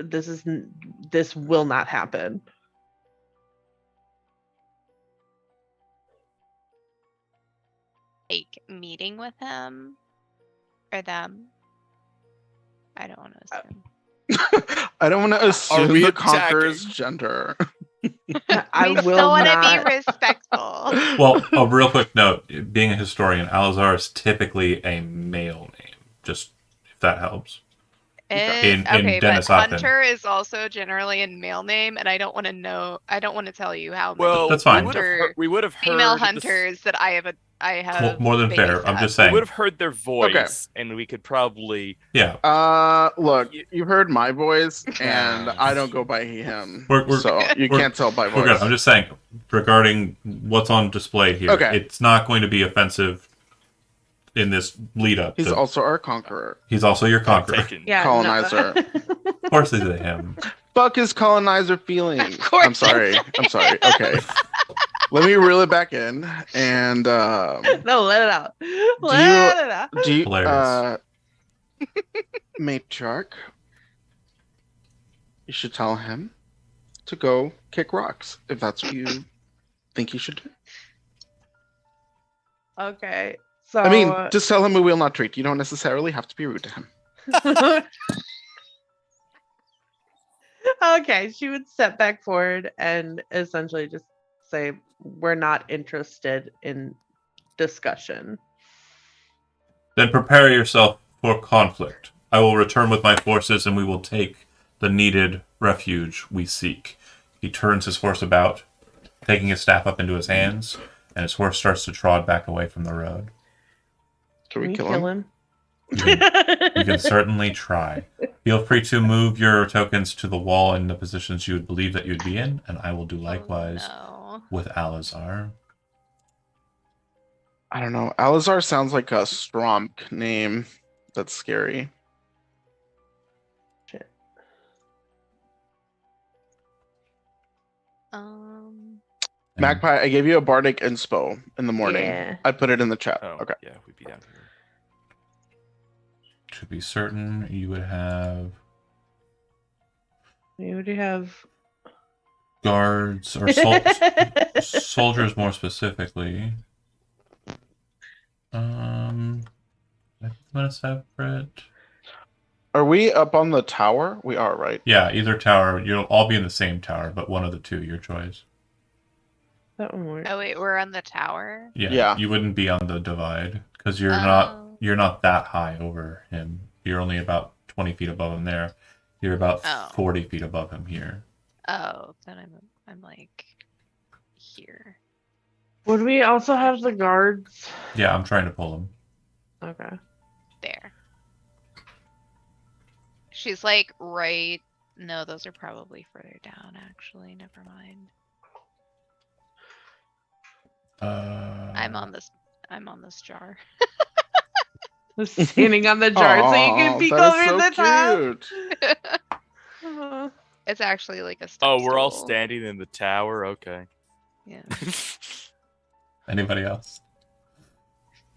This will not happen. Like meeting with him or them. I don't want to assume. I don't want to assume we the attacking? conqueror's gender. I We will still want to not. be respectful. Well, a real quick note: being a historian, Alazar is typically a male name. Just if that helps. In Okay, but Dennis Ogden. Hunter is also generally a male name, and I don't want to know. I don't want to tell you how many Well, That's fine. we would have heard female this- hunters that I have More than fair. I'm babysat. just We saying. would have heard their voice, and we could probably. Yeah. Look, you heard my voice, and I don't go by he, him. So you can't tell by We're voice. good. I'm just saying, regarding what's on display here, it's not going to be offensive in this lead up. He's also our conqueror. He's also your conqueror. Yeah, colonizer. Of course they him. Fuck his colonizer feelings. Of course I'm sorry. Okay. Let me reel it back in and No, let it out. Let it out. do you Hilarious. matriarch, you should tell him to go kick rocks if that's what you think he should do. Okay. So I mean, just tell him we will not treat. You don't necessarily have to be rude to him. okay, she would step back forward and essentially just say, we're not interested in discussion. Then prepare yourself for conflict. I will return with my forces and we will take the needed refuge we seek. He turns his horse about, taking his staff up into his hands, and his horse starts to trot back away from the road. Can we you kill him? You can certainly try. Feel free to move your tokens to the wall in the positions you would believe that you'd be in, and I will do likewise with Alazar. I don't know. Alazar sounds like a Stromp name. That's scary. Shit. Magpie, I gave you a bardic inspo in the morning. Yeah. I put it in the chat. Oh, Okay. yeah, we'd be down here. To be certain, you would have You do have guards or soldiers more specifically. I'm gonna separate. Are we up on the tower? We are, right? Yeah, either tower. You'll all be in the same tower, but one of the two, your choice. That one works. Oh wait, we're on the tower. Yeah. You wouldn't be on the divide because you're Oh. not that high over him. You're only about 20 feet above him there. You're about Oh. 40 feet above him here. Oh, then I'm like here. Would we also have the guards? Yeah, I'm trying to pull him. Okay. There. She's like right. No, those are probably further down. Actually, never mind. I'm on this. I'm on this jar. Standing on the jar so you can Aw, peek that is over so the top. cute. Aw. It's actually like a step Oh, we're all stool. standing in the tower. Okay. Yeah. Anybody else?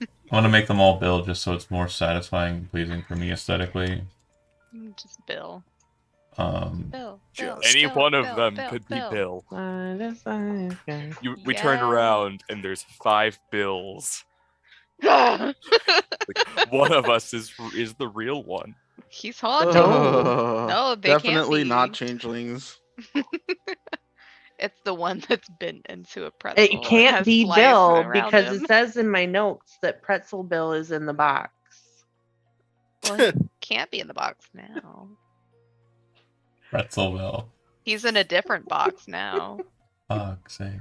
I want to make them all build just so it's more satisfying and pleasing for me aesthetically. Just Bill. Um, Any Bill, one of Bill, them Bill, could Bill. be Bill. Okay. We turn Yeah. around and there's 5 Bills. He's Like, one of us is the real one. haunted. No. No, they Definitely can't not be. changelings. It's the one that's been into a pretzel. It and can't has be flies Bill around because him. it says in my notes that Pretzel Bill is in the box. Well, he can't be in the box now. Pretzelville. He's in a different box now. Fuck's sake.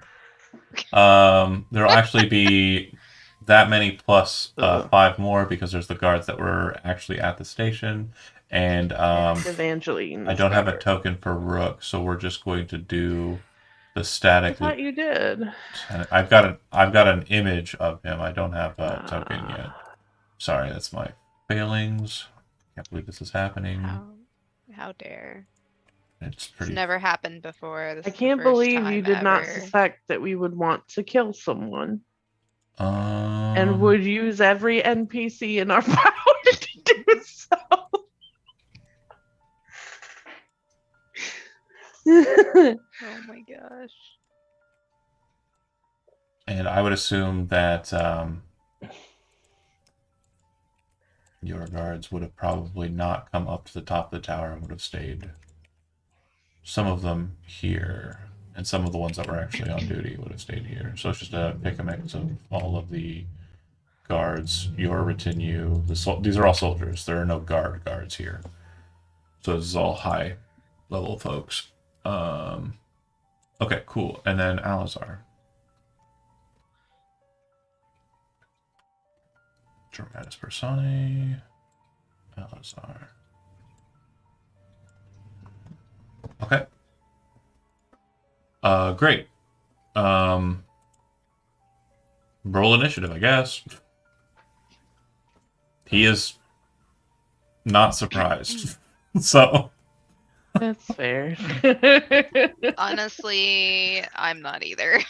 There'll actually be that many plus 5 more because there's the guards that were actually at the station, and Evangeline. I don't have a token for Rook, so we're just going to do the I static. thought you did. I've got an image of him. I don't have a token yet. Sorry, that's my failings. Can't believe this is happening. How dare. It's It's pretty. never happened before. This I is the can't first believe you time did not ever. suspect that we would want to kill someone and Um, would use every NPC in our power to do so. Oh my gosh. And I would assume that your guards would have probably not come up to the top of the tower and would have stayed. Some of them here, and some of the ones that were actually on duty would have stayed here. So it's just a pick a mix of all of the guards, your retinue. These are all soldiers. There are no guards here. So this is all high level folks. Okay, cool. And then Alizar. Dramatis Personae. Alizar. Okay. Great. Roll initiative, I guess. He is not surprised. So That's fair. Honestly, I'm not either.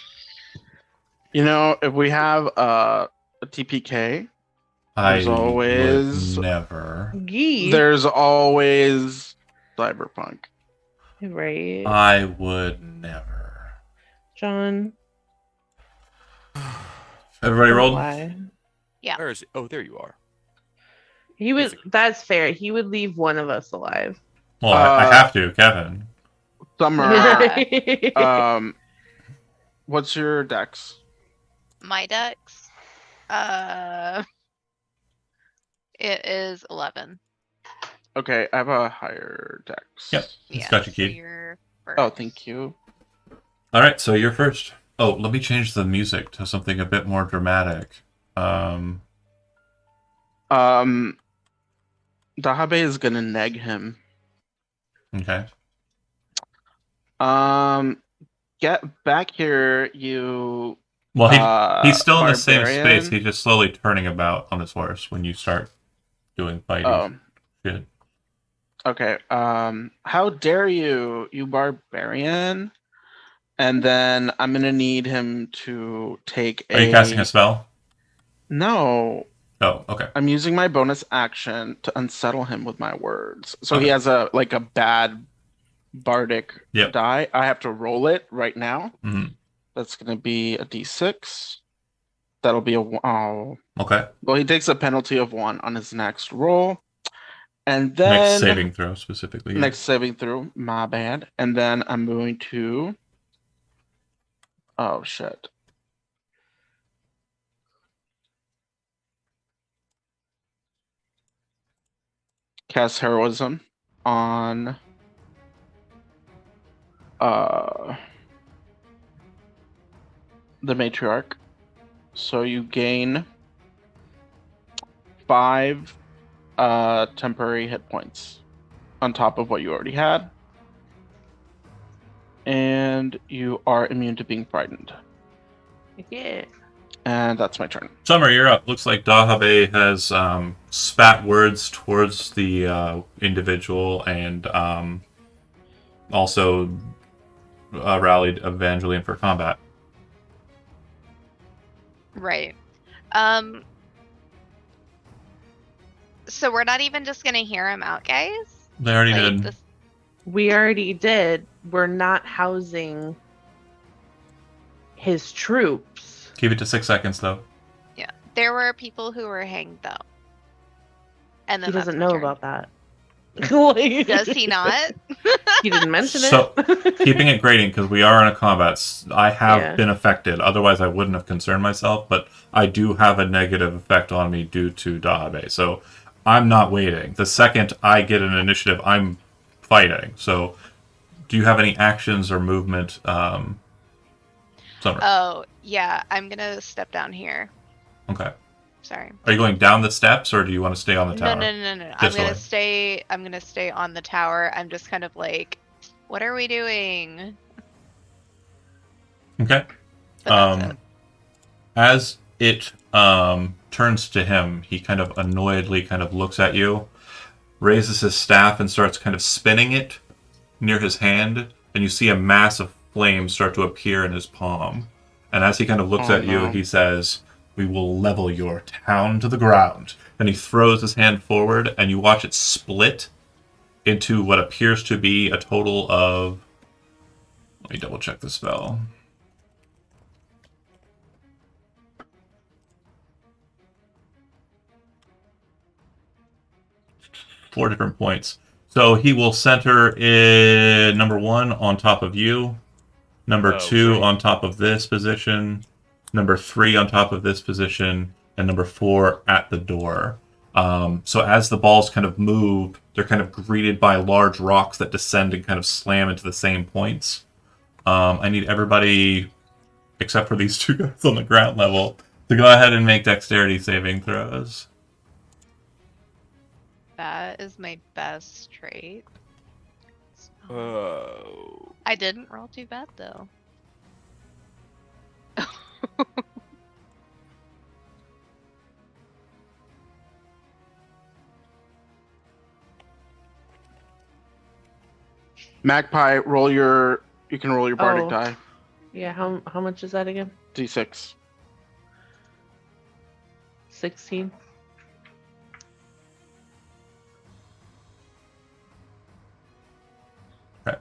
You know, if we have a TPK, I There's always- would never. Gee. there's always Cyberpunk. Right. I would never. John. Everybody rolled? Why? Yeah. Where is it? Oh, there you are. He would. That's fair. He would leave one of us alive. Well, I have to, Kevin. Summer, what's your dex? My dex. It is 11. Okay, I have a higher dex. Yep. It's Yeah. got you, so kid. you're Oh, first. thank you. All right, so you're first. Oh, let me change the music to something a bit more dramatic. Dahabe is gonna neg him. Okay. Get back here, you. Well, he's still in the same barbarian. space. He's just slowly turning about on his horse when you start doing fighting Oh, shit. okay. How dare you, you barbarian? And then I'm gonna need him to take Are you casting a spell? No, Oh, okay. I'm using my bonus action to unsettle him with my words. So he Okay. has a bad bardic Yep. die. I have to roll it right now. Mhm. That's gonna be a d6. That'll be a oh. Okay. Well, he takes a penalty of 1 on his next roll, and then Next saving throw specifically. next saving throw. My bad. And then I'm going to Oh shit. Cast heroism on the matriarch. So you gain 5 temporary hit points on top of what you already had. And you are immune to being frightened. Yeah. And that's my turn. Summer, you're up. Looks like Dahabe has spat words towards the individual and also rallied Evangeline for combat. Right. So we're not even just gonna hear him out, guys? They already Like did. this We already did. We're not housing his troops. Keep it to 6 seconds, though. Yeah. There were people who were hanged though. And then He that's doesn't my know turn. about that. Like, Does he not? He didn't mention So, it. keeping it grading, because we are in a combat, I have Yeah. been affected. Otherwise, I wouldn't have concerned myself, but I do have a negative effect on me due to Dahabe. So, I'm not waiting. The second I get an initiative, I'm fighting. So, do you have any actions or movement, Summer? Oh, yeah. I'm gonna step down here. Okay. Sorry. Are you going down the steps, or do you want to stay on the No, tower? no. This way. I'm gonna stay on the tower. I'm just kind of like, what are we doing? Okay. But that's it. As it turns to him, he kind of annoyedly kind of looks at you, raises his staff, and starts kind of spinning it near his hand, and you see a mass of flame start to appear in his palm. And as he kind of looks Oh, at you, no. he says, "We will level your town to the ground." And he throws his hand forward, and you watch it split into what appears to be a total of... Let me double check the spell. Four different points. So he will center in number 1 on top of you, number Oh, 2 great. on top of this position, number 3 on top of this position, and number 4 at the door. So as the balls kind of move, they're kind of greeted by large rocks that descend and kind of slam into the same points. I need everybody, except for these 2 guys on the ground level, to go ahead and make dexterity saving throws. That is my best trait. Oh. I didn't roll too bad though. Magpie, you can roll your bardic Oh. die. Yeah, how much is that again? D6. 16. Okay.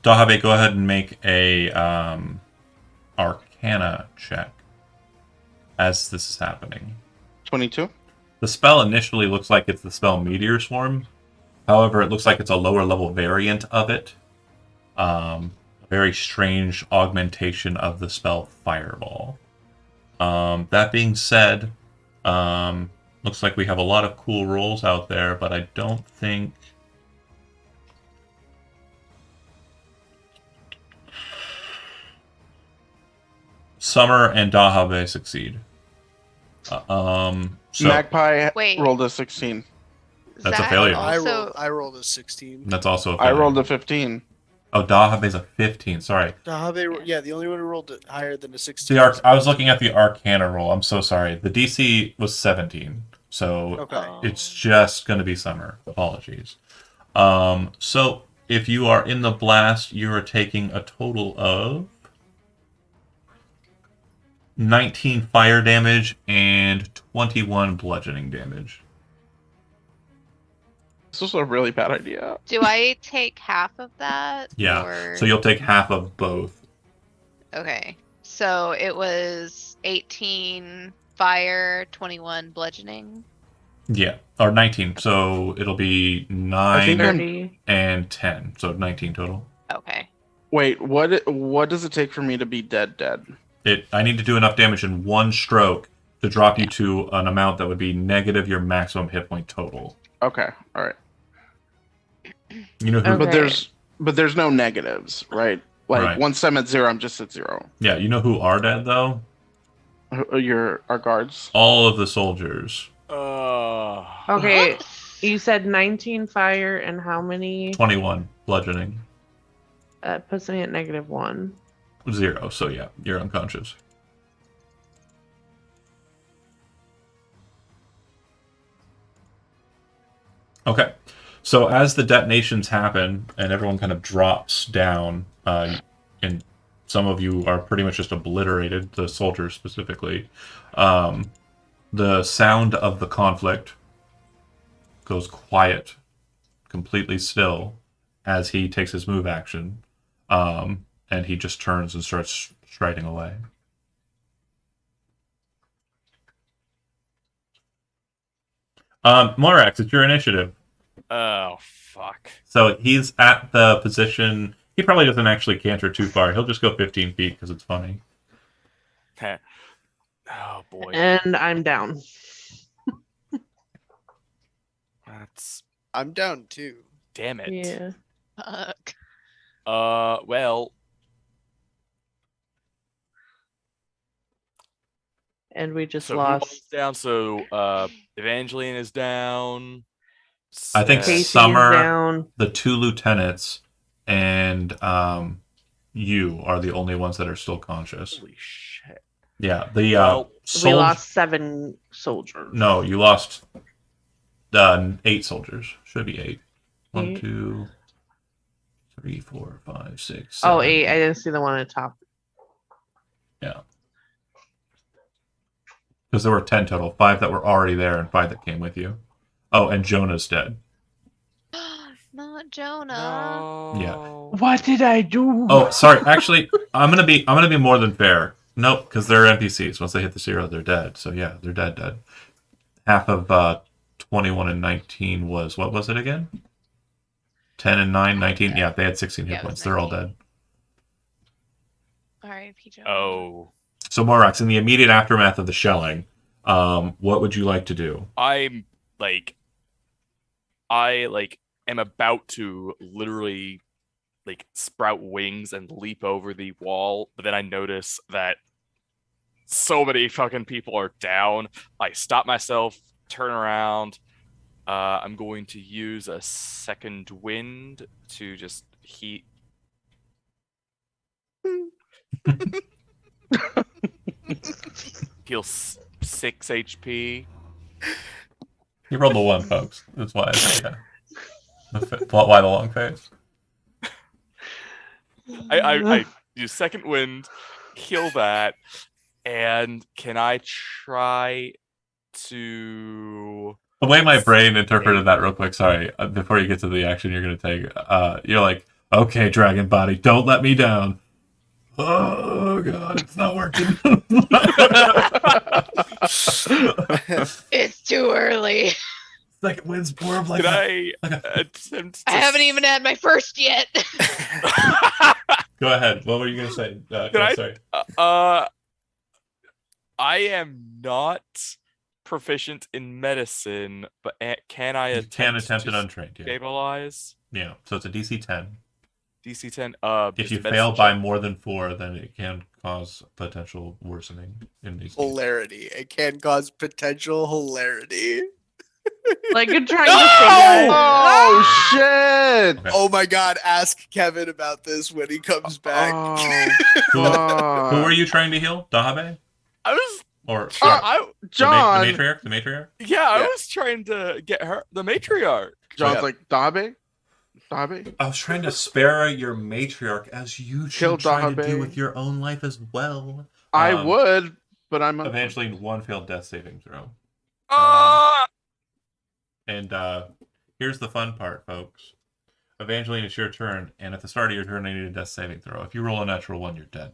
Dahabe, go ahead and make a Arcana check as this is happening. 22. The spell initially looks like it's the spell Meteor Swarm. However, it looks like it's a lower level variant of it. A very strange augmentation of the spell Fireball. That being said, looks like we have a lot of cool rolls out there, but I don't think... Summer and Dahabe succeed. So Magpie Wait. rolled a 16. That's a Zach failure. Also, I rolled a 16. that's also a I failure. rolled a 15. Oh, Dahabe's a 15. Sorry. Yeah, the only one who rolled it higher than a 16. I was looking at the Arcana roll. I'm so sorry. The DC was 17. So Okay. it's just going to be Summer. Apologies. So if you are in the blast, you are taking a total of 19 fire damage and 21 bludgeoning damage. This was a really bad idea. do I take half of that? Yeah. Or... So you'll take half of both. Okay. So it was 18 fire, 21 bludgeoning. Yeah, or 19. So it'll be I think 9 I'm. 30. and 10. So 19 total. Okay. Wait, what does it take for me to be dead? I need to do enough damage in one stroke to drop you Yeah. to an amount that would be negative your maximum hit point total. Okay, all right. You know who? Okay. But there's no negatives, right? Like Right. once I'm at 0, I'm just at 0. Yeah, you know who are dead though? Our guards. All of the soldiers. Okay. What? You said 19 fire and how many? 21 bludgeoning. Puts me at -1. 0. So yeah, you're unconscious. Okay. So as the detonations happen and everyone kind of drops down, and some of you are pretty much just obliterated, the soldiers specifically, the sound of the conflict goes quiet, completely still, as he takes his move action, and he just turns and starts striding away. Morax, it's your initiative. Oh, fuck. So he's at the position. He probably doesn't actually canter too far. He'll just go 15 feet because it's funny. Oh, boy. And I'm down. That's... I'm down too. Damn it. Yeah. Fuck. Well... And we just So who else lost. is down? So, Evangeline is down. I think Casey is Summer, down. the 2 lieutenants, and you are the only ones that are still conscious. Holy shit. Yeah, the Well, We lost 7 soldiers. No, you lost 8 soldiers. Should be 8. 1, 8. 2, 3, 4, 5, 6. Oh, 7, 8. I didn't see the one at the top. Yeah. Because there were 10 total. 5 that were already there and 5 that came with you. Oh, and Jonah's dead. Not Jonah. no. What did I do? Oh, sorry. Actually, I'm gonna be more than fair. Nope, because they're NPCs. Once they hit the 0, they're dead. So yeah, they're dead. Half of 21 and 19 was, what was it again? 10 and 9, 19. Yeah, they had 16 hit Yeah, it was points. They're all 19. dead. R.I.P. Jonah. Oh. So Morax, in the immediate aftermath of the shelling, what would you like to do? I am about to literally sprout wings and leap over the wall, but then I notice that so many fucking people are down. I stop myself, turn around. I'm going to use a second wind to just heat. Heal 6 HP. You rolled a 1, folks. That's why. Yeah. Why the long face? I use second wind, heal that, and can I try to? The way my brain interpreted that real quick, sorry, before you get to the action you're going to take, you're like, okay, Dragon Body, don't let me down. Oh, God, it's not working. It's too early. Second wind's more of like Can a... I like a- attempt to I haven't even had my first yet. Go ahead. What were you going to say? Sorry. I am not proficient in medicine, but can I You can attempt to it untrained, yeah. stabilize? Yeah, so it's a DC 10. DC 10. If just you a fail medicine by check. more than 4, then it can cause potential worsening in these cases. Hilarity. It can cause potential hilarity. Like you're trying to figure it. Oh shit! Okay. Oh my god, ask Kevin about this when he comes back. Oh, Who are you trying to heal? Dahabe? I was Or John? the matriarch? The matriarch? I was trying to get her the matriarch. John's Yeah. like Dabe. Dabe. I was trying to spare your matriarch as you Kill should try to do Dahabe. with your own life as well. I would, but I'm Evangeline, 1 failed death saving throw. Ah! And here's the fun part, folks. Evangeline, it's your turn, and at the start of your turn, I need a death saving throw. If you roll a natural 1, you're dead.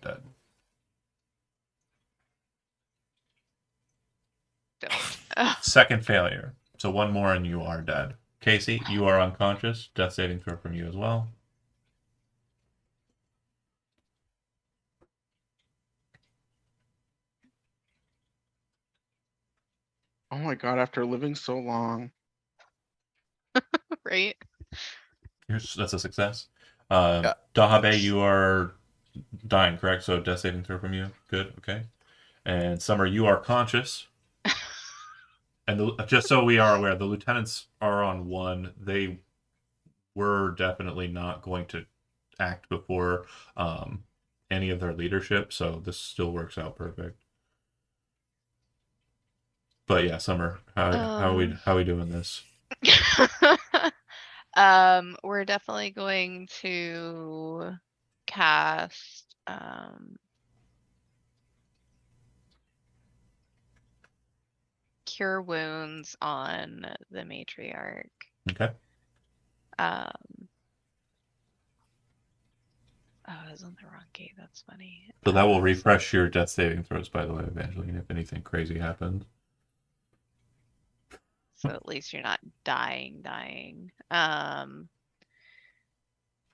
Ugh. Second failure. So one more and you are dead. Casey, you are unconscious. Death saving throw from you as well. Oh my god, after living so long. Right? That's a success. Yeah. Dahabe, you are dying, correct? So death saving throw from you. Good, okay. And Summer, you are conscious. And just so we are aware, the lieutenants are on 1. They were definitely not going to act before any of their leadership, so this still works out perfect. But yeah, Summer, how are we doing this? We're definitely going to cast Cure Wounds on the matriarch. Okay. Oh, I was on the wrong gate. That's funny. So that will refresh your death saving throws, by the way, Evangeline, if anything crazy happens. So at least you're not dying.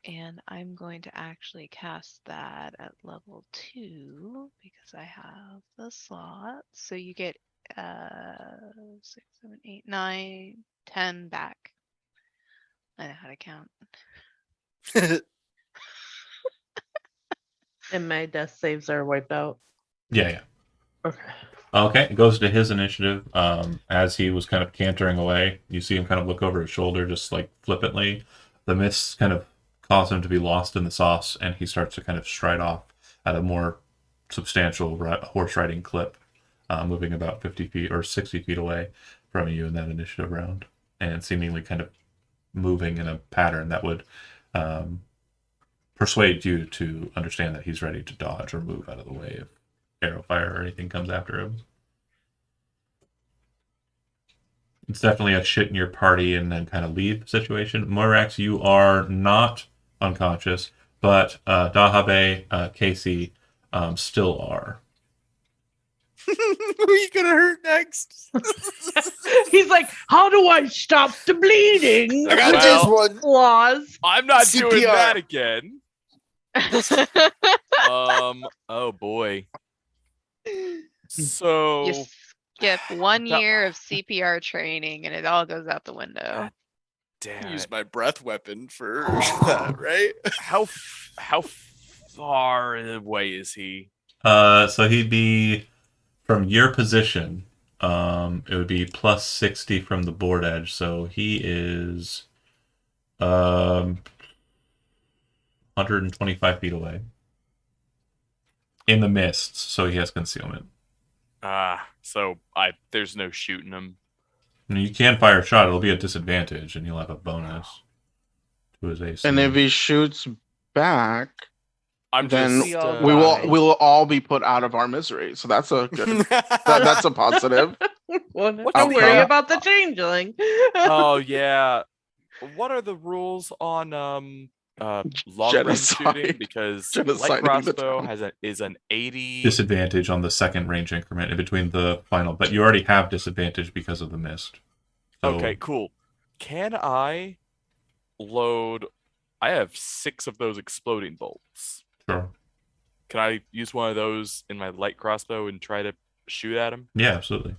And I'm going to actually cast that at level 2 because I have the slot. So you get 6, 7, 8, 9, 10 back. I know how to count. And my death saves are wiped out. Yeah. Okay. Okay, it goes to his initiative. As he was kind of cantering away, you see him kind of look over his shoulder, just like flippantly. The mists kind of cause him to be lost in the sauce, and he starts to kind of stride off at a more substantial horse riding clip, moving about 50 feet or 60 feet away from you in that initiative round, and seemingly kind of moving in a pattern that would persuade you to understand that he's ready to dodge or move out of the way if arrow fire or anything comes after him. It's definitely a shit in your party and then kind of leave situation. Moirax, you are not unconscious, but Dahabe, Casey still are. Who are you gonna hurt next? He's like, how do I stop the bleeding? I got Well, this one. Flaws. I'm not doing CPR. that again. Oh boy. So You skip 1 that- year of CPR training and it all goes out the window. God damn Use it. my breath weapon for that, right? How far away is he? So he'd be from your position. It would be plus 60 from the board edge. So he is 125 feet away in the mists. So he has concealment. So there's no shooting him. And you can fire a shot. It'll be a disadvantage, and you'll have a bonus to his AC. And if he shoots back, I'm then just We all we will die. all be put out of our misery. So that's a good. That's a positive. Well, What's don't the, worry uh, about the changeling. Oh yeah. What are the rules on long range Genocide. shooting? Because Genociding light the crossbow town. is an 80. disadvantage on the second range increment in between the final, but you already have disadvantage because of the mist. So, Okay, cool. Can I load? I have 6 of those exploding bolts. sure. Can I use one of those in my light crossbow and try to shoot at him? Yeah, absolutely.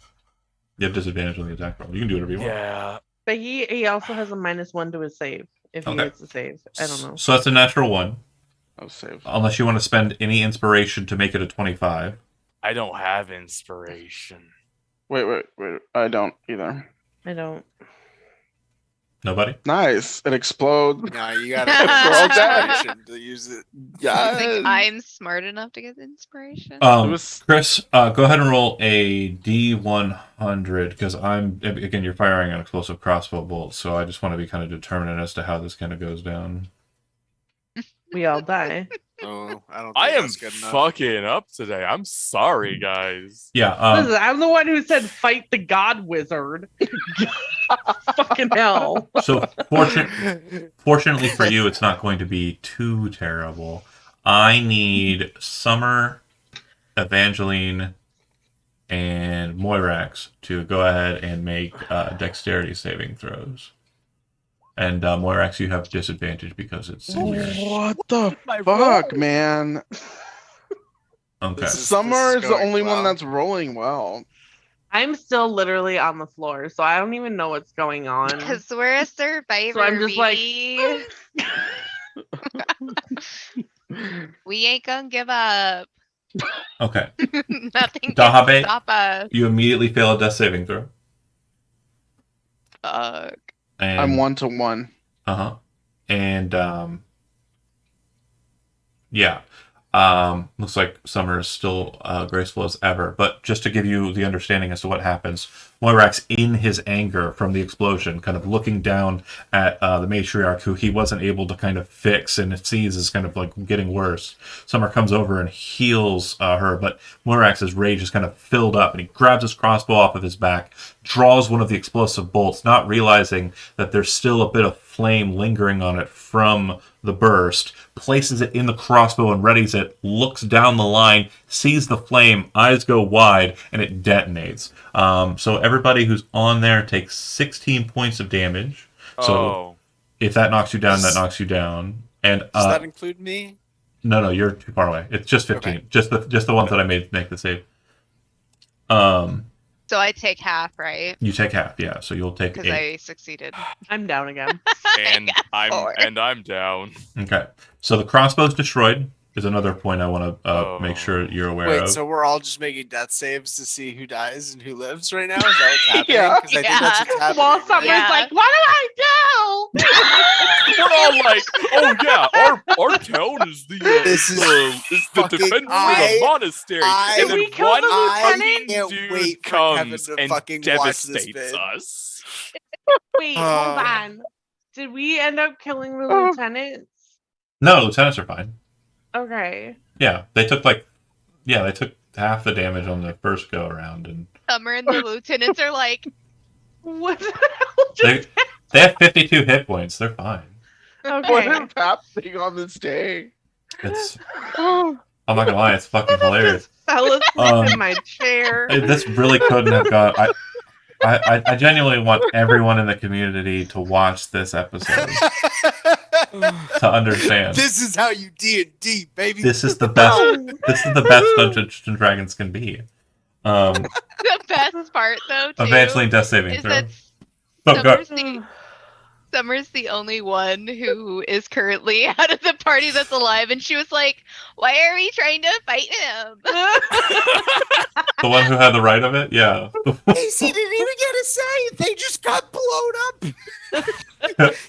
You have disadvantage on the attack roll. You can do whatever you want. Yeah. But he also has a -1 to his save if he Okay. hits the save. I don't know. So that's a natural 1. Oh, save. Unless you want to spend any inspiration to make it a 25. I don't have inspiration. Wait. I don't either. I don't. Nobody? Nice. It explodes. No, you gotta Roll that. inspiration to use it. You think Yes. I'm smart enough to get inspiration? It was- Chris, go ahead and roll a D100 because again, you're firing an explosive crossbow bolt, so I just want to be kind of determined as to how this kind of goes down. We all die. Oh, I don't. Think I am that's good enough. fucking up today. I'm sorry, guys. Yeah, Listen, I'm the one who said fight the god wizard. Fucking hell. so fortunately for you, it's not going to be too terrible. I need Summer, Evangeline, and Moirax to go ahead and make dexterity saving throws. And Moirax, you have disadvantage because it's in your... What the My fuck, roll. man? Okay. This is Summer is the going only one well. that's rolling well. I'm still literally on the floor, so I don't even know what's going on. Because we're a survivor, So I'm just like, baby. We ain't gonna give up. Okay. Nothing can Dahabe? stop us. You immediately fail a death saving throw. Fuck. And, I'm 1-1. Uh-huh. And, yeah. Looks like Summer is still graceful as ever. But just to give you the understanding as to what happens, Moirax, in his anger from the explosion, kind of looking down at the matriarch, who he wasn't able to kind of fix, and it sees is kind of like getting worse. Summer comes over and heals her, but Moirax's rage is kind of filled up, and he grabs his crossbow off of his back, draws one of the explosive bolts, not realizing that there's still a bit of flame lingering on it from the burst, places it in the crossbow and readies it, looks down the line, sees the flame, eyes go wide, and it detonates. So everybody who's on there takes 16 points of damage. So Oh. if that knocks you down, that knocks you down. And Does that include me? no, you're too far away. It's just 15. Okay. Just the ones that I made make the save. So I take half, right? You take half, yeah. So you'll take Because 8. I succeeded. I'm down again. And four. I'm down. Okay. So the crossbow's destroyed. Is another point I want to make sure you're aware Wait, of. so we're all just making death saves to see who dies and who lives right now? Is that what's happening? Yeah. Because I think that's what's happening. While right? Summer's Yeah. like, what do I do? We're all like, oh yeah, our town is the This is is the fucking- defender of I- the monastery, I- and Did we then kill one the I lieutenant? can't dude wait for Kevin comes to and fucking watch this devastates vid. us. Wait, hold on. Did we end up killing the Oh. lieutenants? No, lieutenants are fine. Okay. Yeah, they took half the damage on the first go around, and Summer and the lieutenants are like, What the hell just they have 52 hit points. They're fine. What Okay. is happening on this day? It's Oh, I'm not gonna lie, it's fucking I hilarious. just fell asleep Um, in my chair. This really couldn't have gone. I genuinely want everyone in the community to watch this episode to understand. This is how you D&D, baby. This is the best. This is the best Dungeons and Dragons can be. the best part though, too, Evangeline death saving is throw. that Oh, go. Summer's the only one who is currently out of the party that's alive, and she was like, "Why are we trying to fight him?" The one who had the right of it, yeah. Casey didn't even get a say. They just got blown up.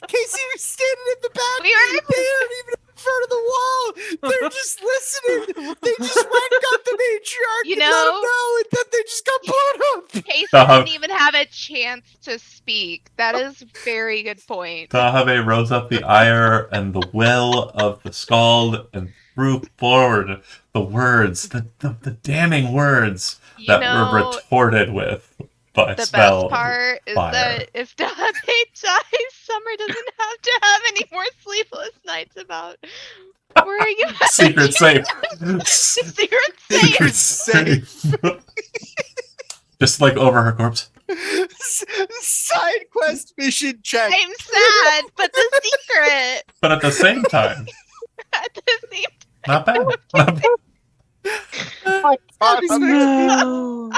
Casey was standing in the back. We were- They weren't even in front of the wall. They're just listening. They just went and got the matriarch You and let know- him know, and then they just got blown up. Casey Uh-huh. didn't even have a chance to speak. That is a very good point. Tahabe rose up the ire and the will of the scald and threw forward the words, the damning words You that know, were retorted with by the spell. best part is fire. that if Dabe dies, Summer doesn't have to have any more sleepless nights about where are you at? Secret safe. Secret safe. Secret safe. Just like over her corpse. Side quest mission check. I'm sad, but the secret But at the same time, at the same not bad. Not bad. No.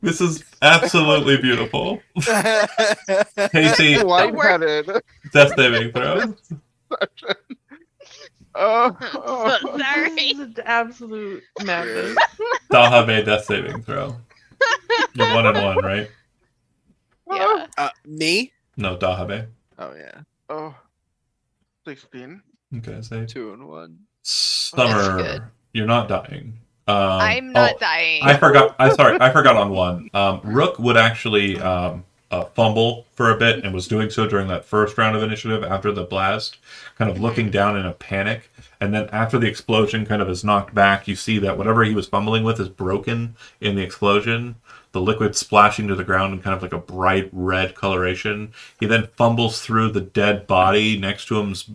This is absolutely beautiful. Casey, Lightheaded. death saving throw. Oh, I'm so sorry. This is absolute madness. Tahabe, death saving throw. You're 1-1, right? Yeah. Me? No, Dahabe. Oh yeah. Oh. 16. Okay, save. 2-1. Summer, good. you're not dying. I'm not dying. I forgot. I forgot on one. Rook would actually fumble for a bit and was doing so during that first round of initiative after the blast, kind of looking down in a panic. And then after the explosion kind of is knocked back, you see that whatever he was fumbling with is broken in the explosion. The liquid splashing to the ground in kind of like a bright red coloration. He then fumbles through the dead body next to him's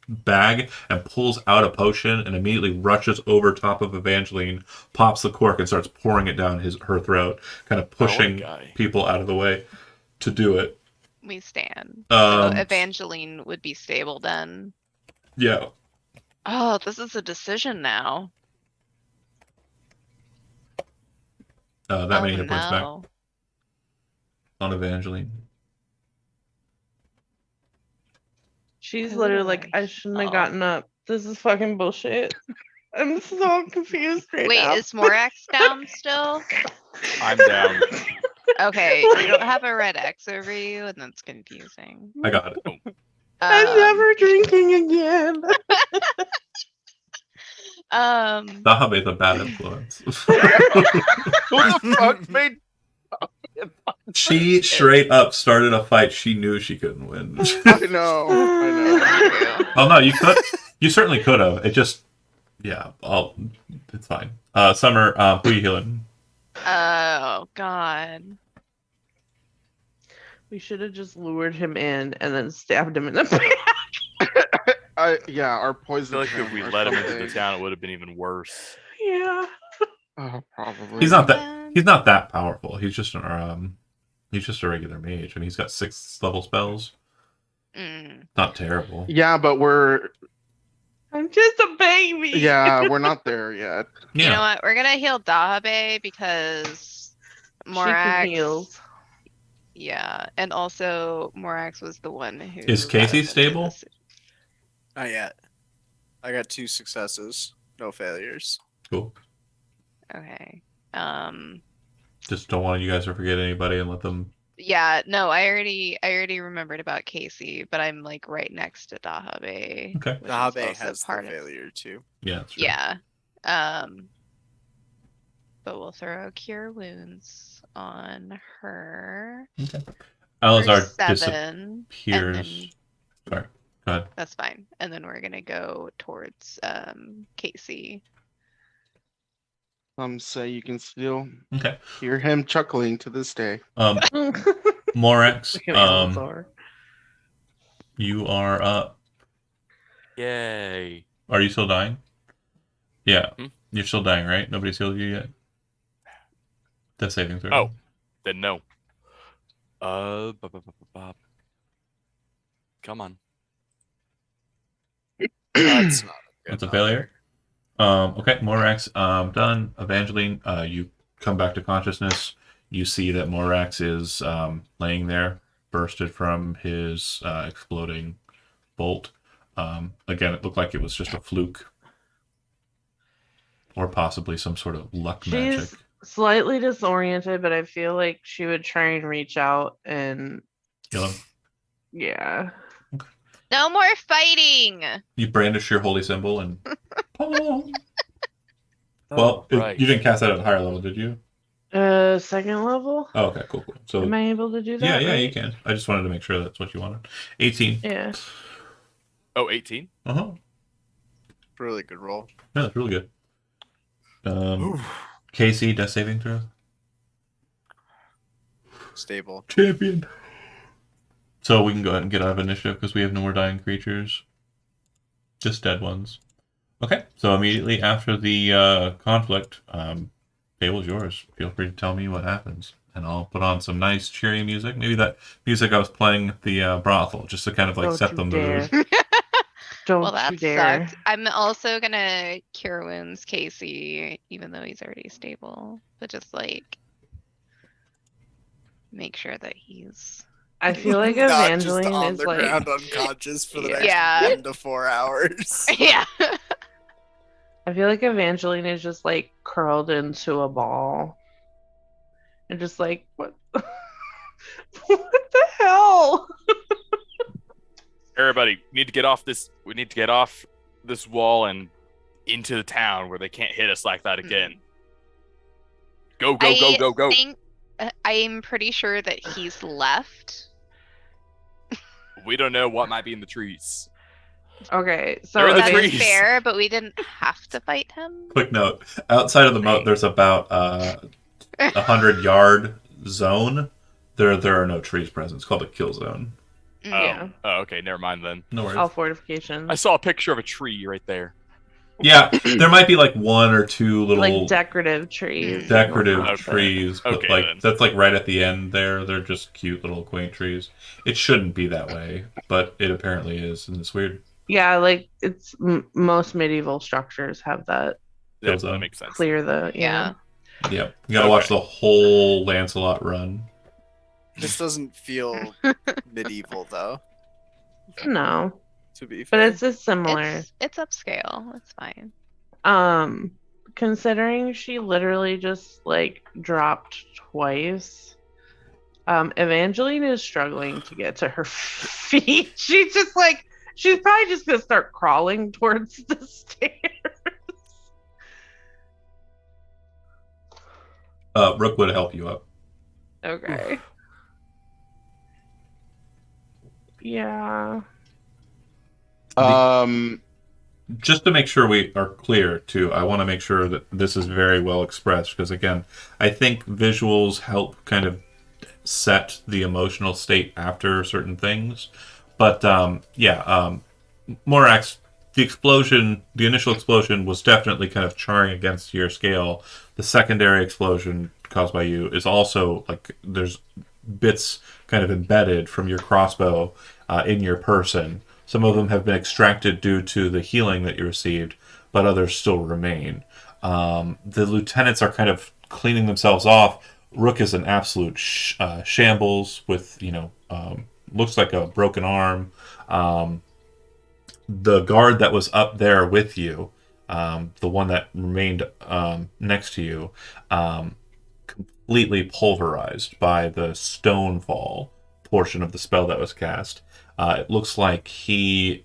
bag and pulls out a potion and immediately rushes over top of Evangeline, pops the cork, and starts pouring it down her throat, kind of pushing guy. people out of the way to do it. We stand. So Um, Evangeline would be stable then. Yeah. Oh, this is a decision now. That many hit points back no. on Evangeline. She's Who literally do like, I I shouldn't have heal? gotten up. This is fucking bullshit. I'm so confused right Wait, now. is Morax down still? I'm down. Okay, you don't have a red X over you, and that's confusing. I got it. I'm never drinking again. Dahabe's a bad influence. Who the fuck made? She straight up started a fight she knew she couldn't win. I know. Oh no, you could. You certainly could have. It just, yeah. It's fine. Summer, who are you healing? Oh God. We should have just lured him in and then stabbed him in the back. Our I poison. feel like if we or let him into the something. town, it would have been even worse. Yeah. Probably. He's not that powerful. He's just a regular mage, and he's got 6th level spells. Not terrible. Yeah, but I'm just a baby. Yeah, we're not there yet. Yeah. You know what? We're gonna heal Dahabe because She can Morax. heal. Yeah, and also Morax was the one who. Is got Casey us into stable? this- Not yet. I got 2 successes, no failures. Cool. Okay. Just don't want you guys to forget anybody and let them. Yeah. No, I already remembered about Casey, but I'm like right next to Dahabe. Okay. which is Dahabe also has the part of- failure too. Yeah. That's true. Yeah. But we'll throw Cure Wounds on her. Okay. for Alazar 7, and disappears. then Sorry. Go ahead. that's fine. And then we're gonna go towards Casey. Some say you can still Okay. hear him chuckling to this day. Morax, Fucking Alazar. you are up. Yay. Are you still dying? Yeah. Hmm? You're still dying, right? Nobody's healed you yet? Death saving throw. Oh. Then no. Come on. That's not good. That's a failure. Okay, Morax, done. Evangeline, you come back to consciousness. You see that Morax is laying there, bursted from his exploding bolt. Again, it looked like it was just a fluke. Or possibly some sort of luck magic. She's slightly disoriented, but I feel like she would try and reach out and Kill him. yeah. No more fighting. You brandish your holy symbol and. Oh. Well, right. you didn't cast that at a higher level, did you? 2nd level? Oh, okay, cool. So Am I able to do that? yeah, right? you can. I just wanted to make sure that's what you wanted. 18. Yeah. Oh, 18? Uh-huh. Really good roll. Yeah, that's really good. Casey, death saving throw. Stable. Champion. So we can go ahead and get out of initiative because we have no more dying creatures. Just dead ones. Okay, so immediately after the conflict, table's yours. Feel free to tell me what happens. And I'll put on some nice cheery music. Maybe that music I was playing at the brothel, just to kind of like Don't set you the dare. mood. Don't Well, you that dare. sucked. I'm also gonna Cure Wounds Casey, even though he's already stable. But just like make sure that he's. I feel like Not Evangeline just on is the like ground unconscious for the next Yeah. 1 to 4 hours. Yeah. I feel like Evangeline is just like curled into a ball. And just like what what the hell? Everybody, we need to get off this. We need to get off this wall and into the town where they can't hit us like that again. Go, go, go, go, go. I'm pretty sure that he's left. We don't know what might be in the trees. Okay, so They're in the That's trees. fair, but we didn't have to fight him. Quick note: outside of the moat, there's about 100-yard zone. There are no trees present. It's called a kill zone. Yeah. Oh, okay, never mind then. No worries. All fortifications. I saw a picture of a tree right there. Yeah, there might be like one or two little like decorative trees. and decorative whatnot, but- trees, but Okay, like then. that's like right at the end there. They're just cute little quaint trees. It shouldn't be that way, but it apparently is, and it's weird. Yeah, like it's most medieval structures have that Yeah, Kills that them. makes sense. clear the Yeah. Yep, you gotta watch Okay. the whole Lancelot run. This doesn't feel medieval though. No, To be but fair, it's just similar. It's upscale. It's fine. Considering she literally just like dropped twice. Evangeline is struggling to get to her feet. She's just like she's probably just gonna start crawling towards the stairs. Rook would help you up. Okay. Yeah. Just to make sure we are clear, too, I want to make sure that this is very well expressed because, again, I think visuals help kind of set the emotional state after certain things. But Morax, the initial explosion was definitely kind of charring against your scale. The secondary explosion caused by you is also like there's bits kind of embedded from your crossbow in your person. Some of them have been extracted due to the healing that you received, but others still remain. The lieutenants are kind of cleaning themselves off. Rook is an absolute shambles with, looks like a broken arm. The guard that was up there with you, the one that remained next to you, completely pulverized by the stonefall portion of the spell that was cast. It looks like he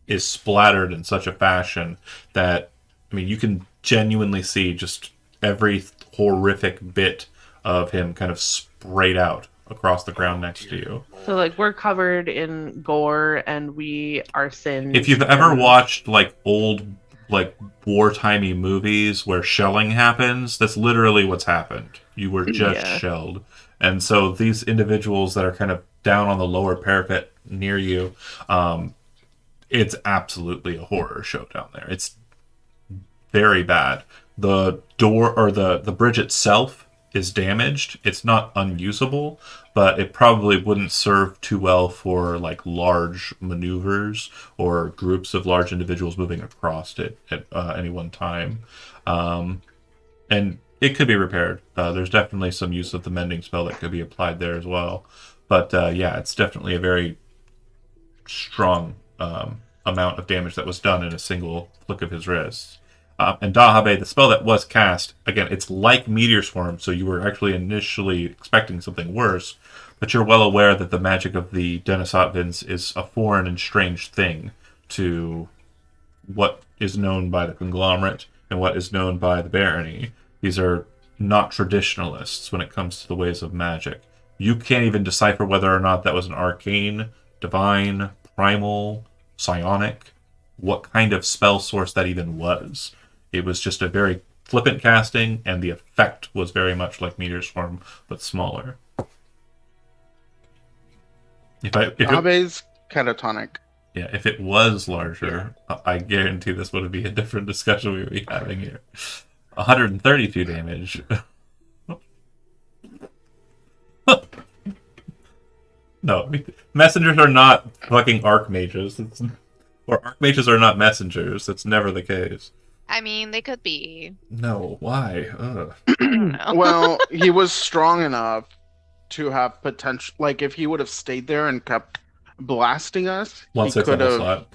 is splattered in such a fashion that, I mean, you can genuinely see just every horrific bit of him kind of sprayed out across the ground next to you. So like we're covered in gore and we are singed. If you've ever watched like old like wartimey movies where shelling happens, that's literally what's happened. You were just shelled. And so these individuals that are kind of down on the lower parapet near you, it's absolutely a horror show down there. It's very bad. The door or the bridge itself is damaged. It's not unusable, but it probably wouldn't serve too well for like large maneuvers or groups of large individuals moving across it at any one time. And it could be repaired. There's definitely some use of the mending spell that could be applied there as well. But it's definitely a very strong amount of damage that was done in a single flick of his wrist. And Dahabe, the spell that was cast, again, it's like Meteor Swarm, so you were actually initially expecting something worse, but you're well aware that the magic of the Denisotvins is a foreign and strange thing to what is known by the Conglomerate and what is known by the Barony. These are not traditionalists when it comes to the ways of magic. You can't even decipher whether or not that was an arcane, divine, primal, psionic, what kind of spell source that even was. It was just a very flippant casting, and the effect was very much like Meteor Swarm, but smaller. If Abe's catatonic. if it was larger, I guarantee this would be a different discussion we would be having here. 132 damage. No, messengers are not fucking archmages. Or archmages are not messengers. That's never the case. I mean, they could be. No, why? Ugh. I don't know. Well, he was strong enough to have potential. Like, if he would have stayed there and kept blasting us, he 1/6 could level have. slot.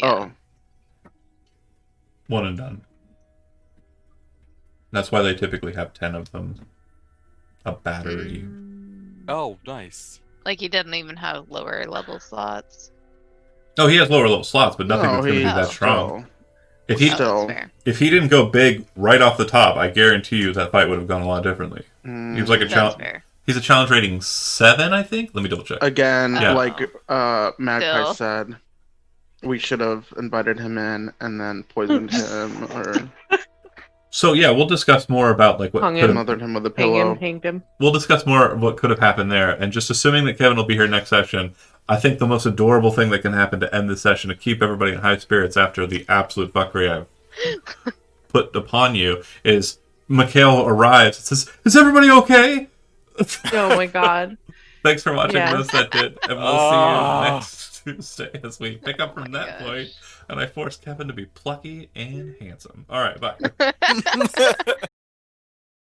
Oh, One and done. That's why they typically have 10 of them. A battery. Oh, nice. Like he didn't even have lower level slots. Oh, he has lower level slots, but nothing no, that's going to be he that strong. If Oh, he that's still- fair. if he didn't go big right off the top, I guarantee you that fight would have gone a lot differently. He was like a That's challenge. fair. He's a challenge rating 7, I think. Let me double check. Again, Yeah. like Magpie Still. said, we should have invited him in and then poisoned him, or So yeah, we'll discuss more about like what Hung could him. have. Smothered him with a Hang him, pillow. hanged him. We'll discuss more of what could have happened there, and just assuming that Kevin will be here next session. I think the most adorable thing that can happen to end this session to keep everybody in high spirits after the absolute fuckery I've put upon you is Mikhail arrives and says, "Is everybody okay?" Oh my god. Thanks for watching Yes. Those That Did, and we'll see you next Tuesday as we pick up Oh from my that gosh. point, and I force Kevin to be plucky and handsome. All right, bye.